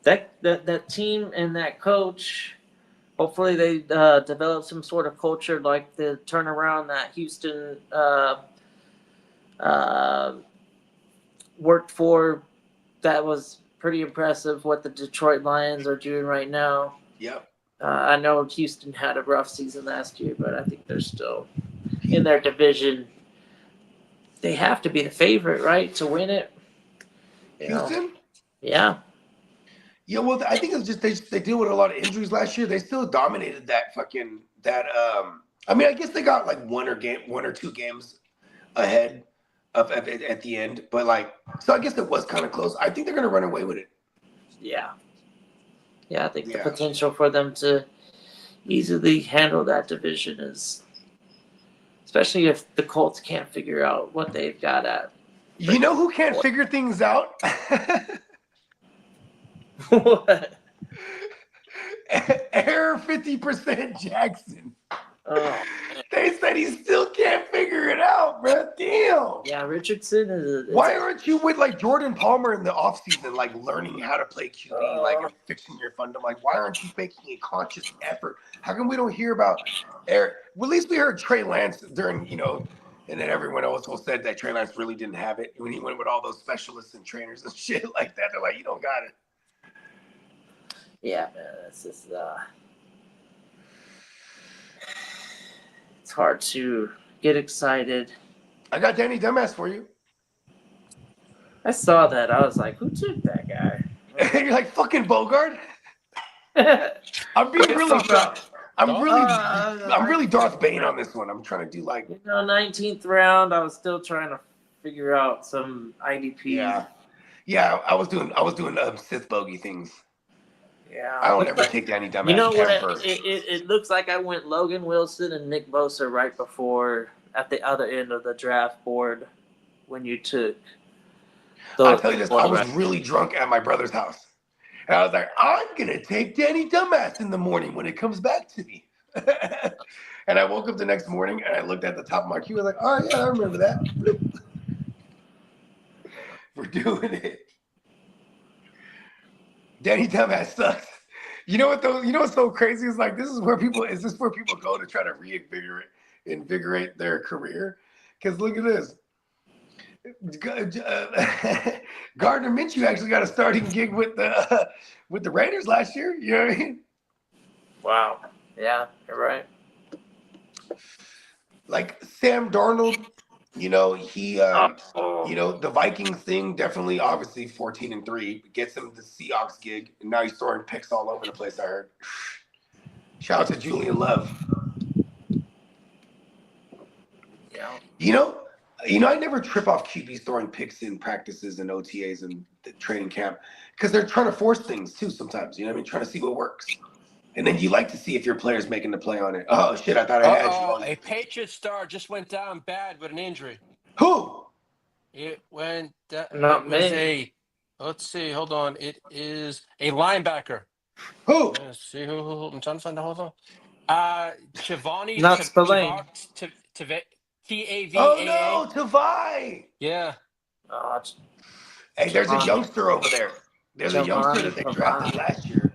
that team and that coach, hopefully they develop some sort of culture like the turnaround that Houston worked for. That was pretty impressive what the Detroit Lions are doing right now. Yep. I know Houston had a rough season last year, but I think they're still in their division. They have to be the favorite, right, to win it. You know? Houston? Yeah. Yeah, well, I think it's just they deal with a lot of injuries last year. They still dominated that. I mean, I guess they got like one or two games ahead of at the end, but like, so I guess it was kind of close. I think they're gonna run away with it. Yeah. Yeah, I think the Yeah. potential for them to easily handle that division is, especially if the Colts can't figure out what they've got at. You know who can't figure things out? What? Error 50% Jackson. Oh, They said he still can't figure it out, bro. Damn. yeah, Richardson is. Why aren't you with like Jordan Palmer in the offseason, like learning how to play QB, like and fixing your fundam? Like, why aren't you making a conscious effort? How come we don't hear about Eric? Well, at least we heard Trey Lance during, and then everyone also said that Trey Lance really didn't have it when he went with all those specialists and trainers and shit like that. They're like, you don't got it. Yeah, man, it's just it's hard to get excited. I got Danny Dumbass for you. I saw that. I was like, who took that guy? And you're like, fucking Bogart? I'm being really tough. I'm really Darth Bane on this one. I'm trying to do like 19th round. I was still trying to figure out some IDP. Yeah. I was doing Sith bogey things. Yeah. I don't ever take Danny Dumbass. You know what? first. It looks like I went Logan Wilson and Nick Bosa right before at the other end of the draft board when you took. I'll tell you this. I was really drunk at my brother's house. And I was like, I'm going to take Danny Dumbass in the morning when it comes back to me. And I woke up the next morning and I looked at the top of my queue. I was like, oh, yeah, I remember that. We're doing it. Danny Dumbass sucks. You know what though? You know what's so crazy? Is like, is this where people go to try to invigorate their career? Because look at this. Gardner Minshew actually got a starting gig with the Raiders last year. You know what I mean? Wow. Yeah, you're right. Like Sam Darnold, he the Vikings thing definitely, obviously 14-3 gets him the Seahawks gig, and now he's throwing picks all over the place. I heard. Shout out to Julian Love. Yeah. I never trip off QBs throwing picks in practices and OTAs and the training camp because they're trying to force things too sometimes. You know what I mean? Trying to see what works. And then you like to see if your player's making the play on it. Oh, shit, I thought I had you on A it. Patriots star just went down bad with an injury. Who? It went down. Not It was me. let's see, hold on. It is a linebacker. Who? Let's see who I'm trying to find the hold on. Shivani Not Spillane. Tavai. Oh, no, Tavai. Yeah. Oh, it's Hey, there's a Javon. youngster over there. There's a youngster that they drafted last year.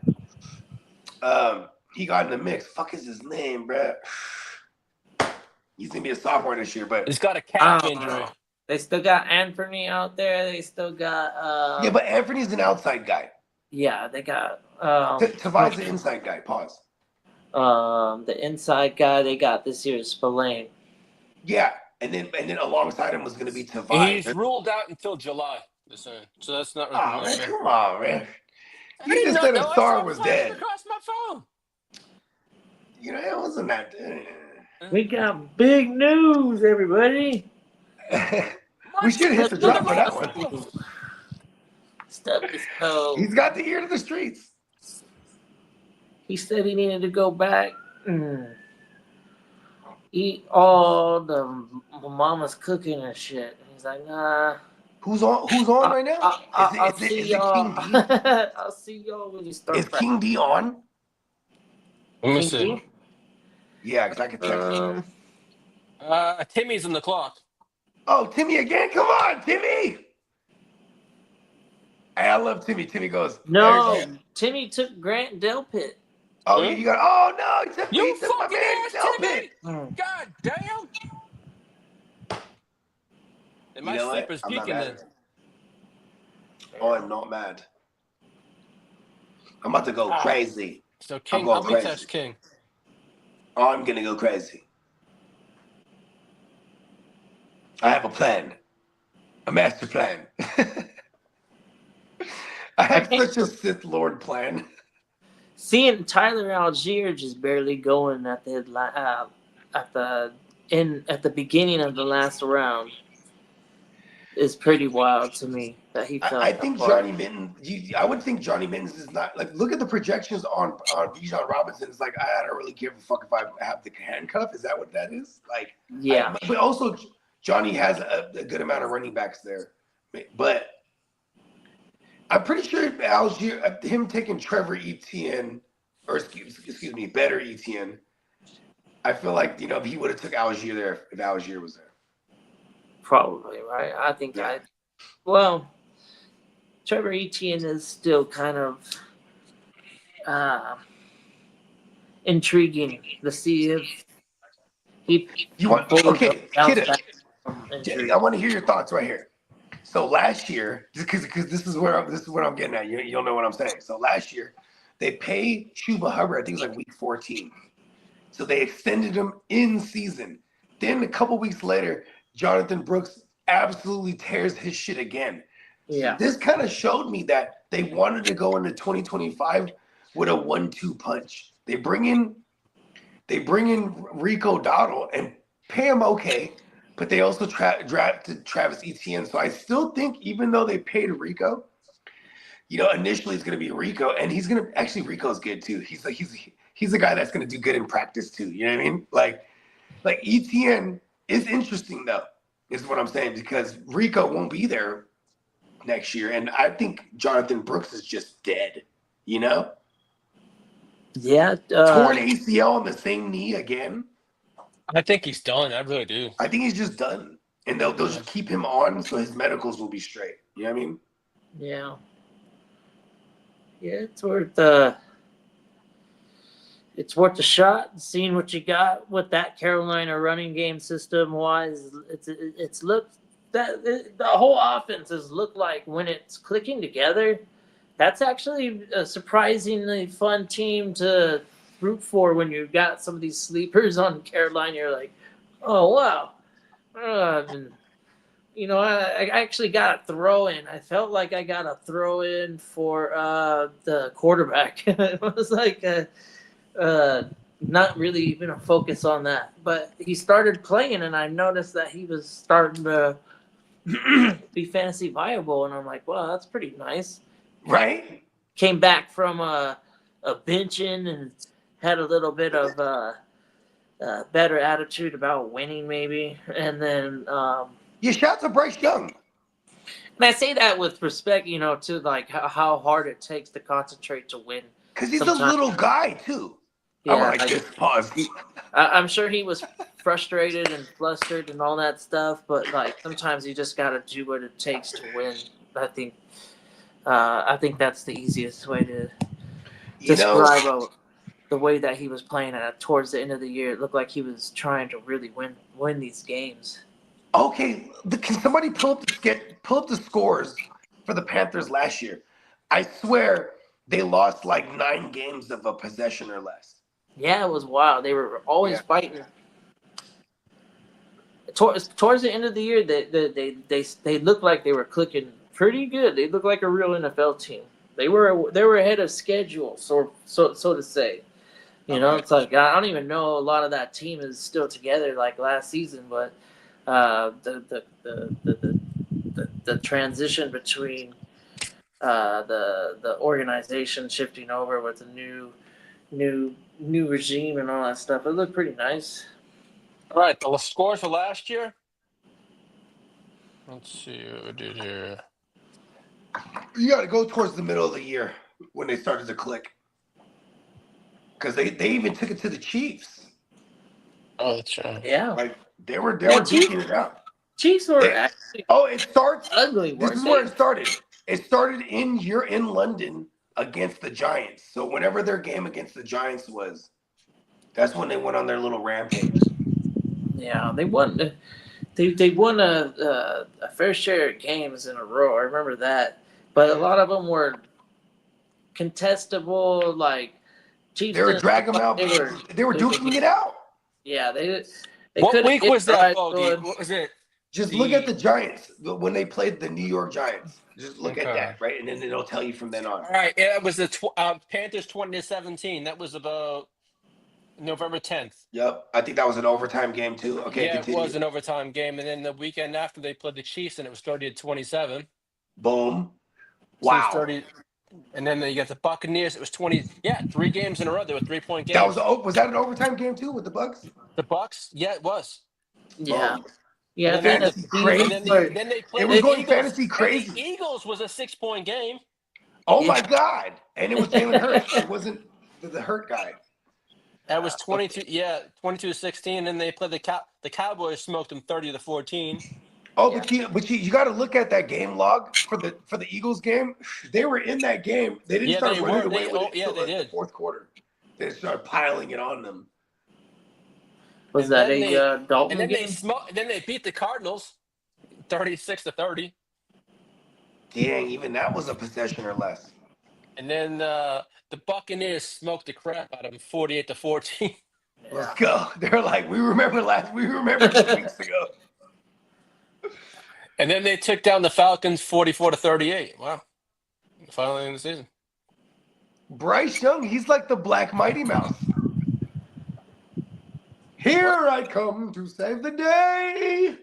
He got in the mix. Fuck is his name, bruh? He's going to be a sophomore this year, but... He's got a calf I don't injury. know. They still got Anthony out there. They still got yeah, but Anthony's an outside guy. yeah, they got Tavai's the inside guy. Pause. the inside guy they got this year is Spillane. Yeah, and then alongside him was going to be Tavai. He's ruled out until July. So that's not really. Oh, man, come on, man. I You didn't just said know. a I star saw was flashes dead. across my phone. It wasn't that... We got big news, everybody. We should hit the drop for that one. Stubbed his toe. He's got the ear to the streets. He said he needed to go back and eat all the mama's cooking and shit. He's like, nah. Who's on right now? I'll Is it see King y'all. D? I'll see y'all when you start. Is King D on? Let me King see. D? Yeah, because I could text him. Timmy's in the clock. Oh, Timmy again? Come on, Timmy. Hey, I love Timmy. Timmy goes. No, "There's- Timmy took Grant Delpit. Oh, Huh? yeah, you got. Oh no, he You took my fucking man ass, Delpit. Timmy! God damn! And my You know what? sleeper's I'm not peaking mad then. at it. Oh, I'm not mad. I'm about to go Ah. crazy. So King, going help me crazy. text King. Oh, I'm gonna go crazy. I have a plan. A master plan. I have such a Sith Lord plan. Seeing Tyler Algier just barely going at the beginning of the last round is pretty wild to me that he fell. I think apart. Johnny Minton. I would think Johnny Minton's is not like. Look at the projections on Bijan Robinson. It's like I don't really give a fuck if I have the handcuff. Is that what that is? Like, Yeah, but also Johnny has a good amount of running backs there, but I'm pretty sure Algier, him taking Trevor Etienne, or excuse me, better Etienne. I feel like he would have took Algier there if Algier was there. probably right. I think Yeah. Trevor Etienne is still kind of intriguing to see if he. You want okay, bounce kid? back from injury. I want to hear your thoughts right here. So last year, because this is what I'm getting at. You'll know what I'm saying. So last year, they pay Chuba Hubbard. I think it was like week 14. So they extended him in season. Then a couple weeks later, Jonathan Brooks absolutely tears his shit again. Yeah, This kind of showed me that they wanted to go into 2025 with a 1-2 punch. They bring in Rico Dowdle and pay him okay, but they also drafted Travis Etienne. So I still think even though they paid Rico, initially it's going to be Rico, and he's going to actually Rico's good too. He's a guy that's going to do good in practice too. You know what I mean? Like Etienne is interesting though, is what I'm saying, because Rico won't be there next year, and I think Jonathan Brooks is just dead. yeah. Torn ACL on the same knee again. I think he's done. I really do. I think he's just done, and they'll just keep him on so his medicals will be straight. You know what I mean? Yeah. Yeah, it's worth a shot. Seeing what you got with that Carolina running game system wise, it's looked that the whole offense has looked like when it's clicking together. That's actually a surprisingly fun team to root for when you've got some of these sleepers on Carolina. You're like, oh wow. I actually got a throw in. I felt like I got a throw in for the quarterback. It was like not really even a focus on that. But he started playing, and I noticed that he was starting to be fantasy viable. And I'm like, well, that's pretty nice. Right? Came back from a benching and had a little bit of better attitude about winning, maybe. And then Yeah, shout out to Bryce Young. and I say that with respect, to like how hard it takes to concentrate to win. Because he's Sometimes- a little guy too. Yeah, I'm like, just pause. I'm sure he was frustrated and flustered and all that stuff, but like sometimes you just got to do what it takes to win. I think that's the easiest way to describe the way that he was playing towards the end of the year. It looked like he was trying to really win these games. Okay, can somebody pull up the scores for the Panthers last year? I swear they lost like 9 games of a possession or less. Yeah, it was wild. They were always fighting. Towards the end of the year, they looked like they were clicking pretty good. They looked like a real NFL team. They were ahead of schedule, so to say. It's like I don't even know a lot of that team is still together like last season, but the transition between the organization shifting over with a new regime and all that stuff, it looked pretty nice. All right, the scores for last year. Let's see what we did here. You got to go towards the middle of the year when they started to click. Because they even took it to the Chiefs. Oh, that's right. Yeah. Like They were Yeah, duking it out. Chiefs were They- actually Oh, it starts. ugly. This is where it started. It started in London against the Giants. So whenever their game against the Giants was, that's when they went on their little rampage. Yeah, they won. They won a fair share of games in a row. I remember that, but a lot of them were contestable. Like Chiefs, They were didn't- dragging them out. They were duking it out. Yeah, they What couldn't week get was that, right Bogey? going. What was it? Just look at the Giants when they played the New York Giants. Just look at Okay. that, right? And then it'll tell you from then on. All right, it was the Panthers 20-17. That was about November 10th. Yep. I think that was an overtime game too. Okay, Yeah, continue. it was an overtime game, and then the weekend after they played the Chiefs, and it was 30-27. Boom. So it was Wow. 30, and then you got the Buccaneers. It was 20. Yeah, 3 games in a row. They were 3-point games. That was that an overtime game too with the Bucks? The Bucks. Yeah, it was. Yeah, Boom. yeah. And then, Fantasy the- crazy. and then they played It was the going Eagles. fantasy And crazy. the Eagles was a 6-point game. Oh my God. And it was Jalen Hurts. It wasn't the hurt guy. That was 22. Yeah, 22-16. And then they played the Cowboys. Smoked them 30-14. Oh, but you got to look at that game log for the Eagles game. They were in that game. They didn't Yeah, start they running were. away with it Yeah, until they the did. fourth quarter. They started piling it on them. was And that then a Dalton And then game? then they beat the Cardinals 36-30. Dang, even that was a possession or less. And then the Buccaneers smoked the crap out of them 48-14. Let's go. They're like, we remember 2 weeks ago. And then they took down the Falcons 44-38. Wow. Finally in the season. Bryce Young, he's like the Black Mighty Mouse. Here I come to save the day.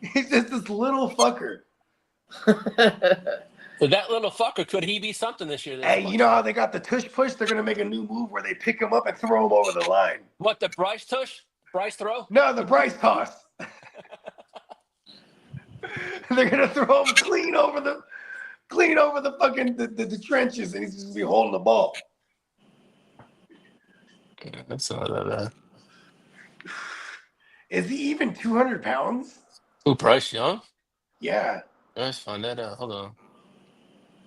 He's just this little fucker. But that little fucker, could he be something this year? Hey, you know how they got the tush push? They're gonna make a new move where they pick him up and throw him over the line. What, the Bryce tush? Bryce throw? No, the Bryce toss. They're gonna throw him clean over the fucking the trenches, and he's just gonna be holding the ball. Yeah, that's not that bad. Is he even 200 pounds? Who, Bryce Young? Yeah, Let's find that out. Hold on.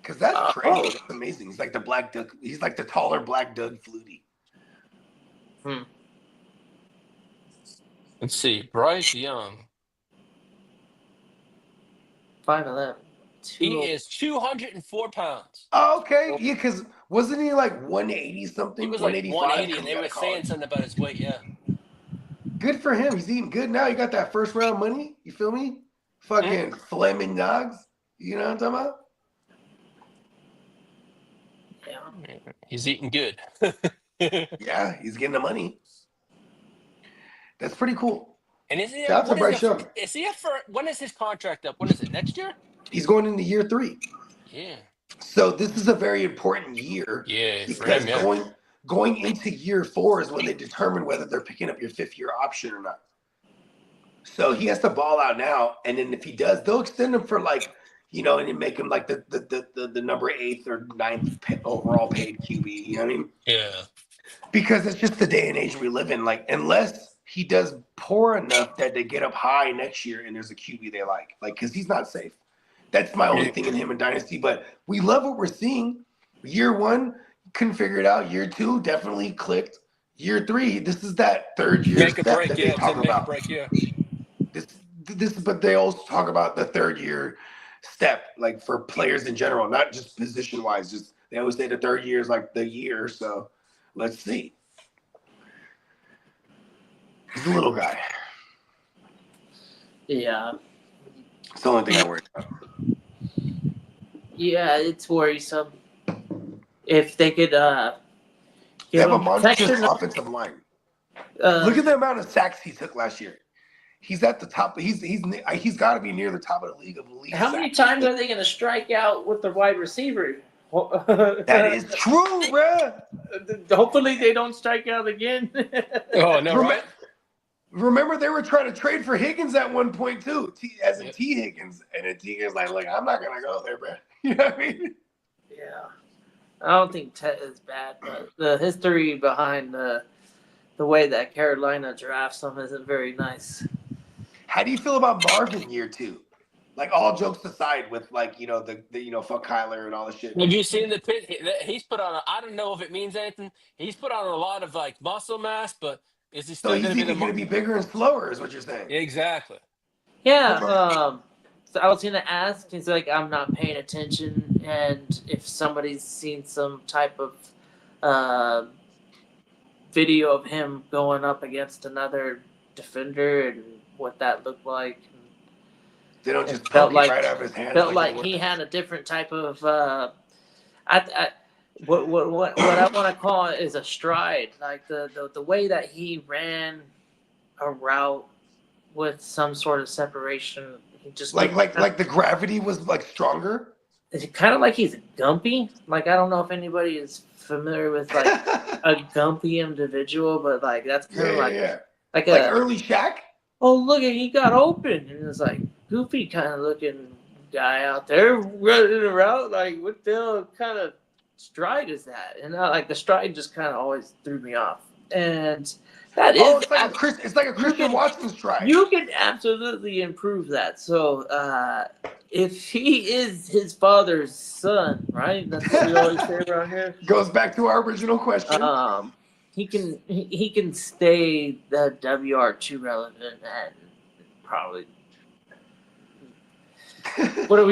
because that's crazy. That's amazing. He's like the black Doug. He's like the taller black Doug Flutie. Let's see. Bryce Young. 5'11". He is 204 pounds. Oh, okay, yeah, because wasn't he like 180 something? He was like 185 180, and coming they out were of saying college? something about his weight. Yeah. Good for him. He's eating good now. He got that first round money. You feel me? Fucking flaming dogs. You know what I'm talking about? Yeah. He's eating good. Yeah, he's getting the money. That's pretty cool. And is he? Shout out to Bryce Young. Is he up for? When is his contract up? What is it? Next year? He's going into year 3. Yeah. So this is a very important year Yeah. For because him, yeah. going into year 4 is when they determine whether they're picking up your 5th-year option or not. So he has to ball out now, and then if he does, they'll extend him for like, you know, and then make him like the number 8th or 9th overall paid QB. You know what I mean? Yeah. Because it's just the day and age we live in. Like, unless he does poor enough that they get up high next year and there's a QB they like, because he's not safe. That's my only thing in him in Dynasty. But we love what we're seeing. Year 1, couldn't figure it out. Year 2, definitely clicked. Year 3, this is that 3rd year Make a step break. that Yeah. they talk Make a about. break. Yeah. But they also talk about the 3rd year step, like for players in general, not just position wise. Just they always say the 3rd year is like the year. So let's see. He's a little guy. Yeah. It's the only thing I worry about. Yeah, it's worrisome. If they could They give have a him monstrous protection, offensive line. Look at the amount of sacks he took last year. He's at the top. He's got to be near the top of the league of elite. how many sacks. times are they going to strike out with the wide receiver? That is true, bruh. Hopefully they don't strike out again. Oh no! Right. Remember, they were trying to trade for Higgins at one point too, as in T Higgins, and then T Higgins like, look, I'm not gonna go there, bro. You know what I mean? Yeah, I don't think Ted is bad, but the history behind the way that Carolina drafts them isn't very nice. How do you feel about Marvin year 2? Like all jokes aside, with like the fuck Kyler and all the shit. Have you seen the pit? He's put on. I don't know if it means anything. He's put on a lot of like muscle mass, but is he So still he's going to be even the? going to be bigger and slower, is what you're saying. Exactly. Yeah. So I was gonna ask. He's like, I'm not paying attention, and if somebody's seen some type of video of him going up against another defender and what that looked like. They don't It just felt poke it like- right out of his hands. Felt like they he were. had a different type of what I want to call it is a stride, like the way that he ran a route with some sort of separation. He just like the gravity was like stronger. it's kind of like he's gumpy. Like I don't know if anybody is familiar with like a gumpy individual, but like that's kind of yeah. like Like a early Shaq. oh look, he got open, and it's like goofy kind of looking guy out there running around. Like what the hell kind of stride is that? And like the stride just kind of always threw me off. And that is It's like a Christian Watson stride. you can absolutely improve that. So if he is his father's son, right? That's what we always say around here. Goes back to our original question. He can stay the WR2 relevant and probably. What are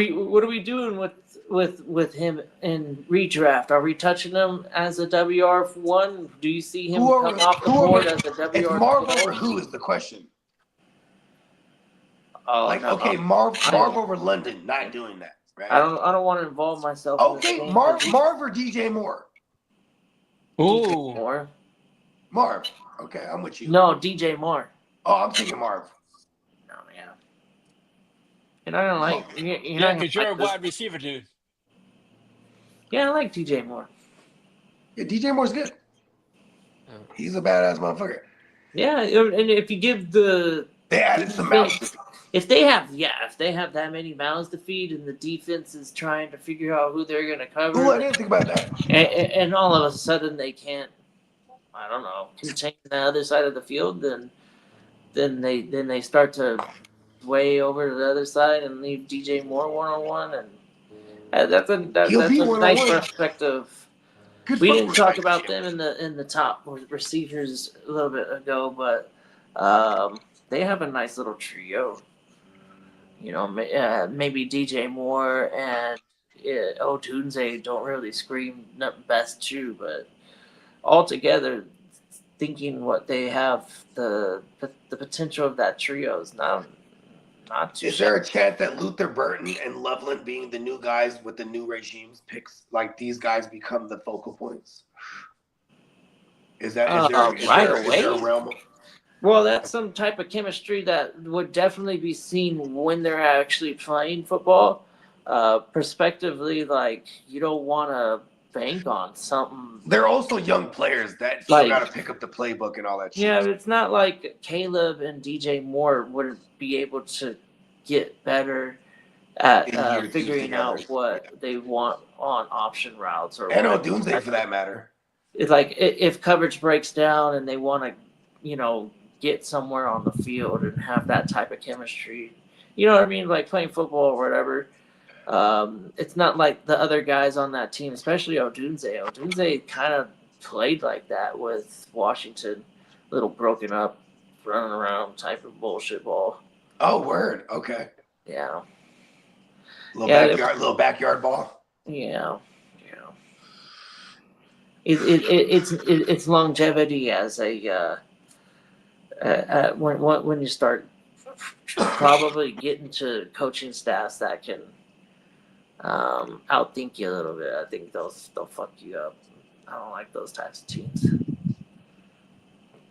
we doing with him in redraft? Are we touching him as a WR1? Do you see him come off the board as a WR? It's Marv over who is the question. Oh, Like no. okay, Marv over London, not doing that. Right? I don't want to involve myself. Okay, in this game Marv or DJ Moore. Ooh. Moore. Marv. Okay, I'm with you. No, DJ Moore. Oh, I'm taking Marv. No, yeah. And I don't like. Yeah, because you're a wide receiver, dude. Yeah, I like DJ Moore. Yeah, DJ Moore's good. He's a badass motherfucker. Yeah, and if you give the They added some mouths. if they have that many mouths to feed and the defense is trying to figure out who they're going to cover, Ooh, I didn't think about that. and all of a sudden they can't, I don't know, contain the other side of the field, then they start to way over to the other side and leave DJ Moore 1-on-1, and that's a nice one-on-one. perspective. Good We foot didn't talk respect. about them in the top receivers a little bit ago, but they have a nice little trio. You know, maybe DJ Moore and Odunze don't really scream best too, but altogether, thinking what they have, the potential of that trio is not too. Is there a chance that Luther Burton and Loveland, being the new guys with the new regimes, picks like these guys become the focal points? Is there a realm? Well, that's some type of chemistry that would definitely be seen when they're actually playing football. Prospectively, like you don't want to bank on something. They're also young players that still Like- got to pick up the playbook and all that shit. Yeah, it's not like Caleb and DJ Moore would be able to get better at In year two figuring out together. what they want on option routes or And what. Odunze for that matter. It's like if coverage breaks down and they want to, get somewhere on the field and have that type of chemistry. You know what I mean? Like playing football or whatever. It's not like the other guys on that team, especially Odunze. Odunze kind of played like that with Washington, little broken up, running around type of bullshit ball. Oh, word. Okay. Yeah, Little backyard ball. yeah. It's longevity as a when you start probably getting to coaching staffs that can outthink you a little bit. I think they'll fuck you up. I don't like those types of teams.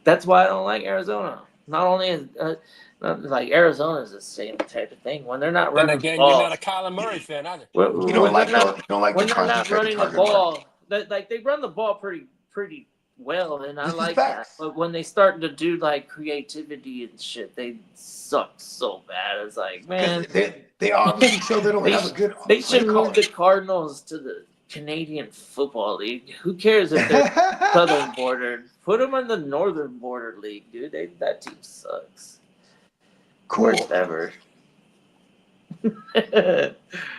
That's why I don't like Arizona. Not only is like Arizona is the same type of thing when they're not Then running again, the ball. you're not a Kyler Murray fan either. You When don't like they're not- when the they're not concentrated running the target mark. ball, like they run the ball pretty well, and I This is like that. facts. But when they start to do like creativity and shit, they suck so bad. It's like, man, 'Cause they obviously show they don't They have a good. they should play move the Cardinals to the Canadian Football League. Who cares if they're southern bordered? Put them in the northern border league, dude. That team sucks. Cool. Worst ever.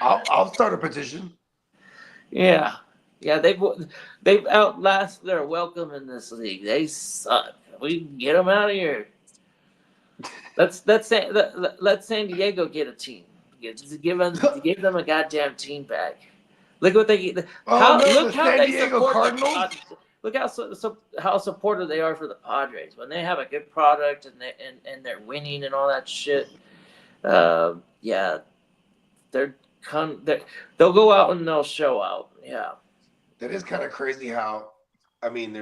I'll start a petition. Yeah, they've outlasted their welcome in this league. They suck. We can get them out of here. Let San Diego get a team. Give them a goddamn team back. Look what they the how San they Diego support Cardinals? The Padres. Look how supportive they are for the Padres when they have a good product and they're winning and all that shit. Yeah, they'll go out and they'll show out. Yeah. That is kind of crazy how, I mean, I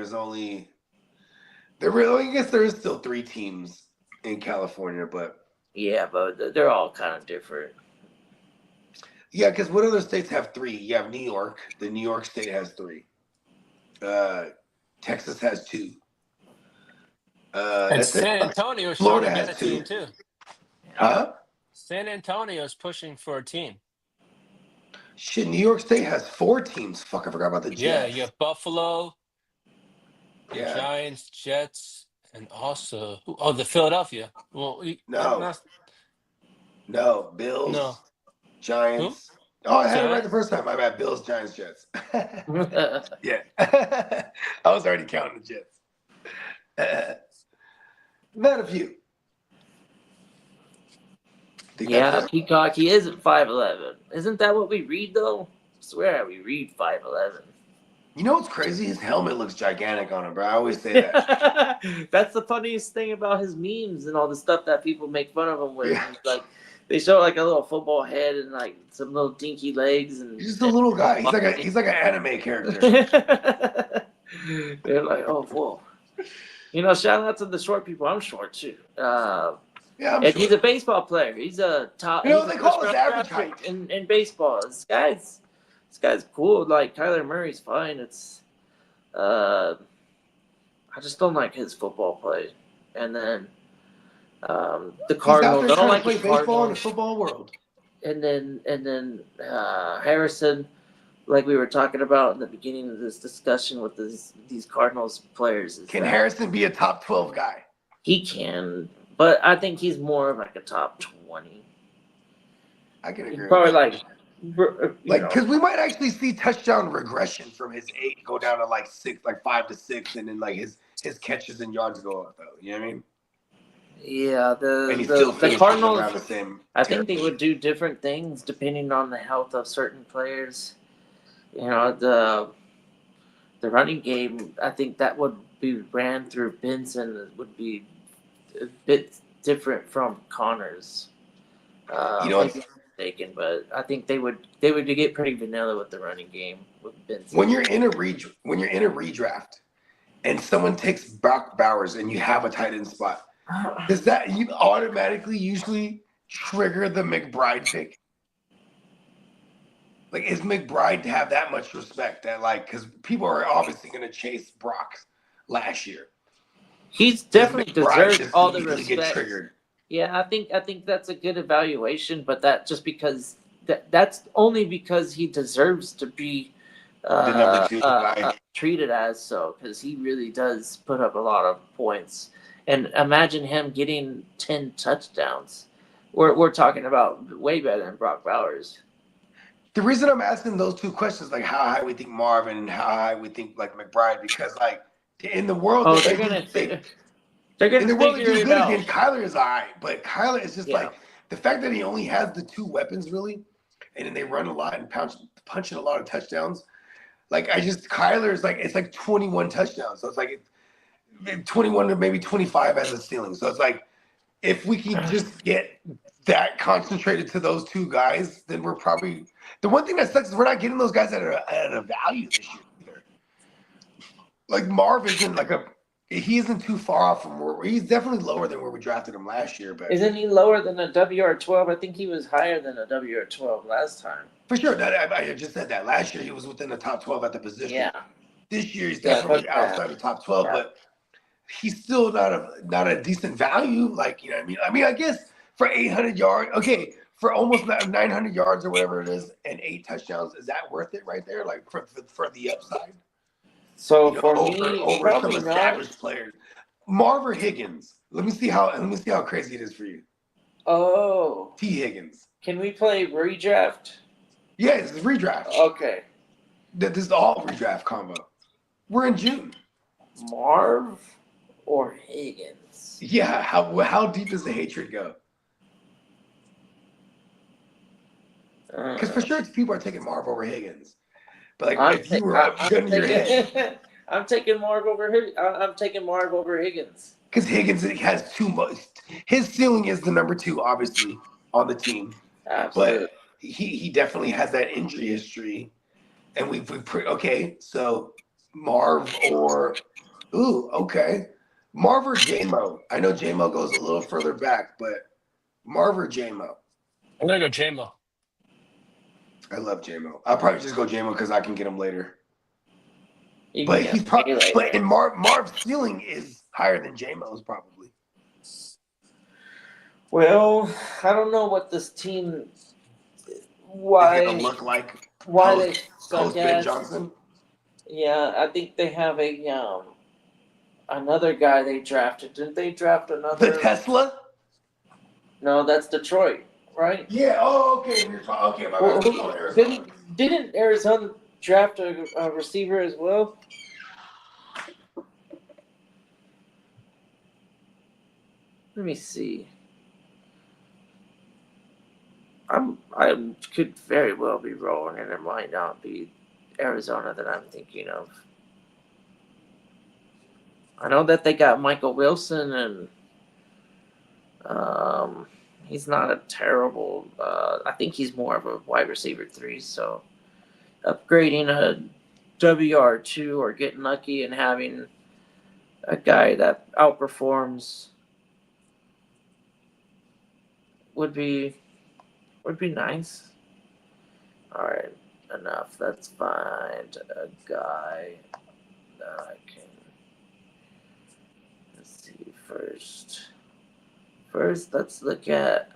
guess there is still 3 teams in California, but. Yeah, but they're all kind of different. Yeah, because what other states have 3? You have New York. The New York state has 3. Texas has 2. And That's it. San Antonio is Florida trying to has get a team 2. too. Huh? San Antonio is pushing for a team. Shit, New York State has 4 teams. Fuck, I forgot about the Jets. Yeah, you have Buffalo, the Yeah. Giants, Jets, and also the Philadelphia. Well, No, Bills, No. Giants. Oh, I had it right Giants? the first time. My bad. Bills, Giants, Jets. Yeah. I was already counting the Jets. Not a few. Think Yeah, that's it? Peacock, he isn't 5'11". Isn't that what we read though? I swear we read 5'11". You know what's crazy? His helmet looks gigantic on him, bro. I always say that. That's the funniest thing about his memes and all the stuff that people make fun of him with. Yeah. It's like they show like a little football head and like some little dinky legs and He's just a little guy. He's like an anime character. They're like, oh, whoa. You know, shout out to the short people. I'm short too. Yeah, I'm And sure. he's a baseball player. He's a top. You know, he's they a call first us round average draft pick height. in baseball. This guy's cool. Like Kyler Murray's fine. It's I just don't like his football play. And then the He's out Cardinals. there I don't trying like to play the baseball in the Cardinals. football world. And then Harrison, like we were talking about in the beginning of this discussion with these Cardinals players. Can Harrison be a top 12 guy? He can, but I think he's more of like a top 20. I can agree. Probably with like because we might actually see touchdown regression from his 8 go down to like 6, like 5 to 6, and then like his catches and yards go up though. You know what I mean? Yeah, And he still the finishes Cardinals. around the same. I think they would do different things depending on the health of certain players. You know, the running game. I think that would be ran through Benson. It would be a bit different from Connors. You know, maybe I'm mistaken, but I think they would get pretty vanilla with the running game with Benson. when you're in a redraft, and someone takes Brock Bowers and you have a tight end spot, does that you automatically usually trigger the McBride pick? Like, is McBride to have that much respect that like because people are obviously going to chase Brock last year? He's Does definitely McBride deserves just all the immediately get respect. triggered? Yeah, I think that's a good evaluation, but that just because that's only because he deserves to be The number 2 guy. treated as so, because he really does put up a lot of points. And imagine him getting 10 touchdowns. We're talking about way better than Brock Bowers. The reason I'm asking those 2 questions, like how high we think Marvin and how high we think like McBride, because like in the world, Oh, that they're they gonna do- they- they're gonna in the world they figure do it good out. again. Kyler is high, but Kyler is just Yeah. like the fact that he only has the 2 weapons really, and then they run a lot and punching a lot of touchdowns. Like Kyler is like it's like 21 touchdowns, so it's like 21 to maybe 25 as a ceiling. So it's like if we can just get that concentrated to those 2 guys, then we're probably the one thing that sucks is we're not getting those guys at a value this year either. Like Marv isn't he isn't too far off from where he's definitely lower than where we drafted him last year, but Isn't he lower than a WR12? I think he was higher than a WR12 last time. for sure. That I just said that last year he was within the top 12 at the position. Yeah. This year he's Yeah, definitely but, outside the top 12, yeah. but he's still not a decent value. Like, you know what I mean? I mean, I guess for 800 yards, okay, for almost 900 yards or whatever it is, and 8 touchdowns, is that worth it right there? Like for the upside? So You know, for over me, some probably not. established players. Marvin Higgins. Let me see how crazy it is for you. Oh, T. Higgins. can we play redraft? Yeah, it's a redraft. Okay. This is all redraft combo. We're in June. Marv or Higgins? Yeah, how deep does the hatred go? Because for sure, people are taking Marv over Higgins. But like, if you were gun in your head, I'm taking Marv over I'm taking Marv over Higgins. because Higgins has too much. His ceiling is the number 2, obviously, on the team. Absolutely. But he definitely has that injury history. And okay, so Marv or Marv or J-Mo. I know J-Mo goes a little further back, but Marv or J-Mo. I'm gonna go J-Mo. I love J-Mo. I'll probably just go J-Mo because I can get him later. You But can he's get probably, me later. but in Marv's ceiling is higher than J-Mo's probably. Well, I don't know what this team. Is it Why? gonna look like Why post- they suck post Ben ass? Johnson? Yeah, I think they have a another guy they drafted. Didn't they draft another? The Tesla? No, that's Detroit, right? Yeah. Oh, okay. Okay, my Well, bad. I'm going Arizona. didn't Arizona draft a receiver as well? Let me see. I could very well be wrong, and it might not be Arizona that I'm thinking of. I know that they got Michael Wilson, and he's not a terrible. I think he's more of a wide receiver 3. So upgrading a WR2 or getting lucky and having a guy that outperforms would be nice. All right, enough. Let's find a guy that I can. Let's see first. First, let's look at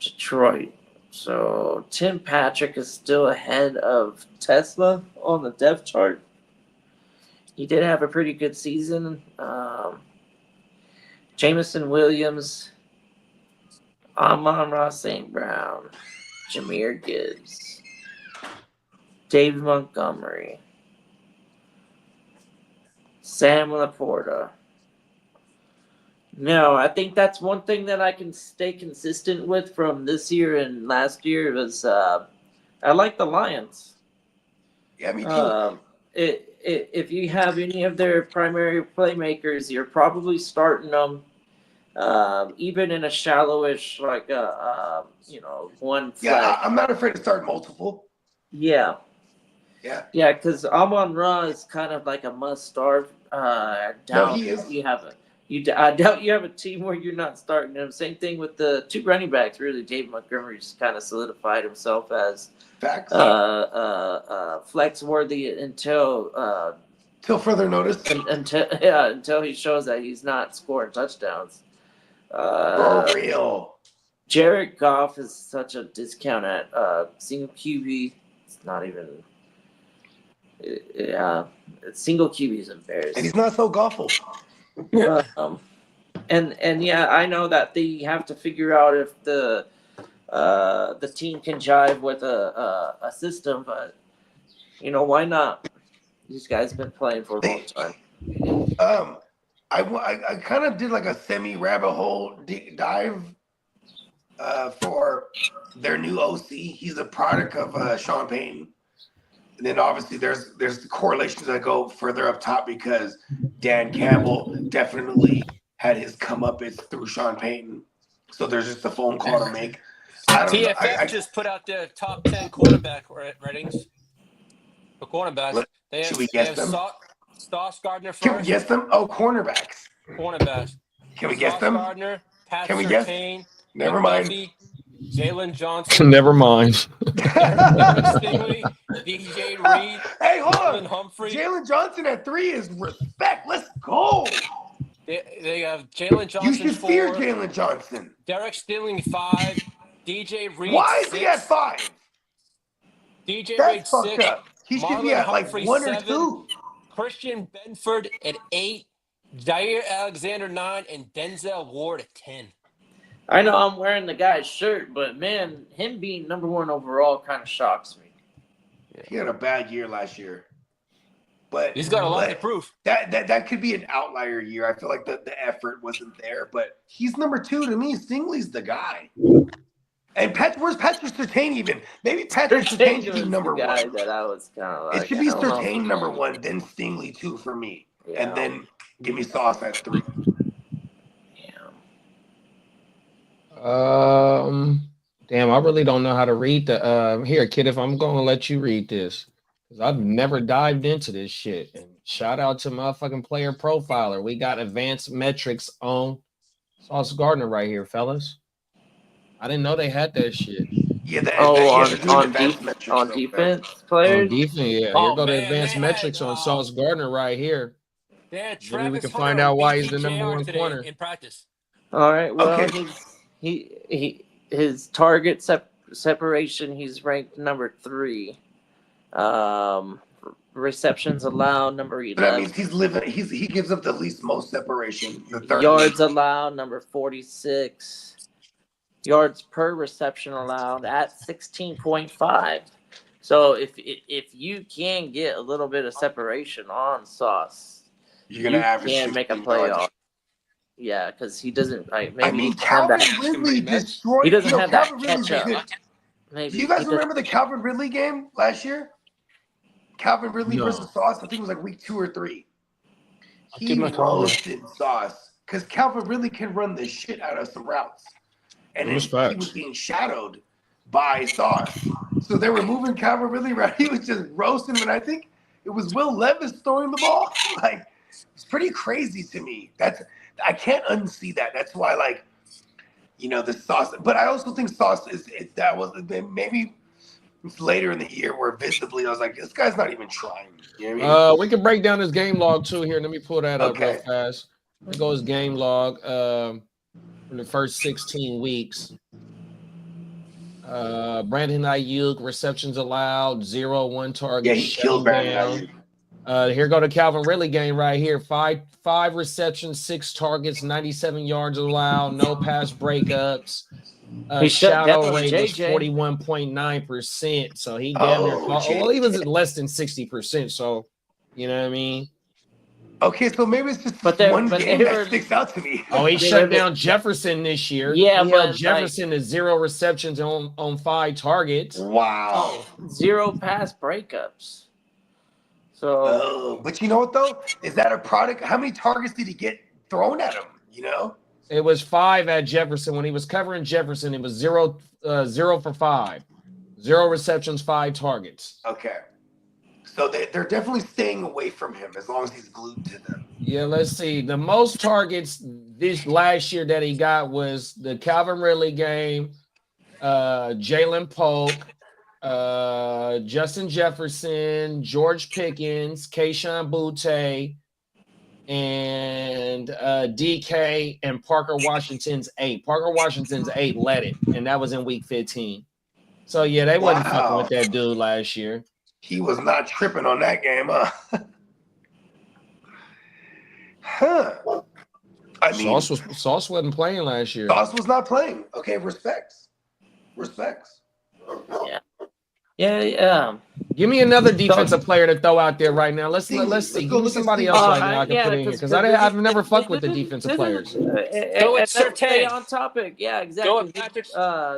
Detroit. So Tim Patrick is still ahead of Tesla on the depth chart. He did have a pretty good season. Jameson Williams, Amon-Ra St. Brown, Jahmyr Gibbs, Dave Montgomery, Sam Laporta. No, I think that's one thing that I can stay consistent with from this year and last year was I like the Lions. Yeah, me too. If you have any of their primary playmakers, you're probably starting them. Even in a shallowish, like one flag. Yeah, I'm not afraid to start multiple. Yeah, Yeah. yeah, because Amon-Ra is kind of like a must-start. I doubt he is. you have I doubt you have a team where you're not starting him. Same thing with the 2 running backs. Really, Dave Montgomery just kind of solidified himself as Facts. flex worthy until Till further notice. until he shows that he's not scoring touchdowns. For real. Jared Goff is such a discount at single QB. It's not even. Single QB is embarrassing. And he's not so golful. And yeah, I know that they have to figure out if the team can jive with a system, but why not? These guys have been playing for a long time. I kind of did like a semi rabbit hole dive for their new OC. He's a product of Sean Payton. And then obviously there's the correlations that go further up top because Dan Campbell definitely had his comeuppance through Sean Payton. So there's just a phone call to make. I don't know. TFF just put out their top 10 quarterback ratings for cornerbacks. Should we guess them? Sauce Gardner first. Can we guess them? Oh, cornerbacks. Cornerbacks. Can we guess Sauce them? Gardner, Pat Can we guess? Surtain, Never mind. McDuffie, Jalen Johnson, Never mind. Derek Stingley, DJ Reed, Hey, hold Marlon on. Humphrey. Jalen Johnson at 3 is respect. Let's go. They have Jalen You Johnson should 4, fear Jalen Johnson. Derek Stingley 5, DJ Reed Why is 6, he at 5? DJ Reed That's fucked 6, up. He should be Marlon at like Humphrey 1 or 7, 2. Christian Benford at 8, Jair Alexander 9, and Denzel Ward at 10. I know I'm wearing the guy's shirt, but man, him being number 1 overall kind of shocks me. He had a bad year last year, but He's got a lot to prove. that could be an outlier year. I feel like the effort wasn't there, but he's number 2 to me. Stingley's the guy. And where's Patrick Surtain even? Maybe Patrick Surtain should be number guy 1. that I was kind of like. It should be Surtain number 1, then Stingley 2 for me, and then give me Sauce at 3. Damn, I really don't know how to read the here, kid. If I'm gonna let you read this, because I've never dived into this shit. And shout out to motherfucking player profiler. We got advanced metrics on Sauce Gardner right here, fellas. I didn't know they had that shit. Yeah, on defense players. On defense, yeah. Here go the advanced metrics on Sauce Gardner right here. Maybe we can find out why he's the number 1 corner in practice. All right. Well, Okay. his target separation, he's ranked number 3. Receptions allowed, number 11. But that means he gives up the least most separation. The third Yards allowed, number 46. Yards per reception allowed at 16.5. So if you can get a little bit of separation on Sauce, you're gonna average. Can make a playoff. Yeah, because he doesn't. Calvin Ridley destroyed. He doesn't have that Calvin Ridley's catch up. good. Maybe. Do you guys remember the Calvin Ridley game last year? Calvin Ridley versus Sauce. I think it was like week 2 or 3. He roasted Sauce because Calvin Ridley can run the shit out of some routes, and he was being shadowed by Sauce. So they were moving Calvin Ridley around. He was just roasting him, and I think it was Will Levis throwing the ball. Like, it's pretty crazy to me. I can't unsee that. That's why, like, the Sauce. But I also think Sauce maybe it's later in the year where visibly I was like, this guy's not even trying. You know what I mean? We can break down his game log too here. Let me pull that up real fast. There goes game log in the first 16 weeks. Brandon Ayuk, receptions allowed, 0, 1 target. Yeah, he killed Brandon Ayuk. Here go the Calvin Ridley game right here. Five receptions, 6 targets, 97 yards allowed, no pass breakups. Shadow rate was 41.9%. So he damn near he was at less than 60%. So you know what I mean? Okay, so maybe it's just one game that sticks out to me. Oh, he shut down Jefferson this year. Yeah, but Jefferson is 0 receptions on 5 targets. Wow. 0 pass breakups. So, but you know what though? Is that a product? How many targets did he get thrown at him? It was 5 at Jefferson. When he was covering Jefferson, it was 0 for 5. 0 receptions, 5 targets. Okay. So they're definitely staying away from him as long as he's glued to them. Yeah, let's see. The most targets this last year that he got was the Calvin Ridley game, Jalen Polk, Justin Jefferson, George Pickens, Kayshon Boutte, and DK and Parker Washington's 8. Parker Washington's 8 led it, and that was in week 15. So yeah, they wasn't fucking with that dude last year. He was not tripping on that game, huh? I mean, Sauce wasn't playing last year. Sauce was not playing. Okay, respects. Yeah. Give me another defensive player to throw out there right now. Let's see. Give me somebody else right now I can put in here because I've never fucked with the defensive players. Go with Surtain. On topic. Yeah, exactly. Go with Patrick.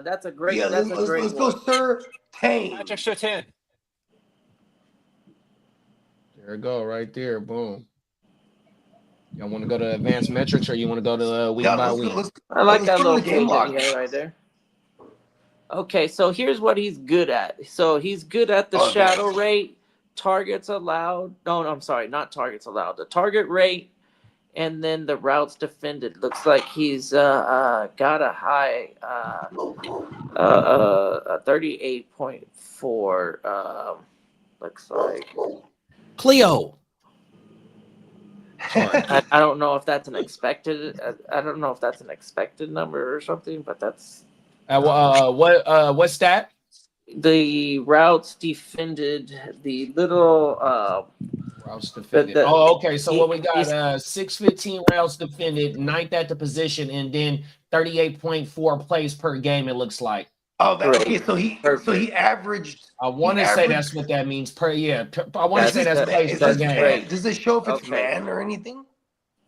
That's a great. Yeah, let's go Surtain. Patrick Surtain. There we go, right there. Boom. Y'all want to go to advanced metrics or you want to go to week by week? I like that little game right there. Okay, so here's what he's good at. So he's good at the shadow rate, targets allowed. No, I'm sorry, not targets allowed. The target rate, and then the routes defended. Looks like he's got a high 38.4. Looks like Cleo. I don't know if that's an expected. I don't know if that's an expected number or something, but that's. What stat? The routes defended, the little Routes defended. the- Oh, okay. So he- what we got? he's- 615 routes defended, ninth at the position, and then 38.4 plays per game. It looks like. Oh, that, Great. okay. So he Perfect. averaged. I want to He say averaged- that's what that means per. Yeah, I want to say That's- that's plays Is per this game. great. Does it show if it's Okay. man or anything?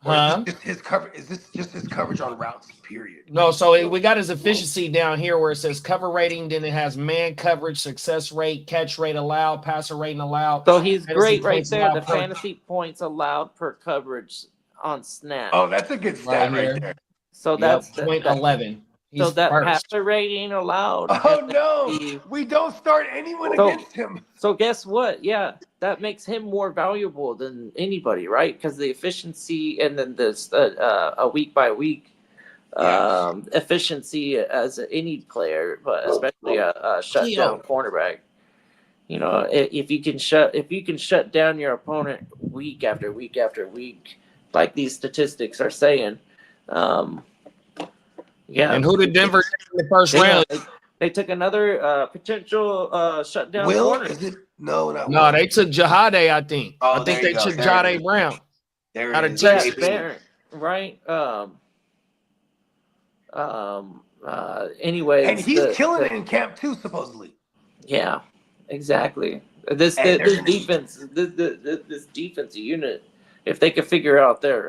Or Huh? is this just his cover? Is this just his coverage on routes? Period. No, so we got his efficiency down here where it says cover rating. Then it has man coverage, success rate, catch rate allowed, passer rating allowed. So he's Fantasy great right points there. allowed The per- fantasy points allowed per coverage on snap. Oh, that's a good stat Right here. right there. So Yep, that's point that, 11. He's so that first. passer rating allowed. Oh and no, the- we don't start anyone So- against him. So guess what? Yeah, that makes him more valuable than anybody, right? Because the efficiency and then this a week by week efficiency as any player, but especially a shutdown cornerback. You know, if you can shut down your opponent week after week after week, like these statistics are saying, yeah. And who did Denver take in the first They, round? they took another potential shutdown Will corner. is it? No, not No, Will. they took Jahade, I think. Oh, I think there they you go. took There it Jahade is. Brown. There out it of is. Texas. JP. Barrett, right? Anyways, And he's killing it in camp too, supposedly. Yeah, exactly. This And this they're- defense, this defense unit, if they could figure out their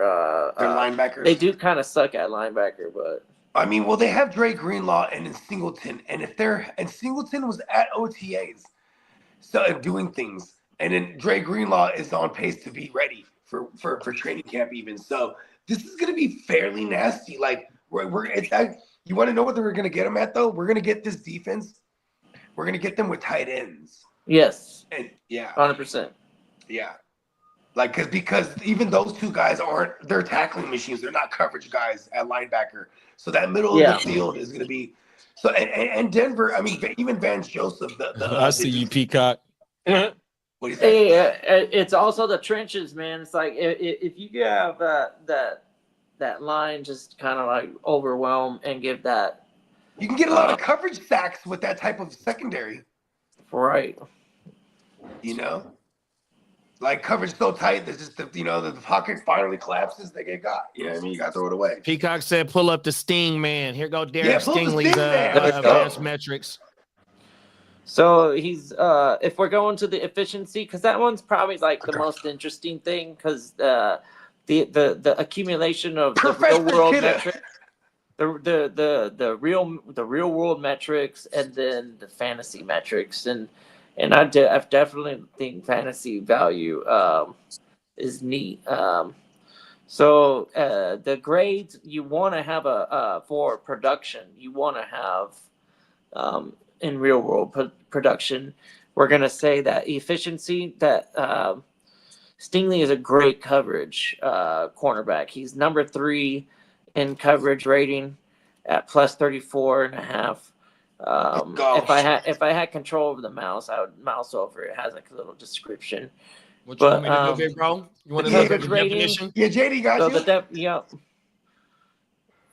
Their linebackers. they do kind of suck at linebacker, but I mean, well, they have Dre Greenlaw and Singleton, and Singleton was at OTAs, so doing things, and then Dre Greenlaw is on pace to be ready for training camp even. So this is going to be fairly nasty. Like you want to know what we're going to get them at though? We're going to get this defense. We're going to get them with tight ends, yes, and yeah, 100%. yeah. Like, because even those two guys they're tackling machines. They're not coverage guys at linebacker. So that middle Yeah. of the field is going to be so. And Denver, I mean, even Vance Joseph. I see you, Peacock. What do you say? Hey, it's also the trenches, man. It's like if you have that line just kind of like overwhelm and give that You can get a lot of coverage sacks with that type of secondary. right. You know, like coverage so tight that just the pocket finally collapses. They get got. You know what I mean? You got to throw it away. Peacock said, "Pull up the Sting man." Here go Derek Yeah, pull up the Stingley's Sting man. Let's go. advanced metrics. So he's if we're going to the efficiency, because that one's probably like the most interesting thing, because the accumulation of the Professor real world Kidda. metrics, the real world metrics, and then the fantasy metrics, and I definitely think fantasy value is neat. So the grades you want to have for production, you want to have in real world production. We're gonna say that efficiency that Stingley is a great coverage cornerback. He's number 3 in coverage rating at plus 34.5. If I had control over the mouse, I would mouse over. It has like a little description. What you But, want me to do, big bro? You want to the look at coverage the rating- definition? Yeah, JD got So you.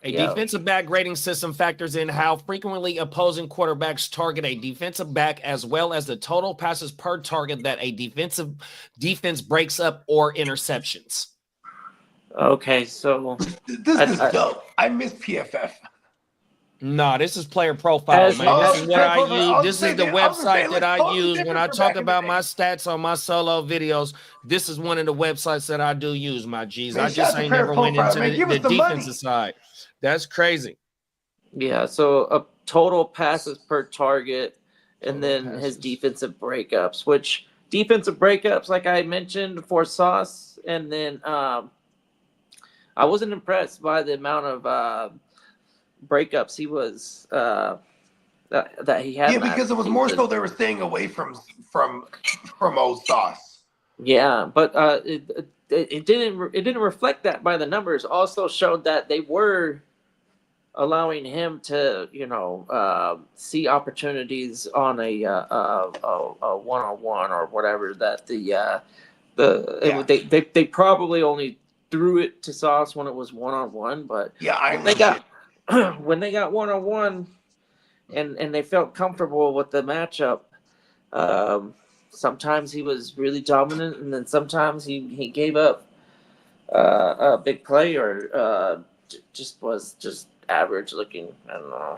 A Yeah. defensive back grading system factors in how frequently opposing quarterbacks target a defensive back, as well as the total passes per target that a defense breaks up or interceptions. Okay, so This is dope. I miss PFF. No, this is player profile, As- man. Oh, This is what player I profile. I use. was This is saying the that- I was website saying, that like, I totally use when different I from talk back in the about day. my stats on my solo videos. This is one of the websites that I do use, my G's. Man, I shout just out to ain't player never went profile, into man. the Give us the money. defensive side. That's crazy. yeah, so a total passes per target, and Total then his passes. defensive breakups, which defensive breakups, like I mentioned for Sauce, and then I wasn't impressed by the amount of breakups he was that he had. Yeah, last because it was more season. so they were staying away from old Sauce. Yeah, but it didn't reflect that by the numbers. Also showed that they were allowing him to see opportunities on a one-on-one or whatever that they probably only threw it to Sauce when it was one-on-one, but Yeah, I they got when they got one-on-one and they felt comfortable with the matchup, sometimes he was really dominant, and then sometimes he gave up a big play or just was just average looking. I don't know.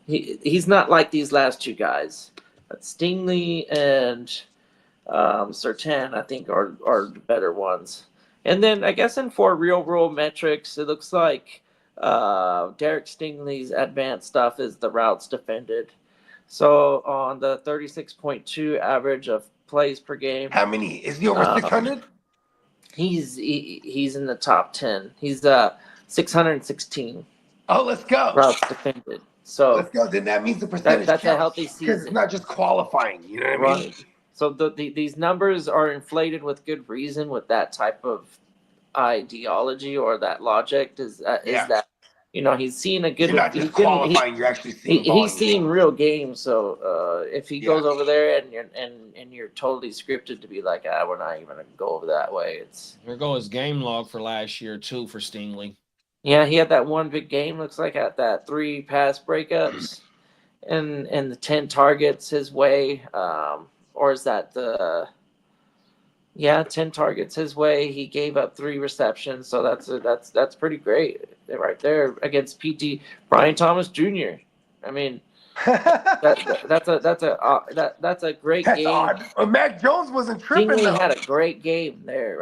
He's not like these last two guys. Stingley and Surtain, I think, are the better ones. And then I guess for real world metrics, it looks like Derek Stingley's advanced stuff is the routes defended. So on the 36.2 average of plays per game, How many? Is he over 600? he's in the top 10. He's 616 Oh, let's go. routes defended. So Let's go. Then that means the percentage that's a counts, healthy because it's season. not just qualifying. You know what I mean? Right. So these numbers are inflated with good reason with that type of ideology or that logic. Is Yeah. that he's seen a good. You're not just qualifying. You're actually seeing. He's volume. seen real games. So if he goes over there and you're totally scripted to be like, we're not even gonna go over that way. It's Here goes his game log for last year too for Stingley. yeah. He had that one big game. Looks like at that 3 pass breakups and the 10 targets his way. Or is that the 10 targets his way. He gave up 3 receptions, so that's pretty great right there against PT Brian Thomas Jr. I mean, that's a great That's game. odd. Mac Jones wasn't tripping Stingley though. had a great game there,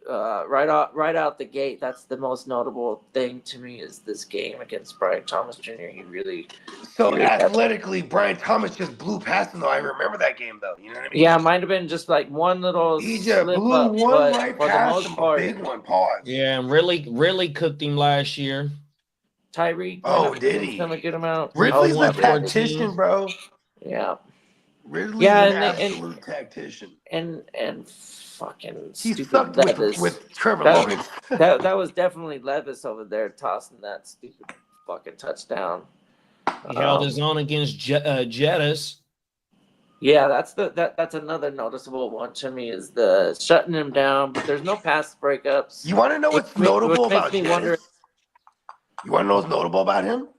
right out the gate. That's the most notable thing to me is this game against Brian Thomas Jr. He really So Yeah. athletically, Brian Thomas just blew past him though. I remember that game though. You know what I mean? it might have been just like one little He just slip blew up, one but right for the past most him. A part, big one. Pause. Yeah, and really cooked him last year. Tyreek. Oh, did he? Him a good amount. Ridley's Oh, a 114. tactician, bro. Yeah, Ridley's Yeah, an and- absolute tactician. and fucking He stupid sucked Levis. with Trevor That- Lawrence. that was definitely Levis over there tossing that stupid fucking touchdown. He held his own against Jettis. Yeah, that's another noticeable one to me is the shutting him down, but there's no pass breakups. You want to know what's Which notable makes about me wonder- Jettis? You want to know what's notable about him?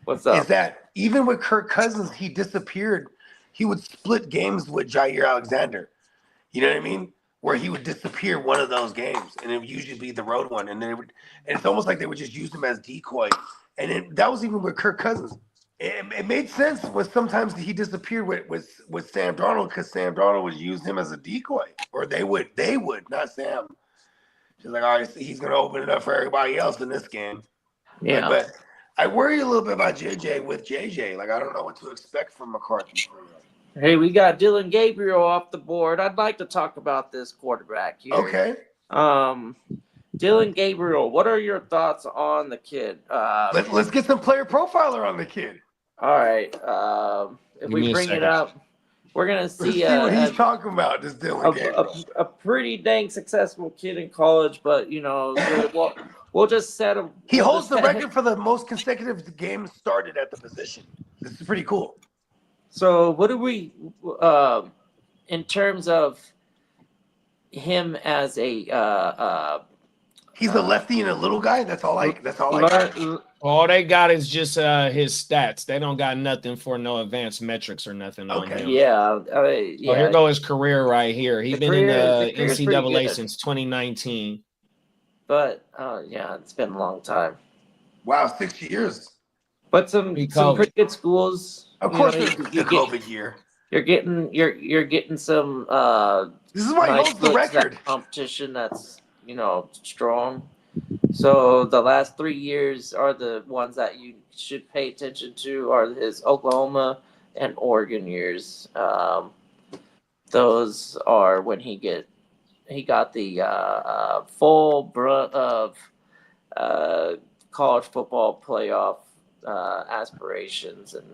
What's up? Is that even with Kirk Cousins, he disappeared. He would split games with Jair Alexander. You know what I mean? Where he would disappear one of those games, and it would usually be the road one. And then and it's almost like they would just use him as decoy. And that was even with Kirk Cousins. It made sense when sometimes he disappeared with Sam Darnold because Sam Darnold would use him as a decoy, or they would, not Sam. She's like, all right, he's gonna open it up for everybody else in this game. Yeah. But I worry a little bit about JJ with JJ. Like, I don't know what to expect from McCarthy. Hey, we got Dylan Gabriel off the board. I'd like to talk about this quarterback here. Okay. Dylan Gabriel, what are your thoughts on the kid? Let's get some player profiler on the kid. All right. If Give we me a bring it second. up, we're gonna Let's see see what he's talking about, this Dylan Gabriel. a pretty dang successful kid in college, but we'll just set him. He we'll holds just the set- record for the most consecutive games started at the position. This is pretty cool. So what do we, in terms of him as a He's a lefty and a little guy. That's all I got. All they got is just his stats. They don't got nothing for no advanced metrics or nothing on Okay. him. yeah, Oh, here go his career right here. He's The been in career- the the career's pretty NCAA good. since 2019. but it's been a long time. Wow, 6 years. But some Pre-COVID. pretty good schools. Of You course, know, there's the COVID year. You're getting some This is why he nice holds the looks at record. competition that's strong. So the last 3 years are the ones that you should pay attention to are his Oklahoma and Oregon years. Those are when he got the full brunt of college football playoff aspirations and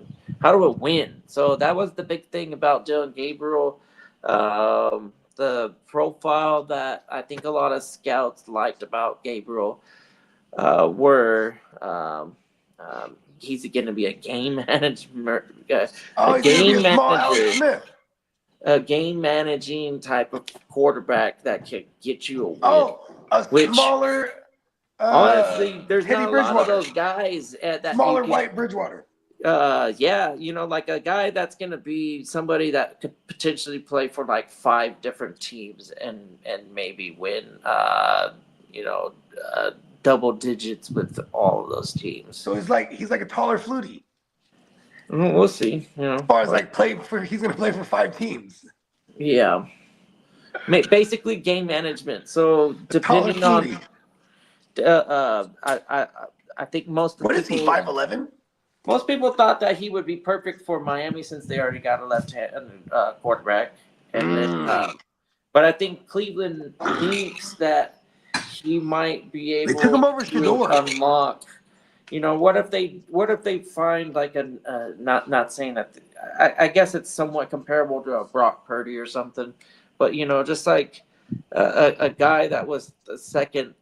how to win. So that was the big thing about Dylan Gabriel. The profile that I think a lot of scouts liked about Gabriel were he's going to be a game manager, Oh, he's gonna be a small Alex manager. Smith. a game managing type of quarterback that could get you a win. Oh, a Which- smaller. Honestly, there's Teddy not a lot of Bridgewater. those guys that Smaller you can- white Bridgewater. Yeah, like a guy that's gonna be somebody that could potentially play for like 5 different teams and maybe win you know double digits with all of those teams. So he's like a taller Flutie. We'll see. As far as like he's gonna play for 5 teams. Yeah. Basically game management. So Taller depending on Flutie. I think most of What is he? people 5'11"? most people thought that he would be perfect for Miami since they already got a left-hand quarterback, and then but I think Cleveland thinks that he might be able took him over to Shador. unlock. What if they find like not saying that I guess it's somewhat comparable to a Brock Purdy or something, but just like a guy that was the second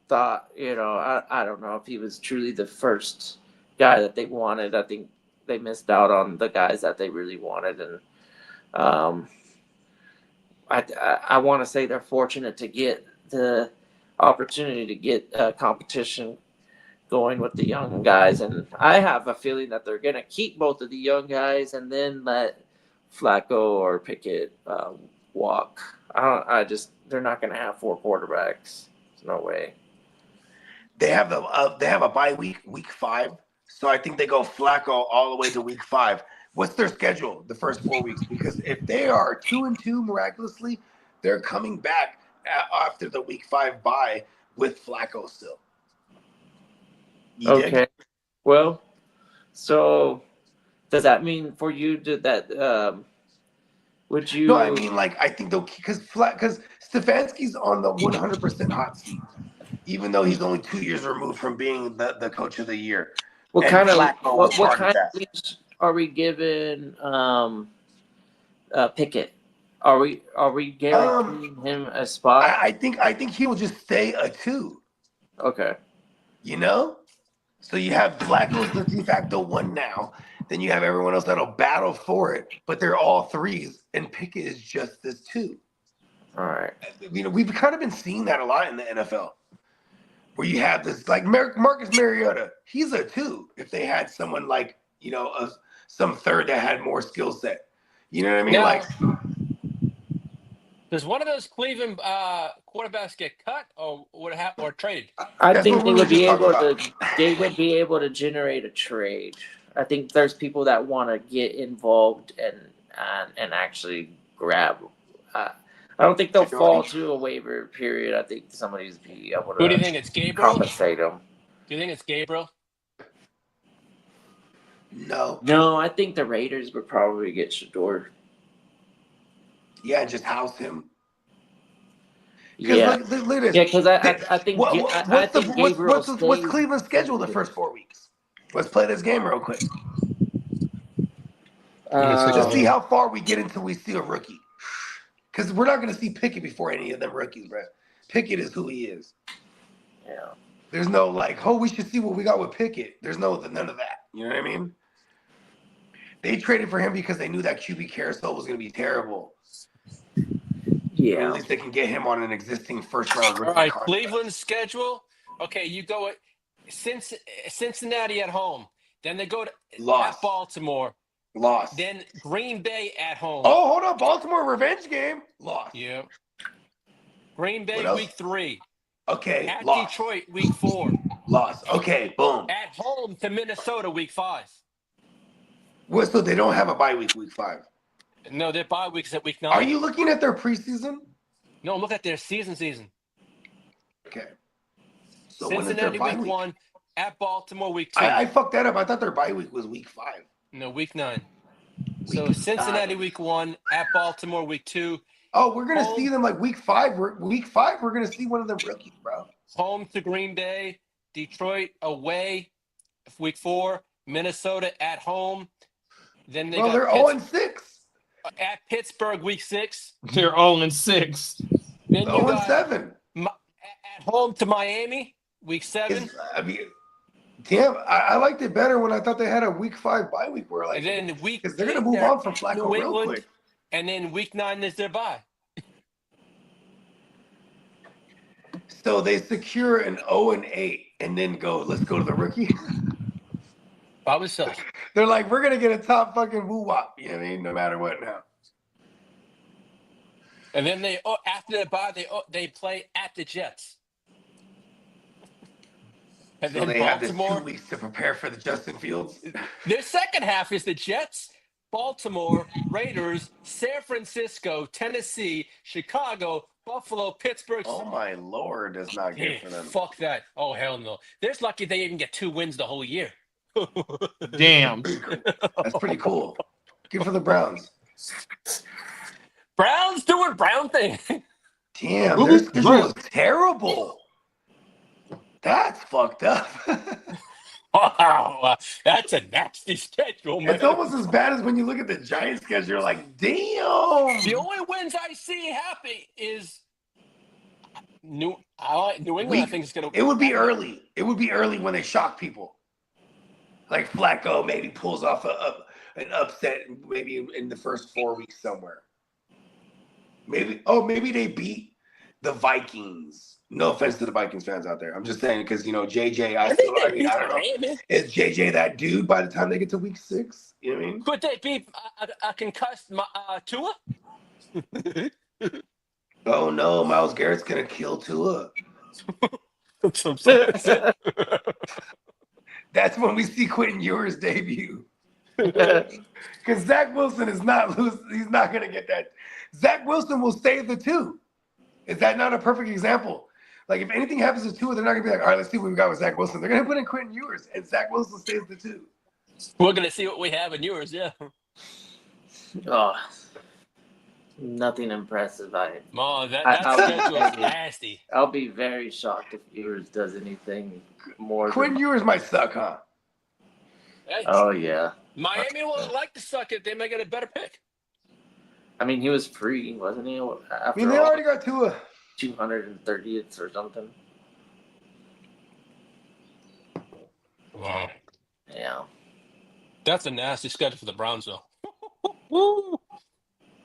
thought. I don't know if he was truly the first guy that they wanted. I think they missed out on the guys that they really wanted, and I want to say they're fortunate to get the opportunity to get competition going with the young guys, and I have a feeling that they're going to keep both of the young guys and then let Flacco or Pickett walk. They're not going to have 4 quarterbacks. There's no way. They have a bye week 5, so I think they go Flacco all the way to week 5. What's their schedule the first 4 weeks? Because if they are 2-2 miraculously, they're coming back after the week 5 bye with Flacco still. You dig? Okay. Well, so does that mean for you that would you? No, I mean I think they'll because Stefanski's on the 100% hot seat, even though he's only 2 years removed from being the coach of the year. What And kind of Flacco was what part of kind that. of leash are we giving Pickett? Are we guaranteeing him a spot? I think he will just stay a 2. Okay. So you have Flacco's the de facto 1 now. Then you have everyone else that'll battle for it, but they're all 3s, and Pickett is just this 2. All right. We've kind of been seeing that a lot in the NFL, where you have this like Marcus Mariota. He's a 2 if they had someone like some third that had more skill set. You know what I mean? Now, does one of those Cleveland quarterbacks get cut or or traded? I That's think what they we were would be just able talking to. They would be able to generate a trade. I think there's people that want to get involved and actually grab. I don't think they'll fall to a waiver period. I think somebody's be able to. Who do you think? It's Gabriel? Compensate them. Do you think it's Gabriel? No, I think the Raiders would probably get Shador. Yeah, just house him. Yeah, look at this. yeah, because I think What's Cleveland's schedule the first 4 weeks? Let's play this game real quick. Just see how far we get until we see a rookie. Because we're not going to see Pickett before any of them rookies, bro. Pickett is who he is. Yeah. There's no we should see what we got with Pickett. There's none of that. You know what I mean? They traded for him because they knew that QB carousel was going to be terrible. Yeah. At least they can get him on an existing first-round rookie All right, contract. Cleveland's schedule. Okay, you go at Cincinnati at home. Then they go to at Baltimore. Lost. Then Green Bay at home. Oh, hold on. Baltimore revenge game. Lost. Yeah. Green Bay week 3. Okay. At lost. Detroit week 4. Lost. Okay. Boom. At home to Minnesota week 5. Well, so they don't have a bye week 5. No, their bye week's at week 9. Are you looking at their preseason? No, look at their season. Okay. So Cincinnati when is their bye week 1, at Baltimore week 2. I fucked that up. I thought their bye week was week 5. No, week 9. So Cincinnati week 1, at Baltimore week 2. Oh, we're gonna see them like week 5. Week 5, we're gonna see one of them rookies, bro. Home to Green Bay, Detroit away, week 4, Minnesota at home. Then they're 0-6. At Pittsburgh week 6. They're 0-6. Then you got 0-7. At home to Miami week 7. Damn, I liked it better when I thought they had a week 5 bye week where And then because they're gonna move on from Flacco New real England, quick. and then week 9 is their bye. So they secure an 0-8 and then let's go to the rookie. Probably so. They're like, we're gonna get a top fucking woo wop. You know what I mean? No matter what now. And then after the bye they play at the Jets. And So then they have this Baltimore. 2 weeks to prepare for the Justin Fields. Their second half is the Jets, Baltimore, Raiders, San Francisco, Tennessee, Chicago, Buffalo, Pittsburgh. Oh my lord, that's not good Hey, for them. fuck that. Oh hell no. They're lucky they even get 2 wins the whole year. Damn. That's pretty cool. Good for the Browns. Browns doing Brown thing. Damn, their schedule was terrible. That's fucked up. Wow, that's a nasty schedule, man. It's almost as bad as when you look at the Giants schedule. You're like, damn. The only wins I see happy is New England. I think is gonna. It would be early. It would be early when they shock people. Like Flacco maybe pulls off an upset, maybe in the first 4 weeks somewhere. Maybe they beat the Vikings. No offense to the Vikings fans out there. I'm just saying because JJ. I don't know. Is JJ that dude by the time they get to week 6? You know what I mean? Could they be a concussed Tua? Oh no, Myles Garrett's gonna kill Tua. That's when we see Quentin Ewers debut. Because Zach Wilson is not losing. He's not gonna get that. Zach Wilson will save the 2. Is that not a perfect example? Like if anything happens to Tua, they're not gonna be like, all right, let's see what we got with Zach Wilson. They're gonna put in Quentin Ewers, and Zach Wilson saves the 2. We're gonna see what we have in yours, yeah. Oh, nothing impressive. That I'll- schedule is nasty. I'll be very shocked if Ewers does anything more. Quentin Ewers might suck, huh? Hey, Oh yeah. Miami will like to suck it. They may get a better pick. I mean, he was free, wasn't he? I After mean, they all, already got Tua. 230th or something. Wow. Yeah. That's a nasty schedule for the Browns, though. Woo!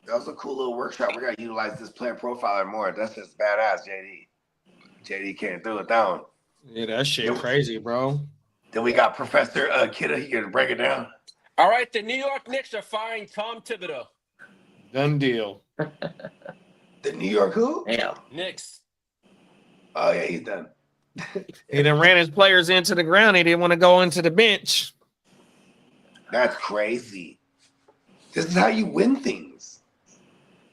That was a cool little workshop. We got to utilize this player profiler more. That's just badass, JD. JD can't throw it down. Yeah, that shit crazy, bro. Then we got Professor Kidda. He can break it down. All right, the New York Knicks are firing Tom Thibodeau. Done deal. The New York who? Yeah. Knicks. Oh, yeah, he's done. He done ran his players into the ground. He didn't want to go into the bench. That's crazy. This is how you win things.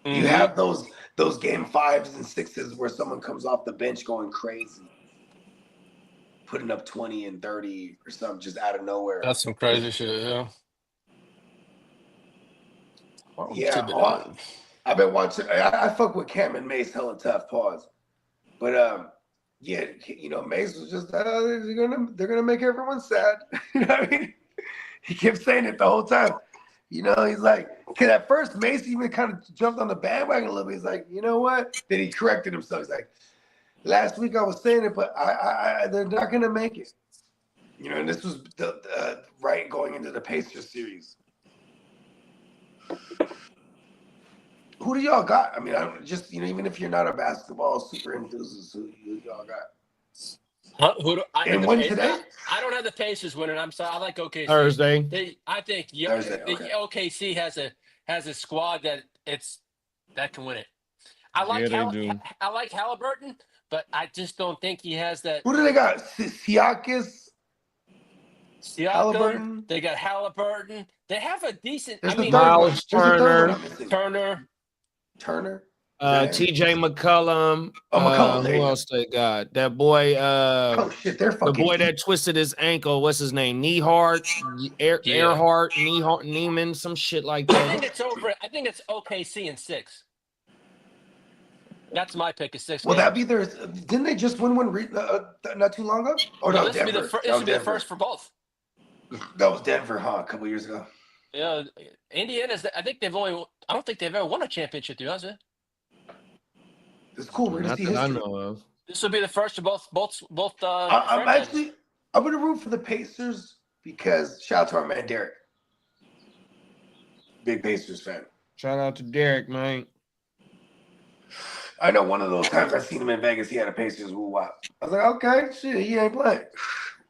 You have those game 5s and 6s where someone comes off the bench going crazy, putting up 20 and 30 or something just out of nowhere. That's some crazy shit, yeah. Yeah, I've been watching. I fuck with Cam and Mace hella tough. Pause. But yeah, Mace was just they're gonna make everyone sad. You know what I mean? He kept saying it the whole time. He's like, because at first Mace even kind of jumped on the bandwagon a little bit. He's like, you know what? Then he corrected himself. He's like, last week I was saying it, but they're not gonna make it. And this was the right going into the Pacers series. Who do y'all got? I mean, even if you're not a basketball super enthusiast, who y'all got? And win today? I don't have the Pacers winning. I'm sorry. I like OKC. Thursday. I think Thursday, okay. OKC has a squad that can win it. I like I like Halliburton, but I just don't think he has that. Who do they got? Siakis? Halliburton. They got Halliburton. They have a decent. Miles Turner. Turner. TJ McCollum. McCollum. Who else they got? That boy. Oh shit, they're fucking. The boy that twisted his ankle. What's his name? Earhart, Neiman, some shit like that. I think it's over. I think it's OKC in 6. That's my pick. Is 6. Will that be their? Didn't they just win one not too long ago? Oh no, this would be the first for both. That was Denver, huh? A couple years ago. Yeah, Indiana's. I don't think they've ever won a championship. To be honest with you. It's cool. We're gonna see history. I know of. This will be the first of both. I'm gonna root for the Pacers because shout out to our man Derek, big Pacers fan. Shout out to Derek, man. I know one of those times I seen him in Vegas, he had a Pacers woo wop. I was like, okay, shit, he ain't playing.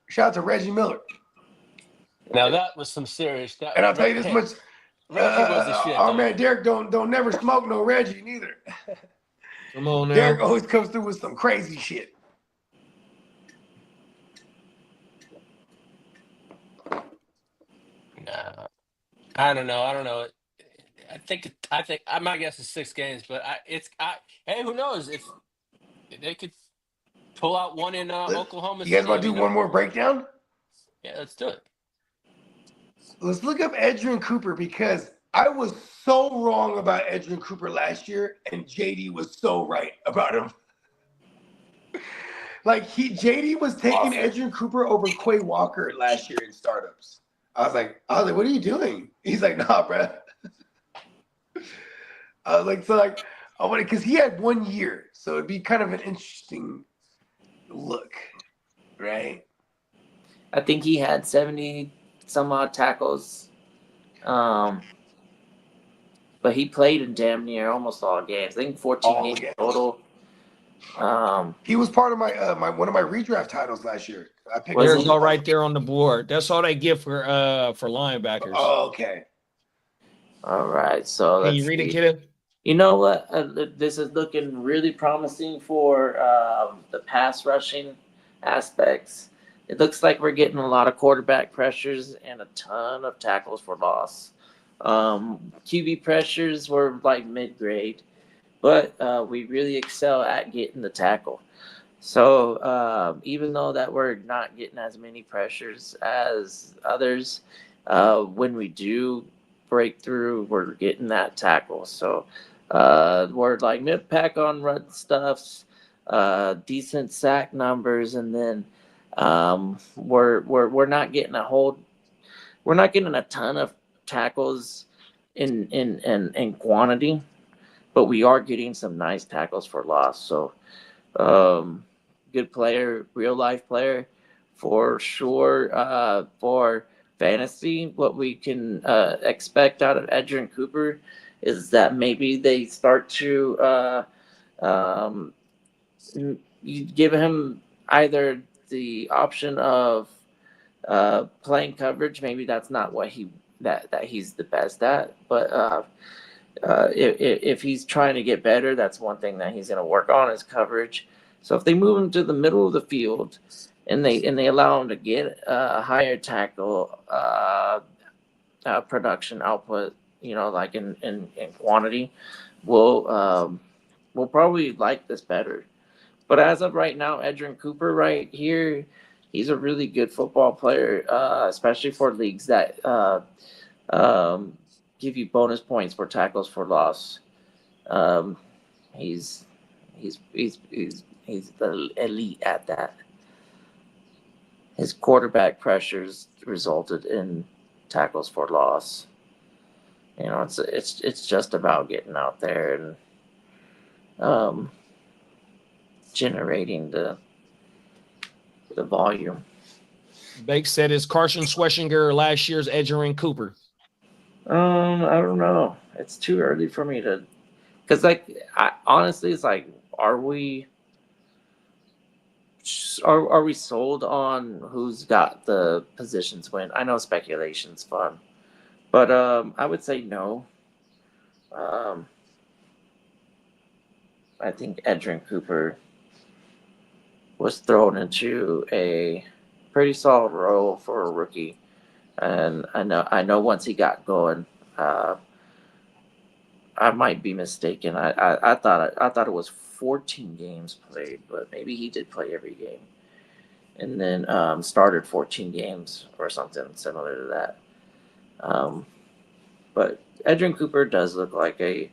Shout out to Reggie Miller. Now that was some serious. That, And I'll tell you this hey, much. Reggie was the shit. Our Though. man Derek don't never smoke no Reggie neither. Come on now. Derek always comes through with some crazy shit. Nah, I don't know. I don't know. I think my guess is 6 games, but hey, who knows if they could pull out one in Oklahoma You guys City? want to do one more breakdown? Yeah, let's do it. Let's look up Edgerrin Cooper because I was so wrong about Edgerrin Cooper last year, and JD was so right about him. Like JD was taking Edgerrin Cooper over Quay Walker last year in startups. I was like, what are you doing? He's like, nah, bro. I was like, I want because he had 1 year, so it'd be kind of an interesting look, right? I think he had 70 some odd tackles. But he played in damn near almost all games. I think 14 All games games. total. He was part of my one of my redraft titles last year. I picked Was There's he? all right there on the board. That's all they get for linebackers. Oh, okay. All right. So Can let's you read it, see. kiddo? You know what? This is looking really promising for the pass rushing aspects. It looks like we're getting a lot of quarterback pressures and a ton of tackles for loss. QB pressures were like mid-grade, but we really excel at getting the tackle. So even though that we're not getting as many pressures as others, when we do break through, we're getting that tackle. So we're like mid-pack on run stuffs, decent sack numbers, and then we're not getting we're not getting a ton of tackles in quantity, but we are getting some nice tackles for loss. So good player, real life player for sure. For fantasy, what we can expect out of Edgerrin Cooper is that maybe they start to you give him either the option of playing coverage. Maybe that's not what that he's the best at, but if he's trying to get better, that's one thing that he's going to work on is coverage. So if they move him to the middle of the field and they allow him to get a higher tackle production output, like in quantity, we'll probably like this better. But as of right now, Edgerrin Cooper right here, he's a really good football player, especially for leagues that give you bonus points for tackles for loss. He's the elite at that. His quarterback pressures resulted in tackles for loss. It's just about getting out there and generating the volume. Bake said it's Carson Schweschinger last year's Edgerrin Cooper. I don't know. It's too early for me to, because honestly, it's like, are we sold on who's got the positions win? I know speculation's fun, but I would say no. I think Edgerrin Cooper was thrown into a pretty solid role for a rookie. And I know once he got going, I might be mistaken. I thought it was 14 games played, but maybe he did play every game, and then started 14 games or something similar to that. But Edgerrin Cooper does look like a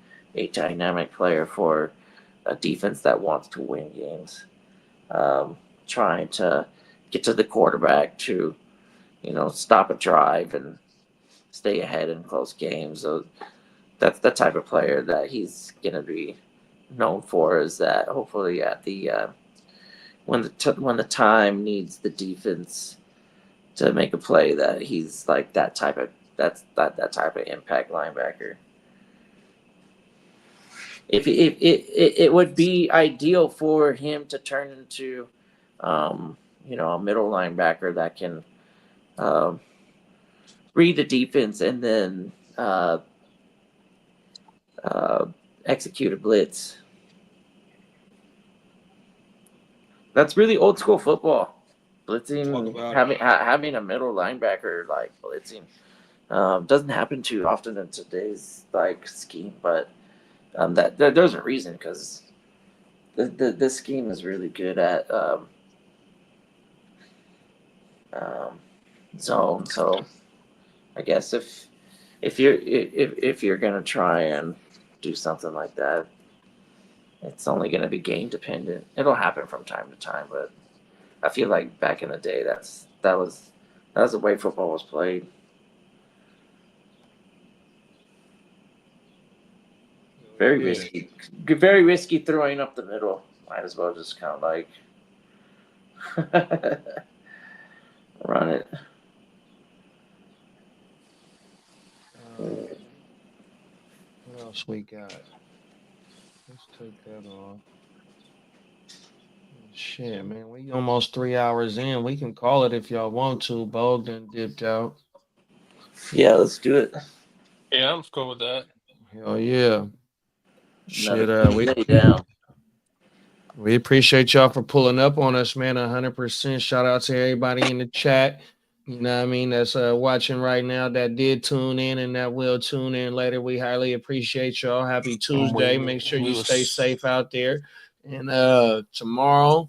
dynamic player for a defense that wants to win games, trying to get to the quarterback to stop a drive and stay ahead in close games. So that's the type of player that he's going to be known for, is that hopefully at the when the time needs the defense to make a play, that he's like that type of impact linebacker. If it would be ideal for him to turn into a middle linebacker that can read the defense and then execute a blitz. That's really old school football. Blitzing, having a middle linebacker like blitzing doesn't happen too often in today's like scheme, but there's a reason because this scheme is really good at zone. So I guess if you're gonna try and do something like that, it's only gonna be game dependent. It'll happen from time to time, but I feel like back in the day that was the way football was played. Very risky throwing up the middle. Might as well just kind of like run it. What else we got? Let's take that off. Shit, man, we almost 3 hours in. We can call it if y'all want to. Bo done dipped out. Yeah, let's do it. Yeah, I'm cool with that. Hell yeah. Shit, we appreciate y'all for pulling up on us, man. 100%. Shout out to everybody in the chat. You know what I mean? That's watching right now that did tune in and that will tune in later. We highly appreciate y'all. Happy Tuesday. Make sure you stay safe out there. And tomorrow,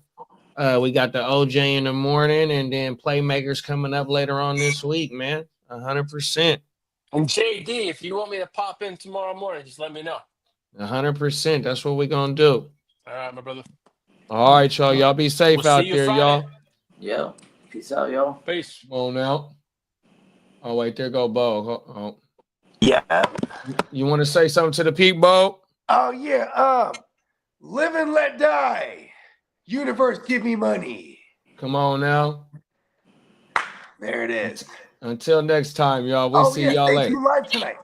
we got the OJ in the morning and then Playmakers coming up later on this week, man. 100%. And JD, if you want me to pop in tomorrow morning, just let me know. 100%. That's what we're going to do. All right, my brother. All right, y'all. Y'all be safe out there, y'all. Yeah. Peace out, y'all. Peace. Come on out. Oh, wait. There go Bo. Oh. Yeah. You want to say something to the people, Bo? Oh, yeah. Live and let die. Universe, give me money. Come on now. There it is. Until next time, y'all. We'll see y'all Stay later. tuned live tonight.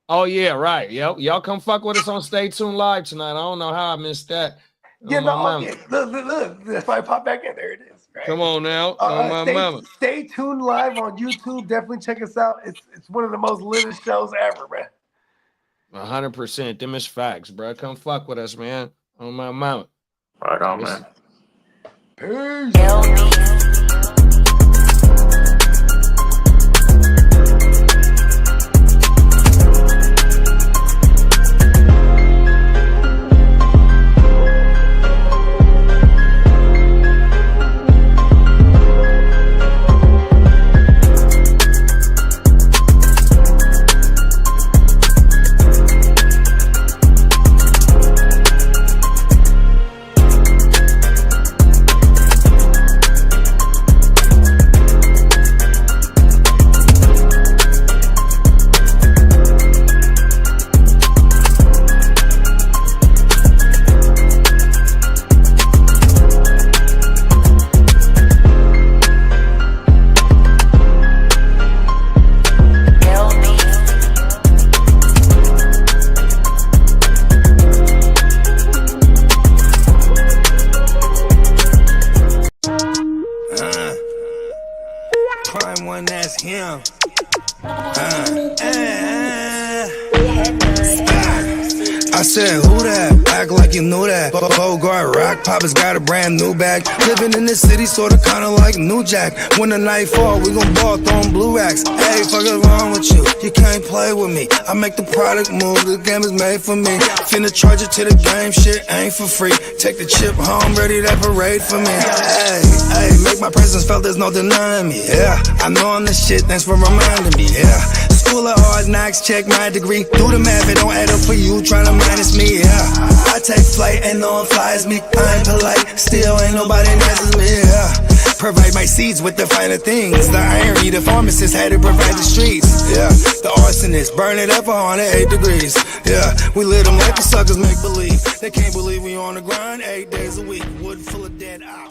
Oh, yeah, right. Yep. Y'all come fuck with us on Stay Tuned Live tonight. I don't know how I missed that. Yeah, look. That's why I popped back in. There it is. Right? Come on now. On my mama. Stay tuned live on YouTube. Definitely check us out. It's one of the most lit shows ever, man. 100%. Them is facts, bro. Come fuck with us, man. On my mama. Right on, man. Peace. I said, who that? Act like you knew that. Bogart Rock, Papa's got a brand new bag. Living in the city, sorta kinda like New Jack. When the night fall, we gon' ball, throwing blue racks. Hey, fuck is wrong with you? You can't play with me. I make the product move, the game is made for me. Finna charge it to the game, shit ain't for free. Take the chip home, ready to parade for me. Hey, make my presence felt, there's no denying me. Yeah, I know I'm the shit, thanks for reminding me. Yeah. School of hard knocks, check my degree. Do the math, it don't add up for you, tryna minus me, yeah. I take flight and no one flies me. I ain't polite, still ain't nobody nice as me, yeah. Provide my seeds with the finer things. The irony, the pharmacist had to provide the streets, yeah. The arsonist, burn it up 108 degrees, yeah. We lit them like the suckers make believe. They can't believe we on the grind 8 days a week. Wood full of dead out.